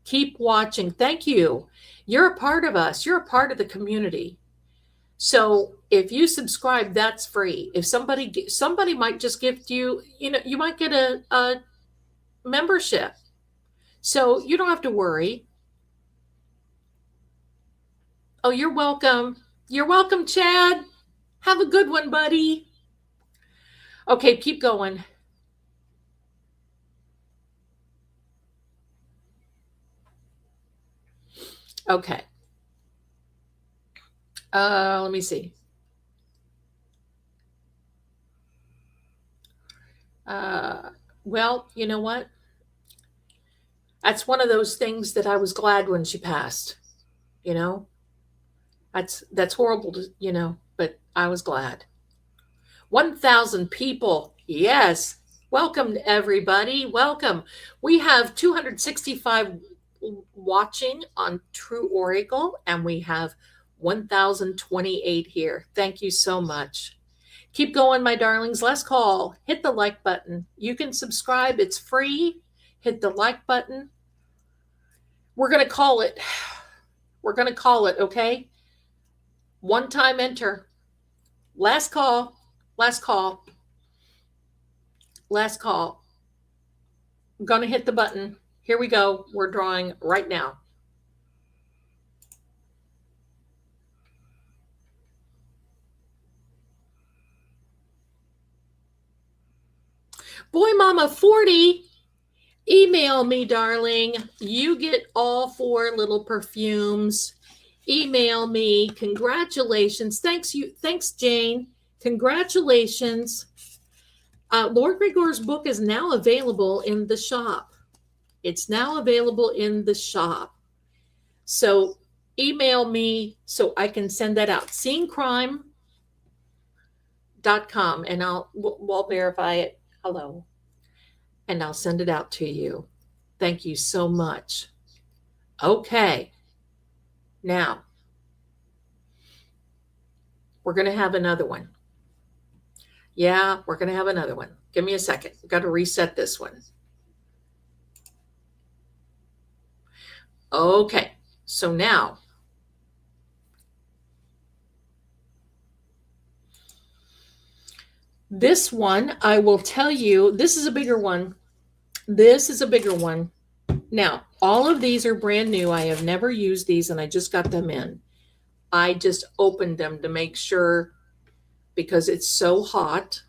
Keep watching. Thank you. You're a part of us. You're a part of the community. So if you subscribe, that's free. If somebody might just gift you, you might get a membership. So you don't have to worry. Oh, you're welcome. You're welcome, Chad. Have a good one, buddy. Okay, keep going. Okay. Let me see. Well, you know what? That's one of those things that I was glad when she passed. You know, that's horrible to, but I was glad. 1,000 people. Yes. Welcome to everybody. Welcome. We have 265 watching on True Oracle, and we have 1,028 here. Thank you so much. Keep going, my darlings. Last call. Hit the like button. You can subscribe. It's free. Hit the like button. We're going to call it. We're going to call it, okay? One time enter. Last call. Last call. Last call. I'm going to hit the button. Here we go. We're drawing right now. Boy Mama 40, email me, darling. You get all 4 little perfumes. Email me. Congratulations. Thanks, Jane. Congratulations. Lord Gregor's book is now available in the shop. It's now available in the shop. So email me so I can send that out. SeeingCrime.com, and we'll verify it. Hello. And I'll send it out to you. Thank you so much. Okay. Now, we're going to have another one. Yeah, we're going to have another one. Give me a second. I've got to reset this one. Okay. So now, this one, I will tell you, this is a bigger one. This is a bigger one. Now, all of these are brand new. I have never used these, and I just got them in. I just opened them to make sure, because it's so hot.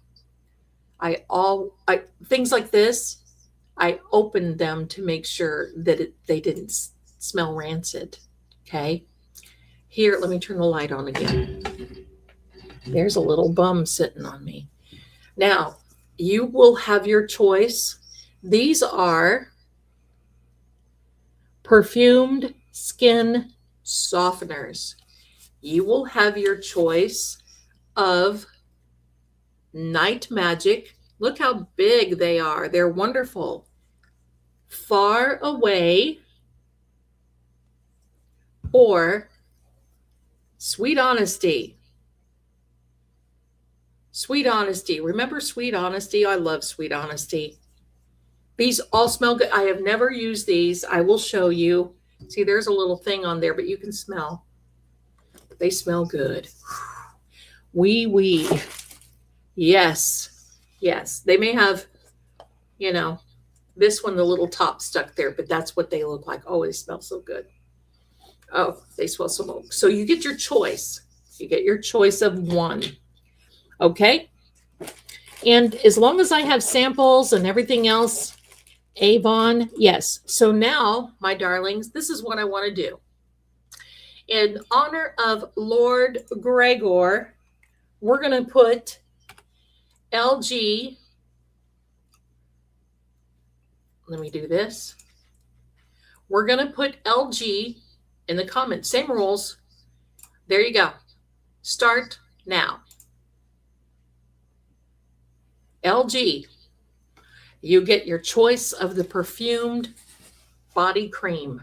Things like this, I opened them to make sure that they didn't smell rancid. Okay. Here, let me turn the light on again. There's a little bum sitting on me. Now, you will have your choice. These are perfumed skin softeners. You will have your choice of Night Magic. Look how big they are. They're wonderful. Far Away or Sweet Honesty. Sweet Honesty. Remember Sweet Honesty? I love Sweet Honesty. These all smell good. I have never used these. I will show you. See, there's a little thing on there, but you can smell. They smell good. Wee. Yes. Yes. They may have, this one, the little top stuck there, but that's what they look like. Oh, they smell so good. Oh, they smell so good. So you get your choice. You get your choice of one. Okay. And as long as I have samples and everything else, Avon, yes. So now, my darlings, this is what I want to do. In honor of Lord Gregor, we're going to put LG. Let me do this. We're going to put LG in the comments. Same rules. There you go. Start now. LG. You get your choice of the perfumed body cream.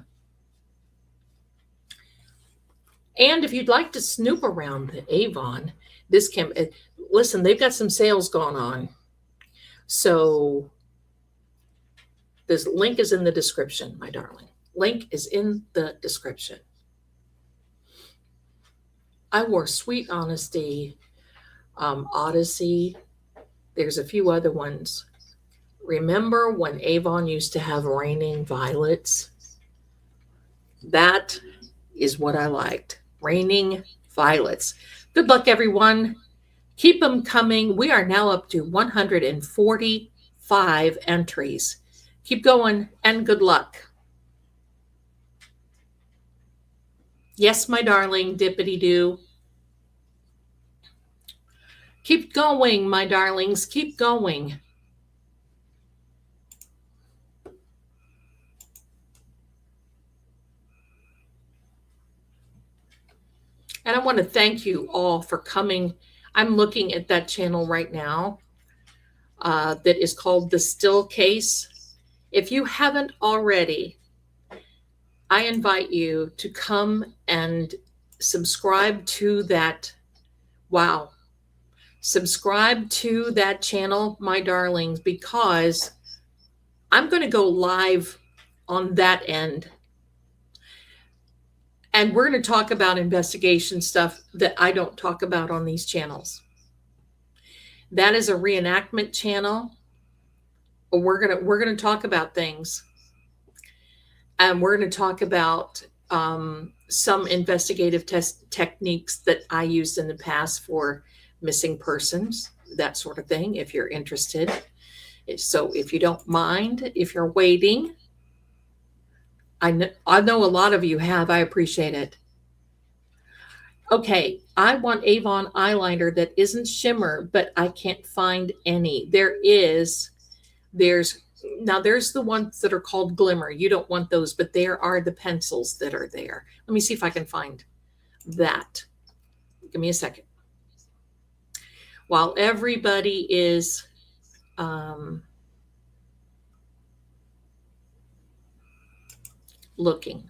And if you'd like to snoop around the Avon, listen, they've got some sales going on. So this link is in the description, my darling. Link is in the description. I wore Sweet Honesty, Odyssey. There's a few other ones. Remember when Avon used to have raining violets? That is what I liked. Raining violets. Good luck, everyone. Keep them coming. We are now up to 145 entries. Keep going and good luck. Yes, my darling, dippity-doo. Keep going, my darlings. Keep going. And I want to thank you all for coming. I'm looking at that channel right now that is called The Still Case. If you haven't already, I invite you to come and subscribe to that. Wow. Subscribe to that channel, my darlings, because I'm going to go live on that end. And we're going to talk about investigation stuff that I don't talk about on these channels. That is a reenactment channel. We're going to talk about things. And we're going to talk about some investigative techniques that I used in the past for missing persons, that sort of thing, if you're interested. So if you don't mind, if you're waiting, I know a lot of you have. I appreciate it. Okay, I want Avon eyeliner that isn't shimmer, but I can't find any. There's the ones that are called glimmer. You don't want those, but there are the pencils that are there. Let me see if I can find that. Give me a second. While everybody is looking.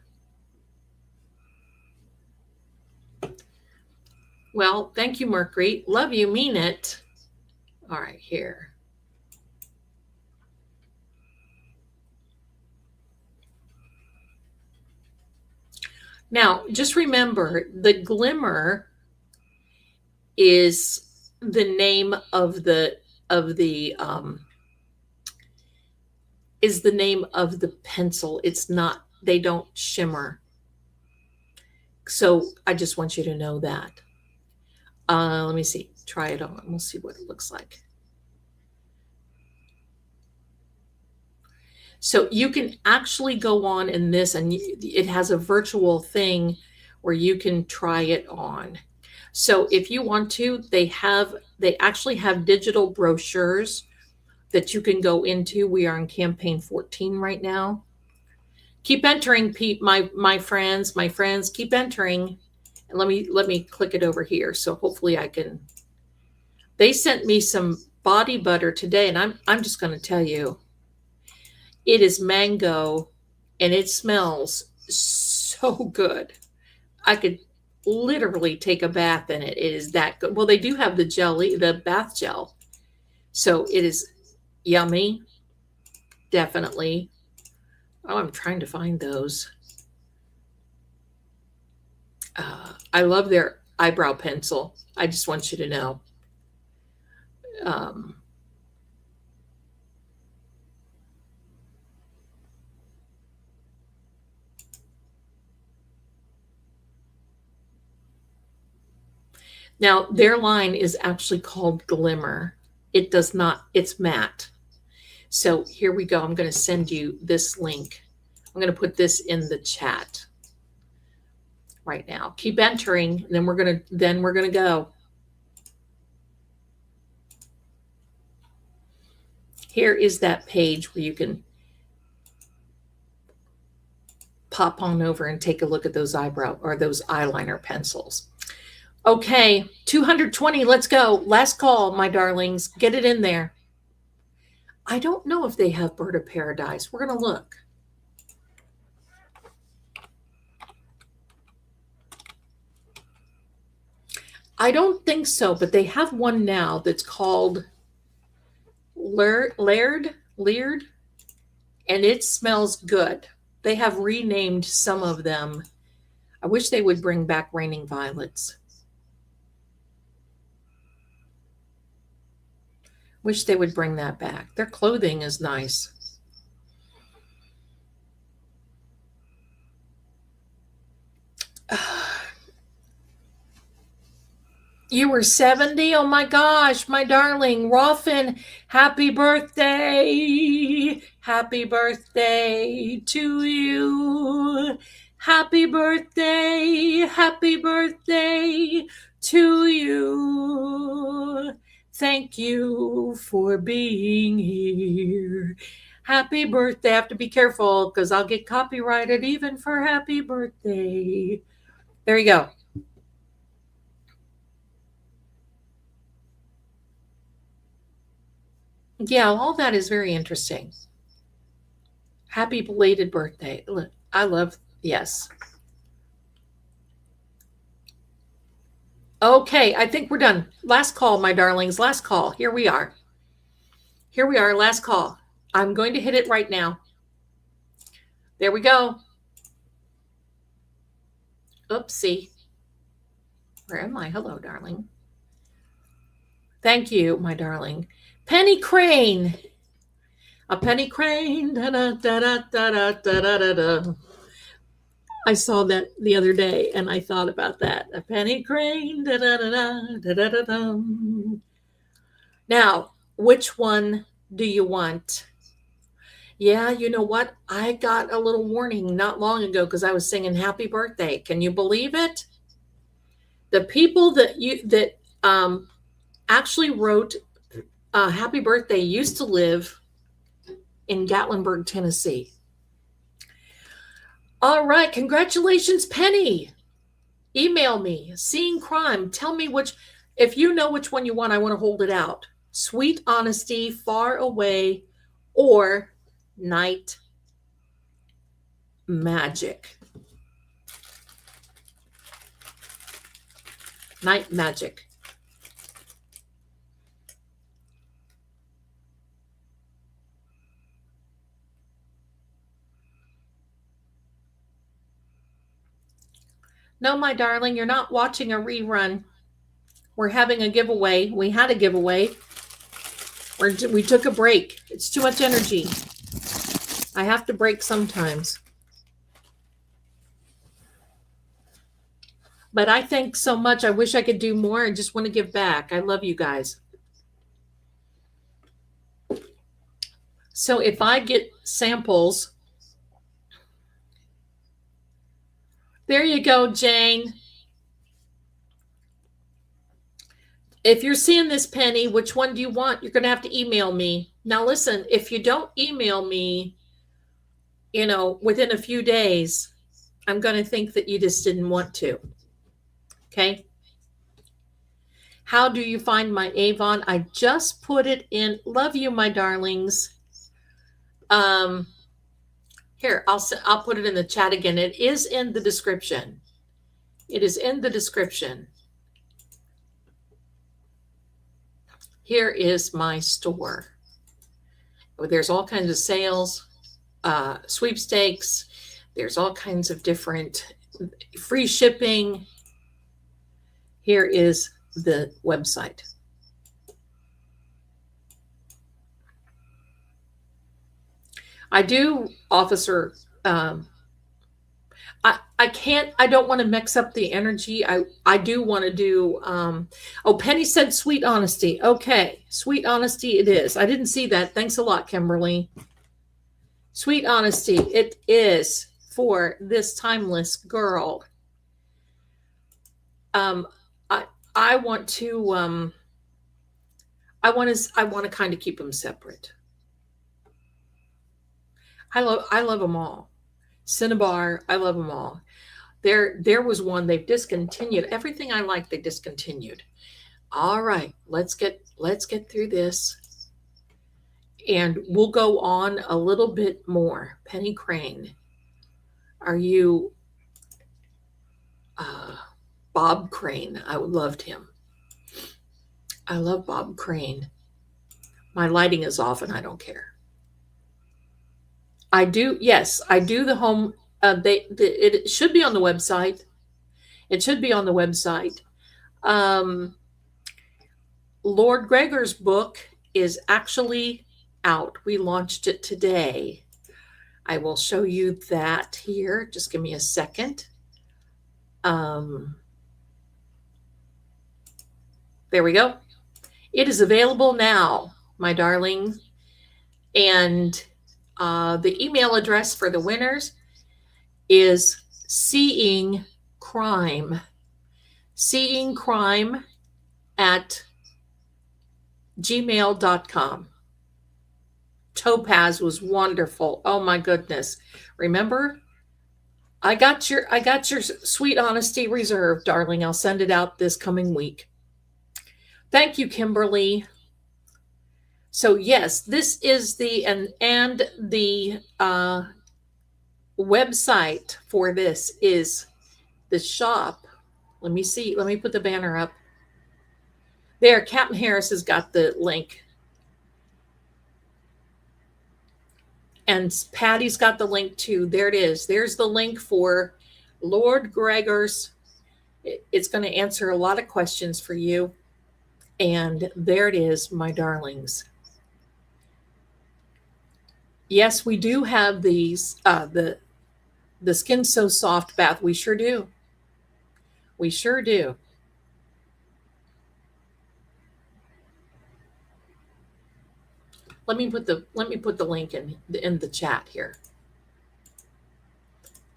Well, thank you, Mercury. Love you, mean it. All right, here. Now, just remember, the glimmer is the name of the pencil. It's not, they don't shimmer. So I just want you to know that. Let me see. Try it on. We'll see what it looks like. So you can actually go on in this, and it has a virtual thing where you can try it on. So if you want to, they actually have digital brochures that you can go into. We are in campaign 14 right now. Keep entering, Pete, my friends, keep entering. And let me click it over here. So hopefully I can. They sent me some body butter today, and I'm just going to tell you, it is mango, and it smells so good. I could literally take a bath in it. It is that good. Well, they do have the jelly, the bath gel. So it is yummy. Definitely. Oh, I'm trying to find those. I love their eyebrow pencil. I just want you to know. Now, their line is actually called Glimmer. It does not, it's matte. So here we go. I'm going to send you this link. I'm going to put this in the chat right now. Keep entering, and then we're going to go. Here is that page where you can pop on over and take a look at those eyebrow or those eyeliner pencils. Okay, 220, let's go. Last call, my darlings. Get it in there. I don't know if they have Bird of Paradise. We're going to look. I don't think so, but they have one now that's called Laird, and it smells good. They have renamed some of them. I wish they would bring back Raining Violets. Wish they would bring that back. Their clothing is nice. You were 70? Oh my gosh, my darling. Roffin, happy birthday. Happy birthday to you. Happy birthday. Happy birthday to you. Thank you for being here. Happy birthday. I have to be careful because I'll get copyrighted even for happy birthday. There you go. Yeah, all that is very interesting. Happy belated birthday. I love, yes. Okay, I think we're done. Last call, my darlings. Last call. Here we are. Here we are. Last call. I'm going to hit it right now. There we go. Oopsie. Where am I? Hello, darling. Thank you, my darling. Penny Crane. A penny crane. Da, da, da, da, da, da, da, da. I saw that the other day and I thought about that. A penny crane. Da, da, da, da, da, da, da. Now, which one do you want? Yeah, you know what? I got a little warning not long ago because I was singing happy birthday. Can you believe it? The people that actually wrote happy birthday used to live in Gatlinburg, Tennessee. All right, congratulations, Penny. Email me, Seeing Crime. Tell me if you know which one you want, I want to hold it out. Sweet Honesty, Far Away, or Night Magic. Night Magic. No, my darling, you're not watching a rerun. We're having a giveaway. We had a giveaway. We took a break. It's too much energy. I have to break sometimes. But I thank so much. I wish I could do more. I just want to give back. I love you guys. So if I get samples, there you go, Jane. If you're seeing this, Penny, which one do you want? You're going to have to email me. Now, listen, if you don't email me, within a few days, I'm going to think that you just didn't want to. Okay? How do you find my Avon? I just put it in. Love you, my darlings. Here, I'll put it in the chat again. It is in the description. It is in the description. Here is my store. There's all kinds of sales, sweepstakes. There's all kinds of different free shipping. Here is the website. I do, officer. I don't want to mix up the energy. I do want to do, Penny said Sweet Honesty. Okay, Sweet Honesty it is. I didn't see that. Thanks a lot, Kimberly. Sweet Honesty, it is for this timeless girl. I want to kind of keep them separate. I love them all. Cinnabar, I love them all. There was one they've discontinued. Everything I like, they discontinued. All right, let's get through this. And we'll go on a little bit more. Penny Crane. Are you Bob Crane? I loved him. I love Bob Crane. My lighting is off and I don't care. I do. Yes, I do the home. It should be on the website. It should be on the website. Um, Lord Gregor's book is actually out. We launched it today. I will show you that here. Just give me a second. There we go. It is available now, my darling. And the email address for the winners is seeing crime at gmail.com. Topaz was wonderful. Oh my goodness. Remember? I got your sweet honesty reserved, darling. I'll send it out this coming week. Thank you, Kimberly. So yes, this is the and the website for this is the shop. Let me see. Let me put the banner up. There, Captain Harris has got the link. And Patty's got the link too. There it is. There's the link for Lord Gregor's. It's going to answer a lot of questions for you. And there it is, my darlings. Yes, we do have these, the Skin So Soft bath. We sure do. We sure do. Let me put the link in the chat here.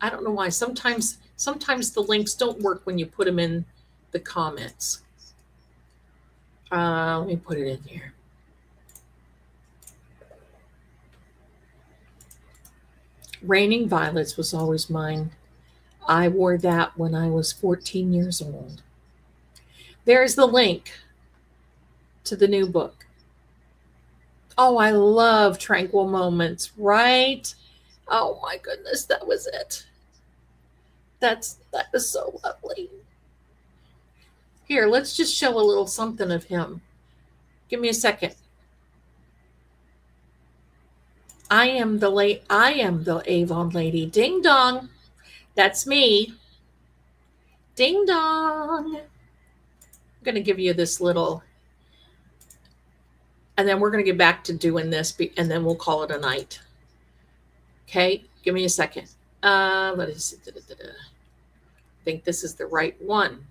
I don't know why. Sometimes the links don't work when you put them in the comments. Let me put it in here. Raining Violets was always mine. I wore that when I was 14 years old. There's the link to the new book. Oh, I love Tranquil Moments, right? Oh my goodness, that was it. That was so lovely. Here, let's just show a little something of him. Give me a second. I am the Avon lady. Ding dong. That's me. Ding dong. I'm going to give you this little, and then we're going to get back to doing this, and then we'll call it a night. Okay, give me a second. Let's see. I think this is the right one.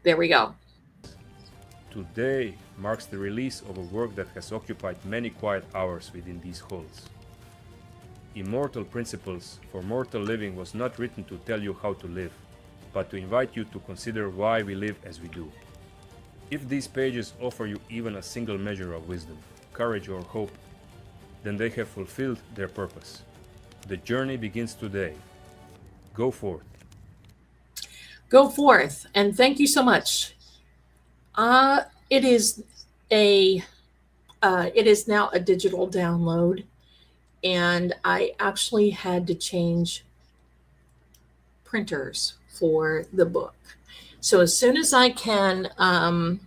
There we go. Today marks the release of a work that has occupied many quiet hours within these halls. Immortal Principles for Mortal Living was not written to tell you how to live, but to invite you to consider why we live as we do. If these pages offer you even a single measure of wisdom, courage or hope, then they have fulfilled their purpose. The journey begins today. Go forth. Go forth, and thank you so much. It is now a digital download, and I actually had to change printers for the book. So as soon as I can,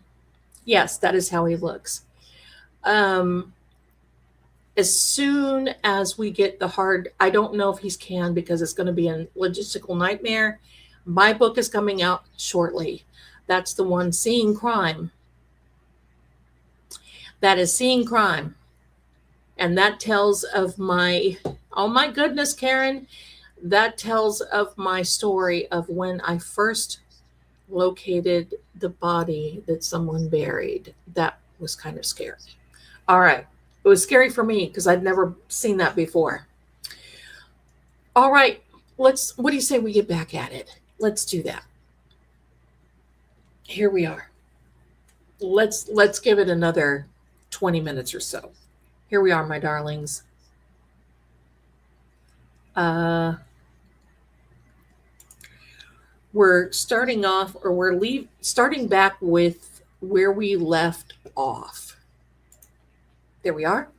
yes, that is how he looks. As soon as we get the hard, I don't know if he can because it's going to be a logistical nightmare. My book is coming out shortly. That's the one, Seeing Crime. That is Seeing Crime. And that tells of my, oh my goodness, Karen, that tells of my story of when I first located the body that someone buried. That was kind of scary. All right. It was scary for me because I'd never seen that before. All right. What do you say we get back at it? Let's do that. Here we are. Let's give it another 20 minutes or so. Here we are, my darlings. We're starting off, or we're starting back with where we left off. There we are.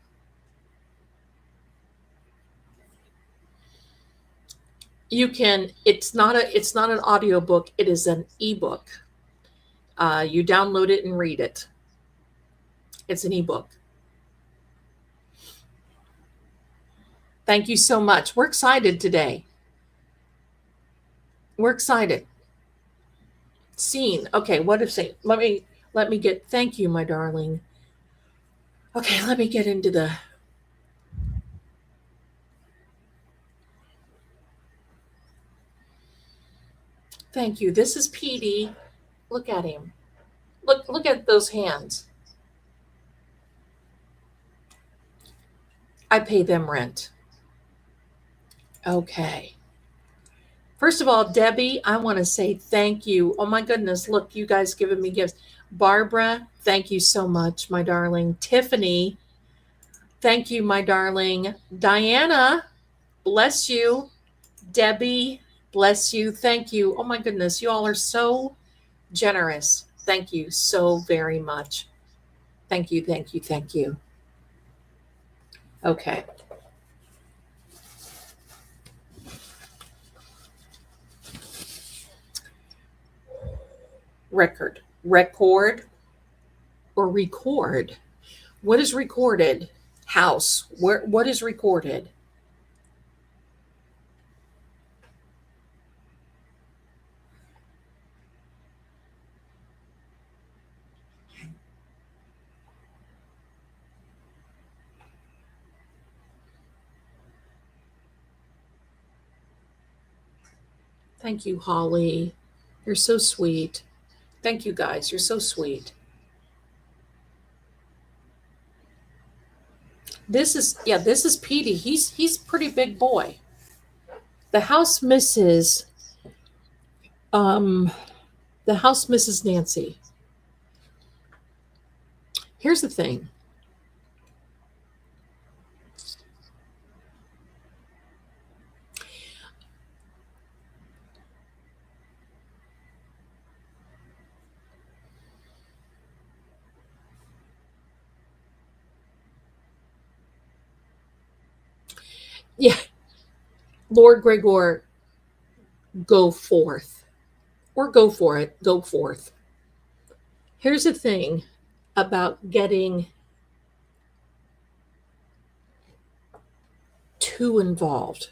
You can, it's not an audio book, it is an ebook. You download it and read it. It's an ebook. Thank you so much. We're excited today. We're excited. Scene. Okay, what if say let me get thank you, my darling. Okay, let me get into the thank you. This is Petey. Look at him. Look at those hands. I pay them rent. Okay. First of all, Debbie, I want to say thank you. Oh my goodness, look, you guys giving me gifts. Barbara, thank you so much, my darling. Tiffany, thank you, my darling. Diana, bless you. Debbie, bless you. Thank you. Oh my goodness, you all are so generous. Thank you so very much. Thank you, thank you, thank you. Okay. Record or record? What is recorded? House. What is recorded? Thank you, Holly. You're so sweet. Thank you guys. You're so sweet. This is Petey. He's a pretty big boy. The house misses the house misses Nancy. Here's the thing. Yeah, Lord Gregor, go forth. Or go for it. Go forth. Here's the thing about getting too involved.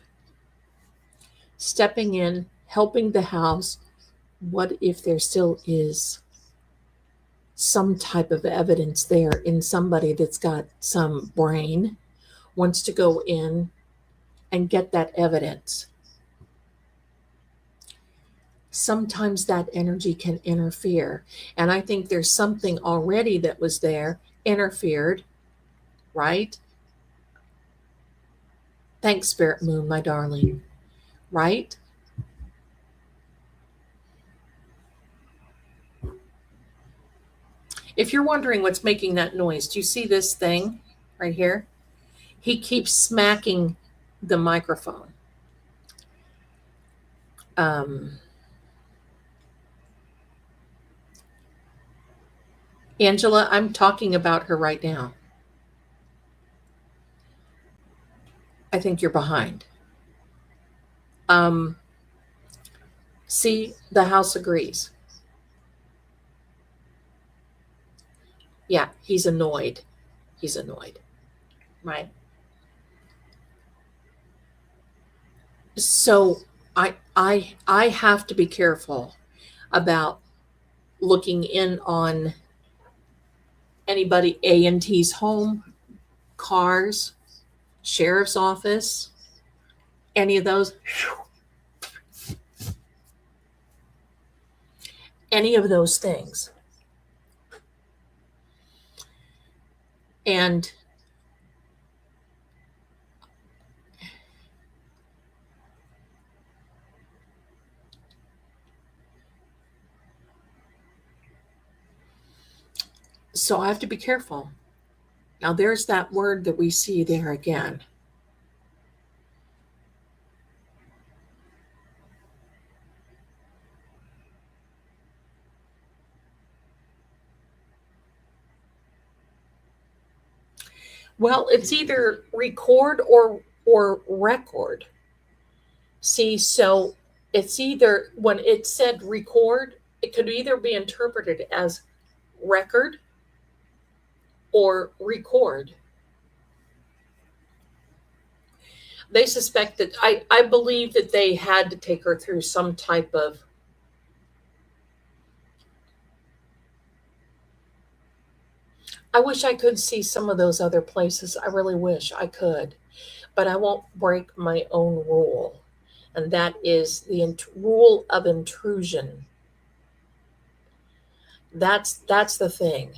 Stepping in, helping the house. What if there still is some type of evidence there in somebody that's got some brain, wants to go in and get that evidence? Sometimes that energy can interfere. And I think there's something already that was there, interfered, right? Thanks, Spirit Moon, my darling. Right? If you're wondering what's making that noise, do you see this thing right here? He keeps smacking the microphone. Angela, I'm talking about her right now. I think you're behind. See, the house agrees. Yeah, he's annoyed. He's annoyed. Right? So I have to be careful about looking in on anybody A&T's home, cars, sheriff's office, any of those. Any of those things. And so I have to be careful. Now, there's that word that we see there again. Well, it's either record or record. See, so it's either when it said record, it could either be interpreted as record or record. they suspect that I believe that they had to take her through some type of, I wish I could see some of those other places. I really wish I could, but I won't break my own rule. And that is the rule of intrusion. That's the thing.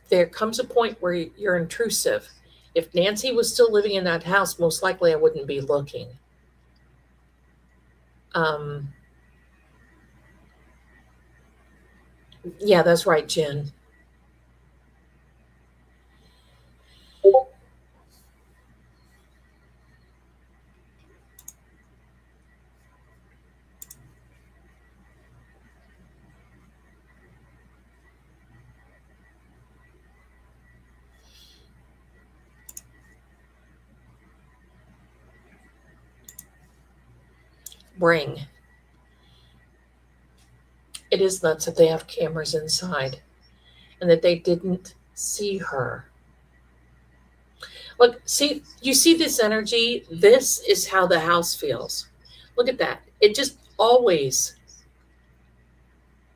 There comes a point where you're intrusive. If Nancy was still living in that house, most likely I wouldn't be looking. Yeah, that's right, Jen. Bring. It is nuts that they have cameras inside and that they didn't see her. Look, see, you see this energy? This is how the house feels. Look at that. It just always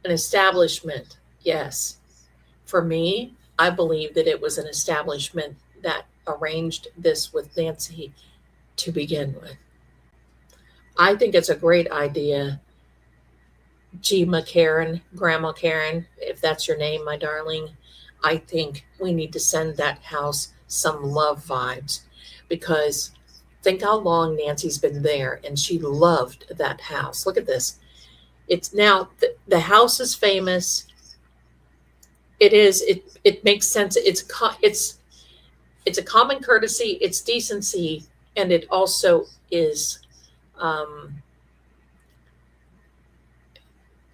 an establishment. Yes. For me, I believe that it was an establishment that arranged this with Nancy to begin with. I think it's a great idea. Gma Karen, Grandma Karen, if that's your name, my darling, I think we need to send that house some love vibes, because think how long Nancy's been there and she loved that house. Look at this. It's now the house is famous. It makes sense. It's a common courtesy, it's decency, and it also is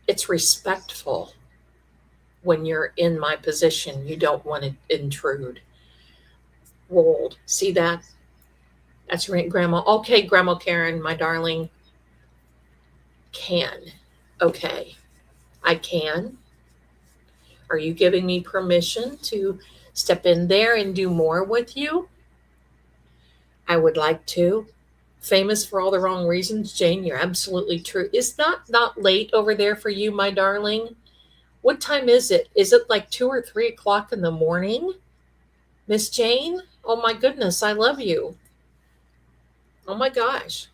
it's respectful. When you're in my position, you don't want to intrude. Rolled. See that? That's right, Grandma. Okay, Grandma Karen, my darling. Can. Okay. I can. Are you giving me permission to step in there and do more with you? I would like to. Famous for all the wrong reasons, Jane, you're absolutely true. Is not late over there for you, my darling? What time is it? Is it like 2 or 3 o'clock in the morning? Miss Jane? Oh my goodness, I love you. Oh my gosh.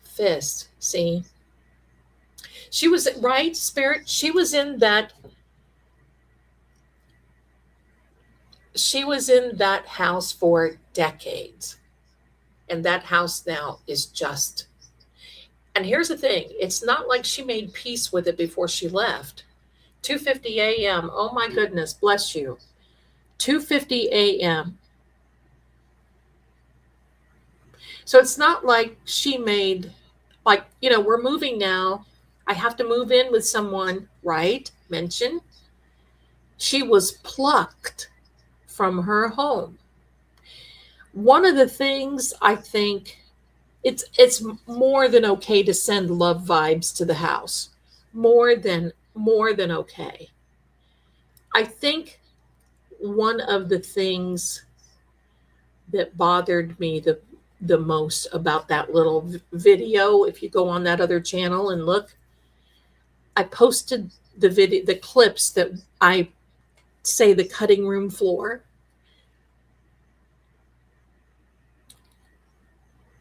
Fist, see? She was, right, Spirit? She was in that house for decades. And that house now is just, and here's the thing, it's not like she made peace with it before she left. 2:50 a.m. Oh my goodness, bless you. 2:50 a.m. So it's not like she made, like, we're moving now. I have to move in with someone, right? Mention. She was plucked from her home. One of the things I think, it's more than okay to send love vibes to the house. More than okay. I think one of the things that bothered me the most about that little video, if you go on that other channel and look, I posted the clips that I say the cutting room floor.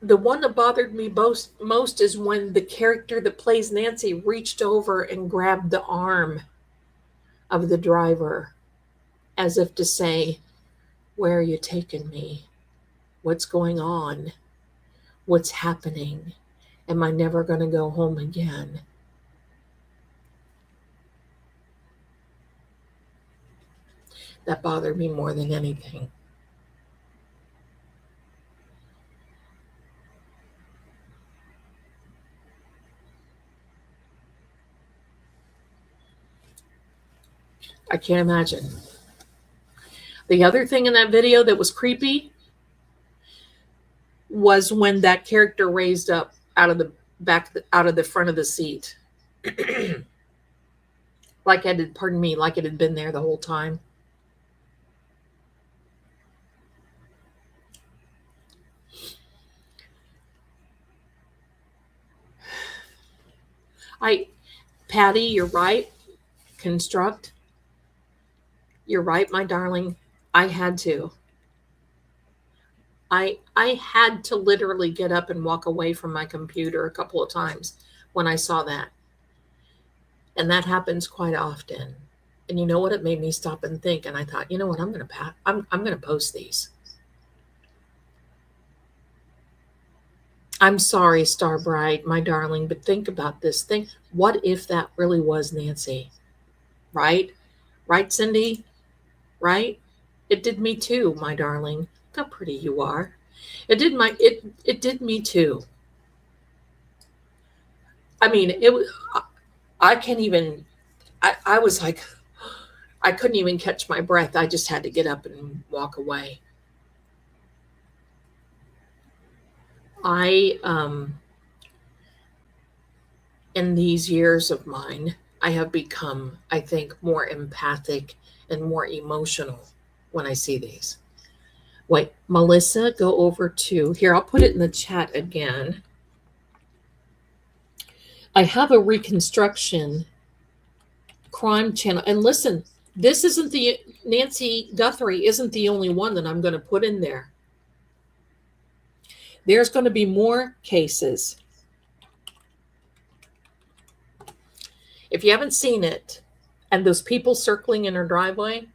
The one that bothered me most is when the character that plays Nancy reached over and grabbed the arm of the driver as if to say, "Where are you taking me? What's going on? What's happening? Am I never going to go home again?" That bothered me more than anything. I can't imagine. The other thing in that video that was creepy was when that character raised up out of the back, out of the front of the seat. Like it had been there the whole time. I, Patty, you're right. Construct. You're right, my darling. I had to. I had to literally get up and walk away from my computer a couple of times when I saw that. And that happens quite often. And you know what? It made me stop and think. And I thought, you know what? I'm gonna post these. I'm sorry, Starbright, my darling, but think about this thing. What if that really was Nancy? Right? Right, Cindy? Right? It did me too, my darling. Look how pretty you are. It did me too. I mean, it was I can't even I was like I couldn't even catch my breath. I just had to get up and walk away. I in these years of mine, I have become, I think, more empathic and more emotional when I see these. Wait, Melissa, go over to here. I'll put it in the chat again. I have a reconstruction crime channel. And listen, this isn't the Nancy Guthrie isn't the only one that I'm going to put in there. There's going to be more cases. If you haven't seen it, and those people circling in her driveway,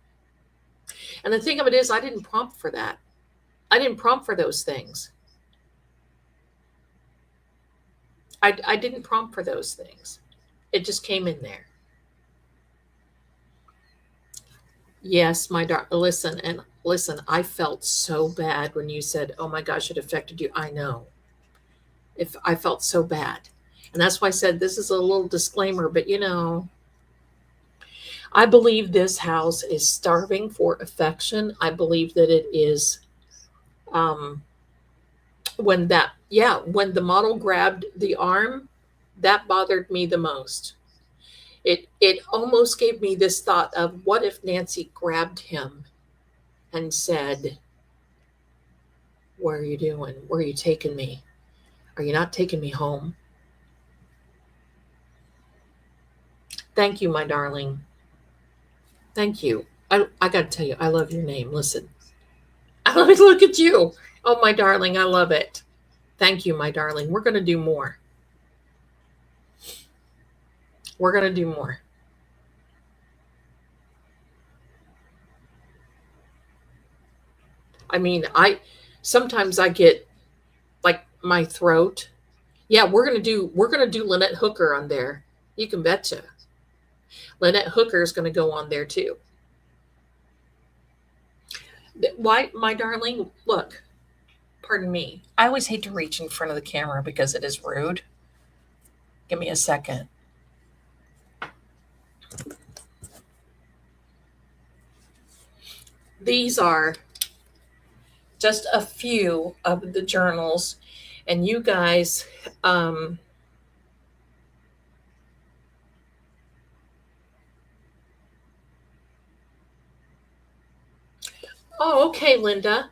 and the thing of it is, I didn't prompt for that. I didn't prompt for those things. I didn't prompt for those things. It just came in there. Yes, my darling. Listen, I felt so bad when you said, oh my gosh, it affected you. I know. If I felt so bad. And that's why I said this is a little disclaimer, but you know, I believe this house is starving for affection. I believe that it is when the model grabbed the arm, that bothered me the most. It almost gave me this thought of what if Nancy grabbed him and said, what are you doing? Where are you taking me? Are you not taking me home? Thank you, my darling. Thank you. I got to tell you, I love your name. Listen, look at you. Oh, my darling, I love it. Thank you, my darling. We're going to do more. We're going to do more. I mean, sometimes I get like my throat. Yeah, we're going to do Lynette Hooker on there. You can betcha. Lynette Hooker is going to go on there too. Why, my darling, look, pardon me. I always hate to reach in front of the camera because it is rude. Give me a second. These are just a few of the journals, and you guys, oh, okay, Linda.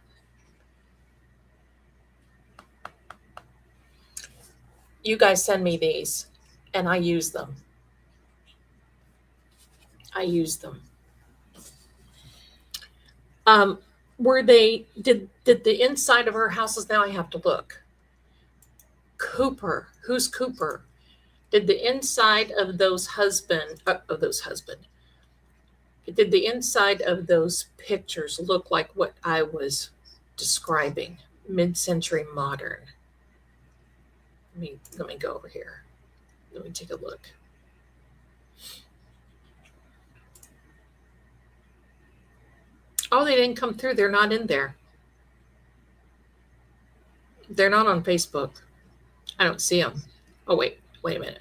You guys send me these, and I use them. Did the inside of our houses, now I have to look. Cooper, who's Cooper? Did the inside of those did the inside of those pictures look like what I was describing? Mid-century modern. Let me go over here. Let me take a look. Oh, they didn't come through. They're not in there. They're not on Facebook. I don't see them. Oh, wait a minute.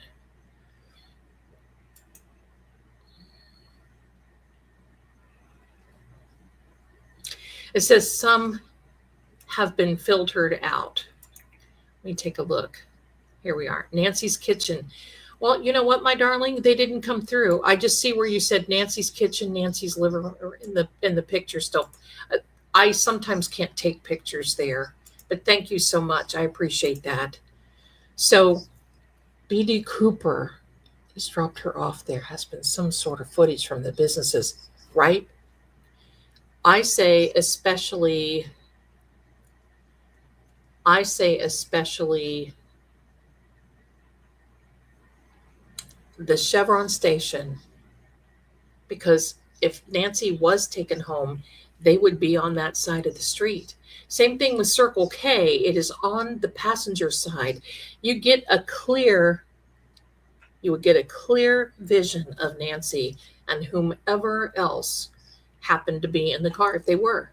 It says some have been filtered out. Let me take a look. Here we are. Nancy's Kitchen. Well, you know what, my darling? They didn't come through. I just see where you said Nancy's Kitchen, Nancy's living room in the picture still. I sometimes can't take pictures there, but thank you so much. I appreciate that. So, B.D. Cooper. Just dropped her off. There has been some sort of footage from the businesses, right? I say especially the Chevron station, because if Nancy was taken home, they would be on that side of the street. Same thing with Circle K. It is on the passenger side. You would get a clear vision of Nancy and whomever else happened to be in the car, if they were.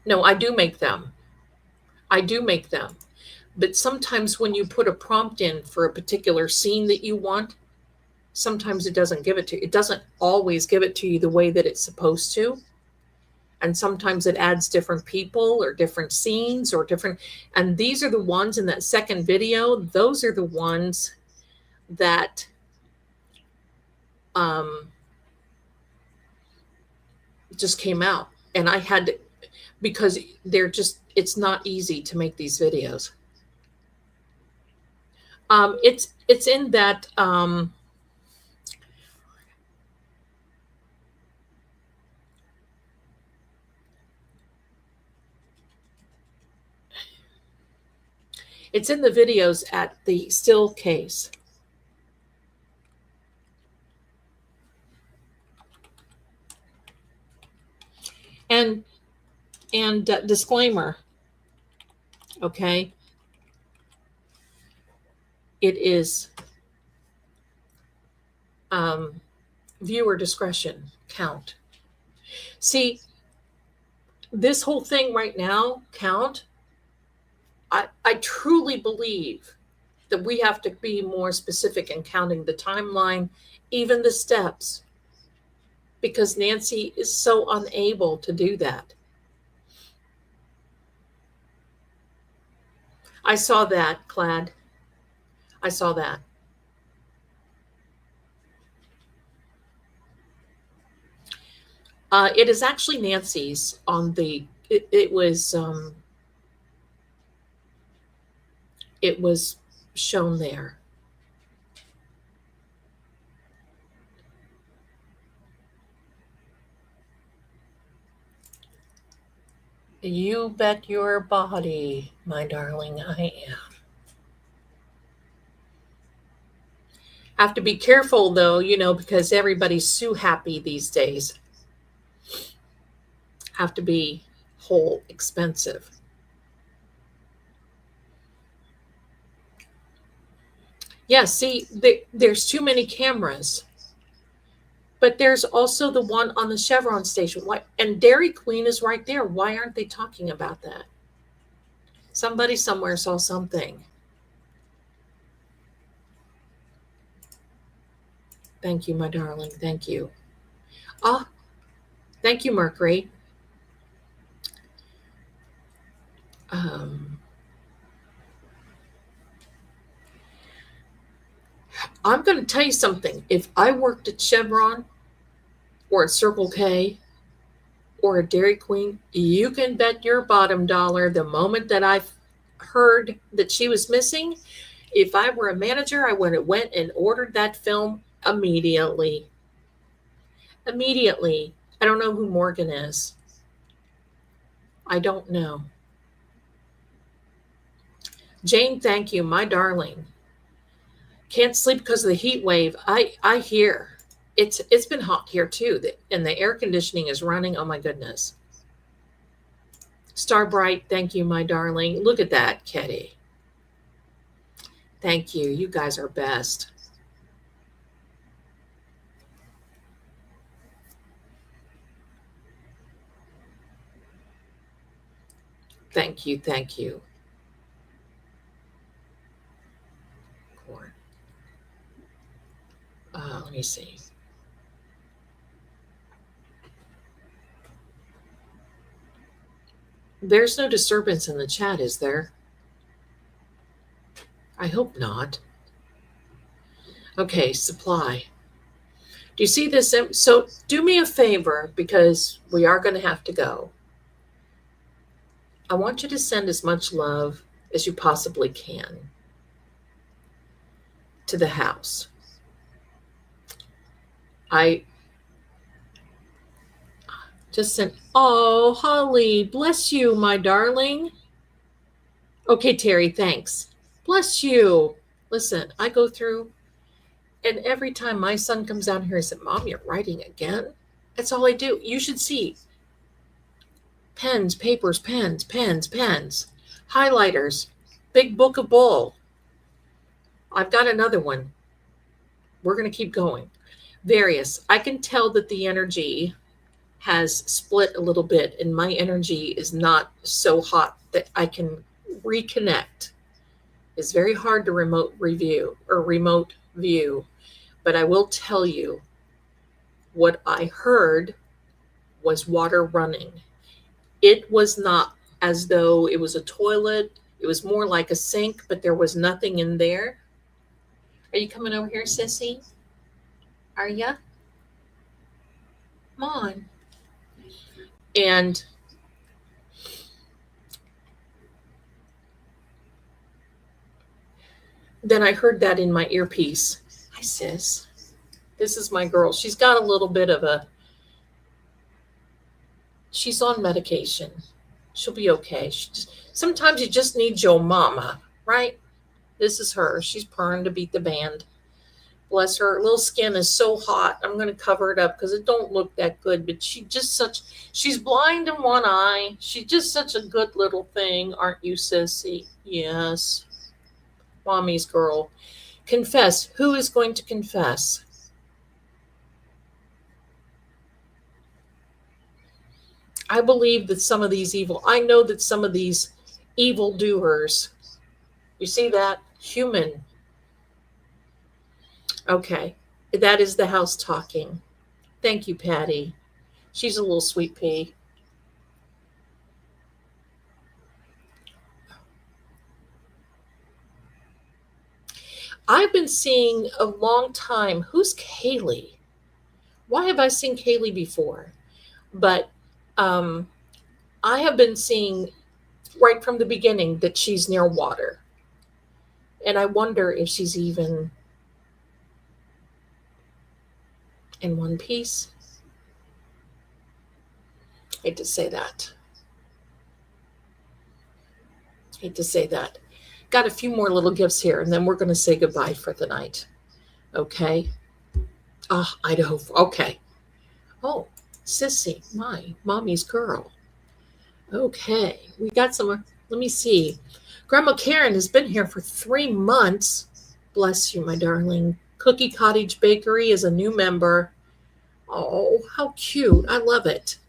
No, I do make them. But sometimes when you put a prompt in for a particular scene that you want, sometimes it doesn't give it to you. It doesn't always give it to you the way that it's supposed to. And sometimes it adds different people or different scenes or different. And these are the ones in that second video. Those are the ones that just came out. And I had to, because it's not easy to make these videos. It's in that it's in the videos at the still case. And disclaimer, okay, it is viewer discretion count. See, this whole thing right now, count, I truly believe that we have to be more specific in counting the timeline, even the steps, because Nancy is so unable to do that. I saw that, Clad. I saw that. It is actually Nancy's on the, it was shown there. You bet your body, my darling, I am. Have to be careful though, because everybody's so happy these days. Have to be whole expensive. Yeah, see, there's too many cameras. But there's also the one on the Chevron station. And Dairy Queen is right there. Why aren't they talking about that? Somebody somewhere saw something. Thank you, my darling. Thank you. Thank you, Mercury. I'm going to tell you something. If I worked at Chevron or at Circle K or at Dairy Queen, you can bet your bottom dollar the moment that I heard that she was missing, if I were a manager, I would have went and ordered that film immediately. Immediately. I don't know who Morgan is. I don't know. Jane, thank you, my darling. Can't sleep because of the heat wave. I hear. It's been hot here too, and the air conditioning is running. Oh my goodness. Starbright, thank you, my darling. Look at that, Kitty. Thank you. You guys are best. Thank you. Thank you. Let me see. There's no disturbance in the chat, is there? I hope not. Okay, supply. Do you see this? So do me a favor, because we are going to have to go. I want you to send as much love as you possibly can to the house. I just sent, oh, Holly, bless you, my darling. Okay, Terry, thanks. Bless you. Listen, I go through, and every time my son comes down here and says, Mom, you're writing again? That's all I do. You should see pens, papers, pens, highlighters, big book of bull. I've got another one. We're going to keep going. Various. I can tell that the energy has split a little bit, and my energy is not so hot that I can reconnect. It's very hard to remote view, but I will tell you what I heard was water running. It was not as though it was a toilet. It was more like a sink, but there was nothing in there. Are you coming over here, sissy? Are ya? Come on. And then I heard that in my earpiece. Hi, sis. This is my girl. She's got a little bit of she's on medication. She'll be okay. Sometimes you just need your mama, right? This is her. She's purring to beat the band. Bless her. Little skin is so hot. I'm going to cover it up because it don't look that good. But she's blind in one eye. She's just such a good little thing. Aren't you, sissy? Yes. Mommy's girl. Confess. Who is going to confess? I believe that I know that some of these evildoers, you see that? Human. Okay. That is the house talking. Thank you, Patty. She's a little sweet pea. I've been seeing a long time. Who's Kaylee? Why have I seen Kaylee before? But I have been seeing right from the beginning that she's near water. And I wonder if she's even in one piece. Hate to say that. Got a few more little gifts here, and then we're going to say goodbye for the night. Okay. Idaho. Okay. Oh, sissy, my mommy's girl. Okay. We got some. Let me see. Grandma Karen has been here for 3 months. Bless you, my darling. Cookie Cottage Bakery is a new member. Oh, how cute. I love it.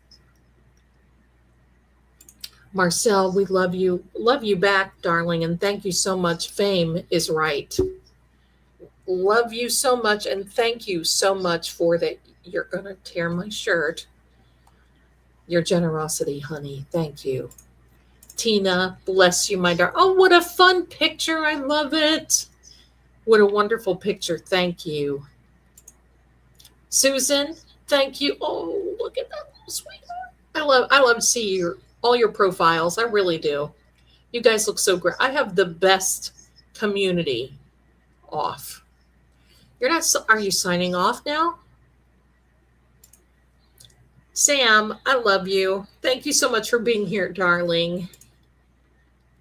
Marcel, we love you. Love you back, darling, and thank you so much. Fame is right. Love you so much, and thank you so much for that. You're going to tear my shirt. Your generosity, honey. Thank you. Tina, bless you, my darling. Oh, what a fun picture. I love it. What a wonderful picture. Thank you. Susan, thank you. Oh, look at that little sweetheart. I love to see all your profiles. I really do. You guys look so great. I have the best community off. Are you signing off now? Sam, I love you. Thank you so much for being here, darling.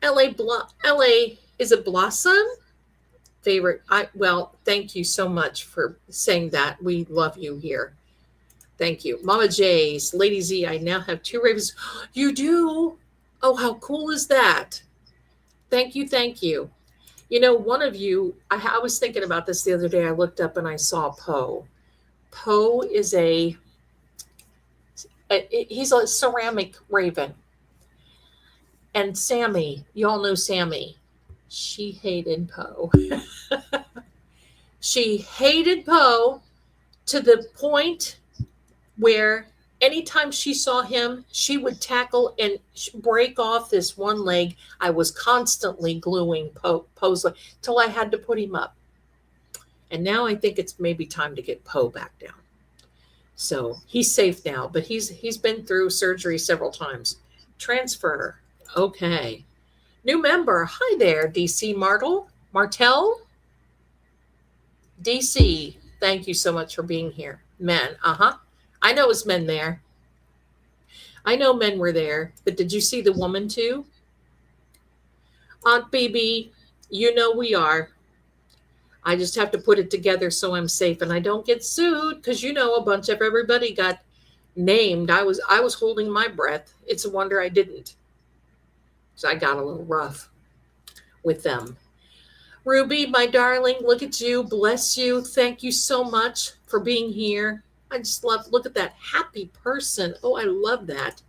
LA, is it Blossom? Favorite. Thank you so much for saying that. We love you here. Thank you. Mama J's, Lady Z, I now have 2 ravens. You do? Oh, how cool is that? Thank you. You know, one of you, I was thinking about this the other day. I looked up and I saw Poe. Poe is he's a ceramic raven. And Sammy, you all know Sammy. She hated Poe. She hated Poe to the point where anytime she saw him, she would tackle and break off this one leg. I was constantly gluing Poe's leg till I had to put him up. And now I think it's maybe time to get Poe back down. So he's safe now, but he's been through surgery several times. Transfer. Okay. New member. Hi there, DC Martell. DC, thank you so much for being here. Men. I know it's men there. I know men were there, but did you see the woman too? Aunt BB, you know we are. I just have to put it together so I'm safe and I don't get sued because a bunch of everybody got named. I was holding my breath. It's a wonder I didn't. So I got a little rough with them. Ruby, my darling, look at you. Bless you. Thank you so much for being here. I just look at that happy person. Oh, I love that.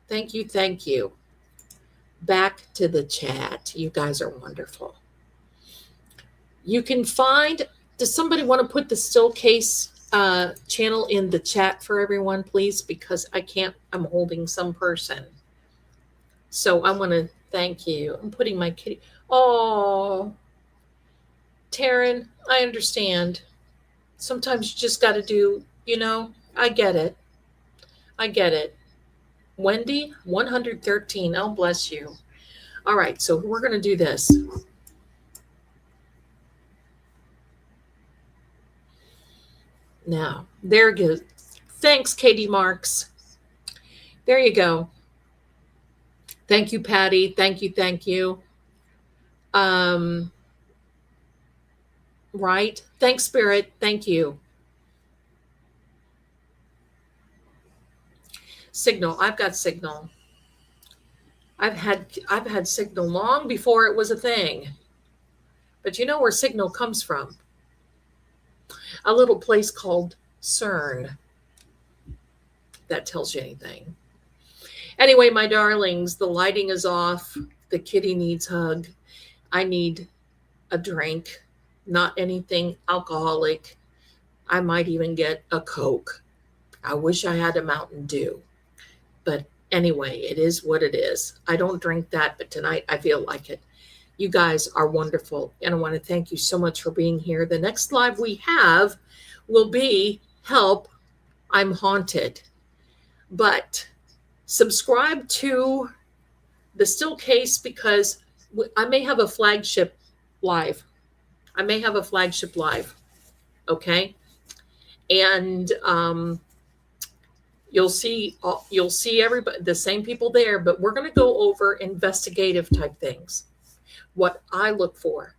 Thank you. Thank you. Back to the chat. You guys are wonderful. You can find, does somebody want to put the still case channel in the chat for everyone, please? Because I can't, I'm holding some person. So I want to thank you. I'm putting my kitty. Oh, Taryn, I understand. Sometimes you just got to do, I get it. I get it. Wendy, 113. Oh, bless you. All right, so we're going to do this. Now, there it goes. Thanks, Katie Marks. There you go. Thank you, Patty. Thank you. Thank you. Right. Thanks, Spirit. Thank you. Signal. I've got Signal. I've had Signal long before it was a thing. But you know where Signal comes from? A little place called CERN. That tells you anything. Anyway, my darlings, the lighting is off. The kitty needs hug. I need a drink, not anything alcoholic. I might even get a Coke. I wish I had a Mountain Dew. But anyway, it is what it is. I don't drink that, but tonight I feel like it. You guys are wonderful, and I want to thank you so much for being here. The next live we have will be Help, I'm Haunted. But subscribe to the Still Case because I may have a flagship live. Okay? And you'll see everybody, the same people there, but we're going to go over investigative type things. What I look for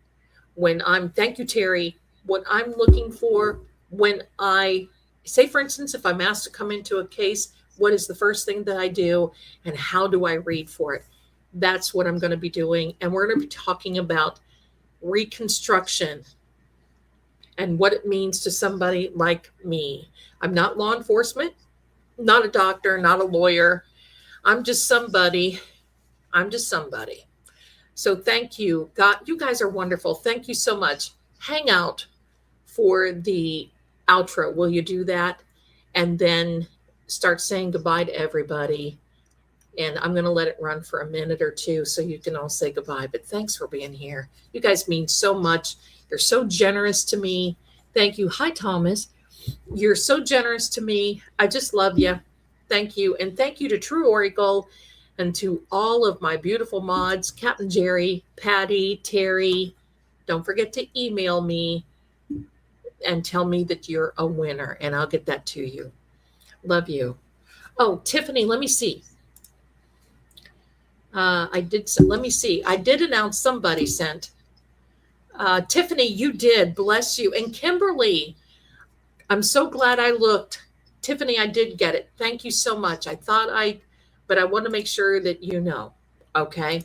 when thank you, Terry, what I'm looking for when I say, for instance, if I'm asked to come into a case, what is the first thing that I do and how do I read for it? That's what I'm going to be doing. And we're going to be talking about reconstruction and what it means to somebody like me. I'm not law enforcement, not a doctor, not a lawyer. I'm just somebody. So thank you. God, you guys are wonderful. Thank you so much. Hang out for the outro. Will you do that? And then start saying goodbye to everybody. And I'm going to let it run for a minute or two so you can all say goodbye. But thanks for being here. You guys mean so much. You're so generous to me. Thank you. Hi, Thomas. You're so generous to me. I just love you. Thank you. And thank you to True Oracle and to all of my beautiful mods, Captain Jerry, Patty, Terry. Don't forget to email me and tell me that you're a winner, and I'll get that to you. Love you. Oh, Tiffany, let me see. Let me see. I did announce somebody sent. Tiffany, you did. Bless you. And Kimberly, I'm so glad I looked. Tiffany, I did get it. Thank you so much. But I want to make sure that you know. Okay.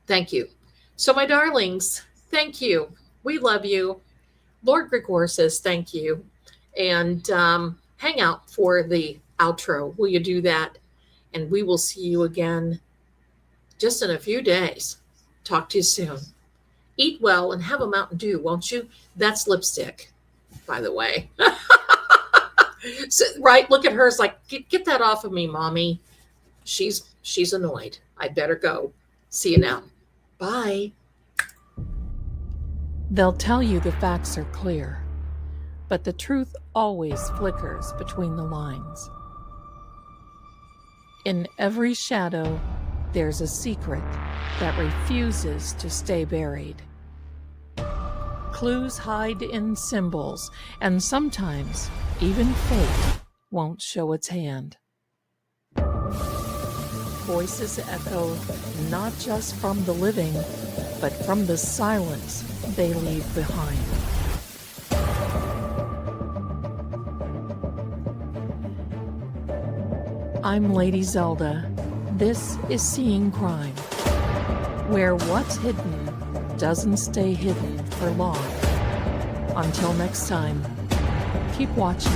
Thank you. So my darlings, thank you. We love you. Lord Gregor says thank you. And hang out for the outro. Will you do that? And we will see you again just in a few days. Talk to you soon. Eat well and have a Mountain Dew, won't you? That's lipstick, by the way. So, right? Look at her. It's like, get that off of me, mommy. She's annoyed. I better go. See you now. Bye. They'll tell you the facts are clear, but the truth always flickers between the lines. In every shadow, there's a secret that refuses to stay buried. Clues hide in symbols, and sometimes even fate won't show its hand. Voices echo not just from the living, but from the silence they leave behind. I'm Lady Zelda. This is Seeing Crime, where what's hidden doesn't stay hidden for long. Until next time, keep watching.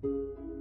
you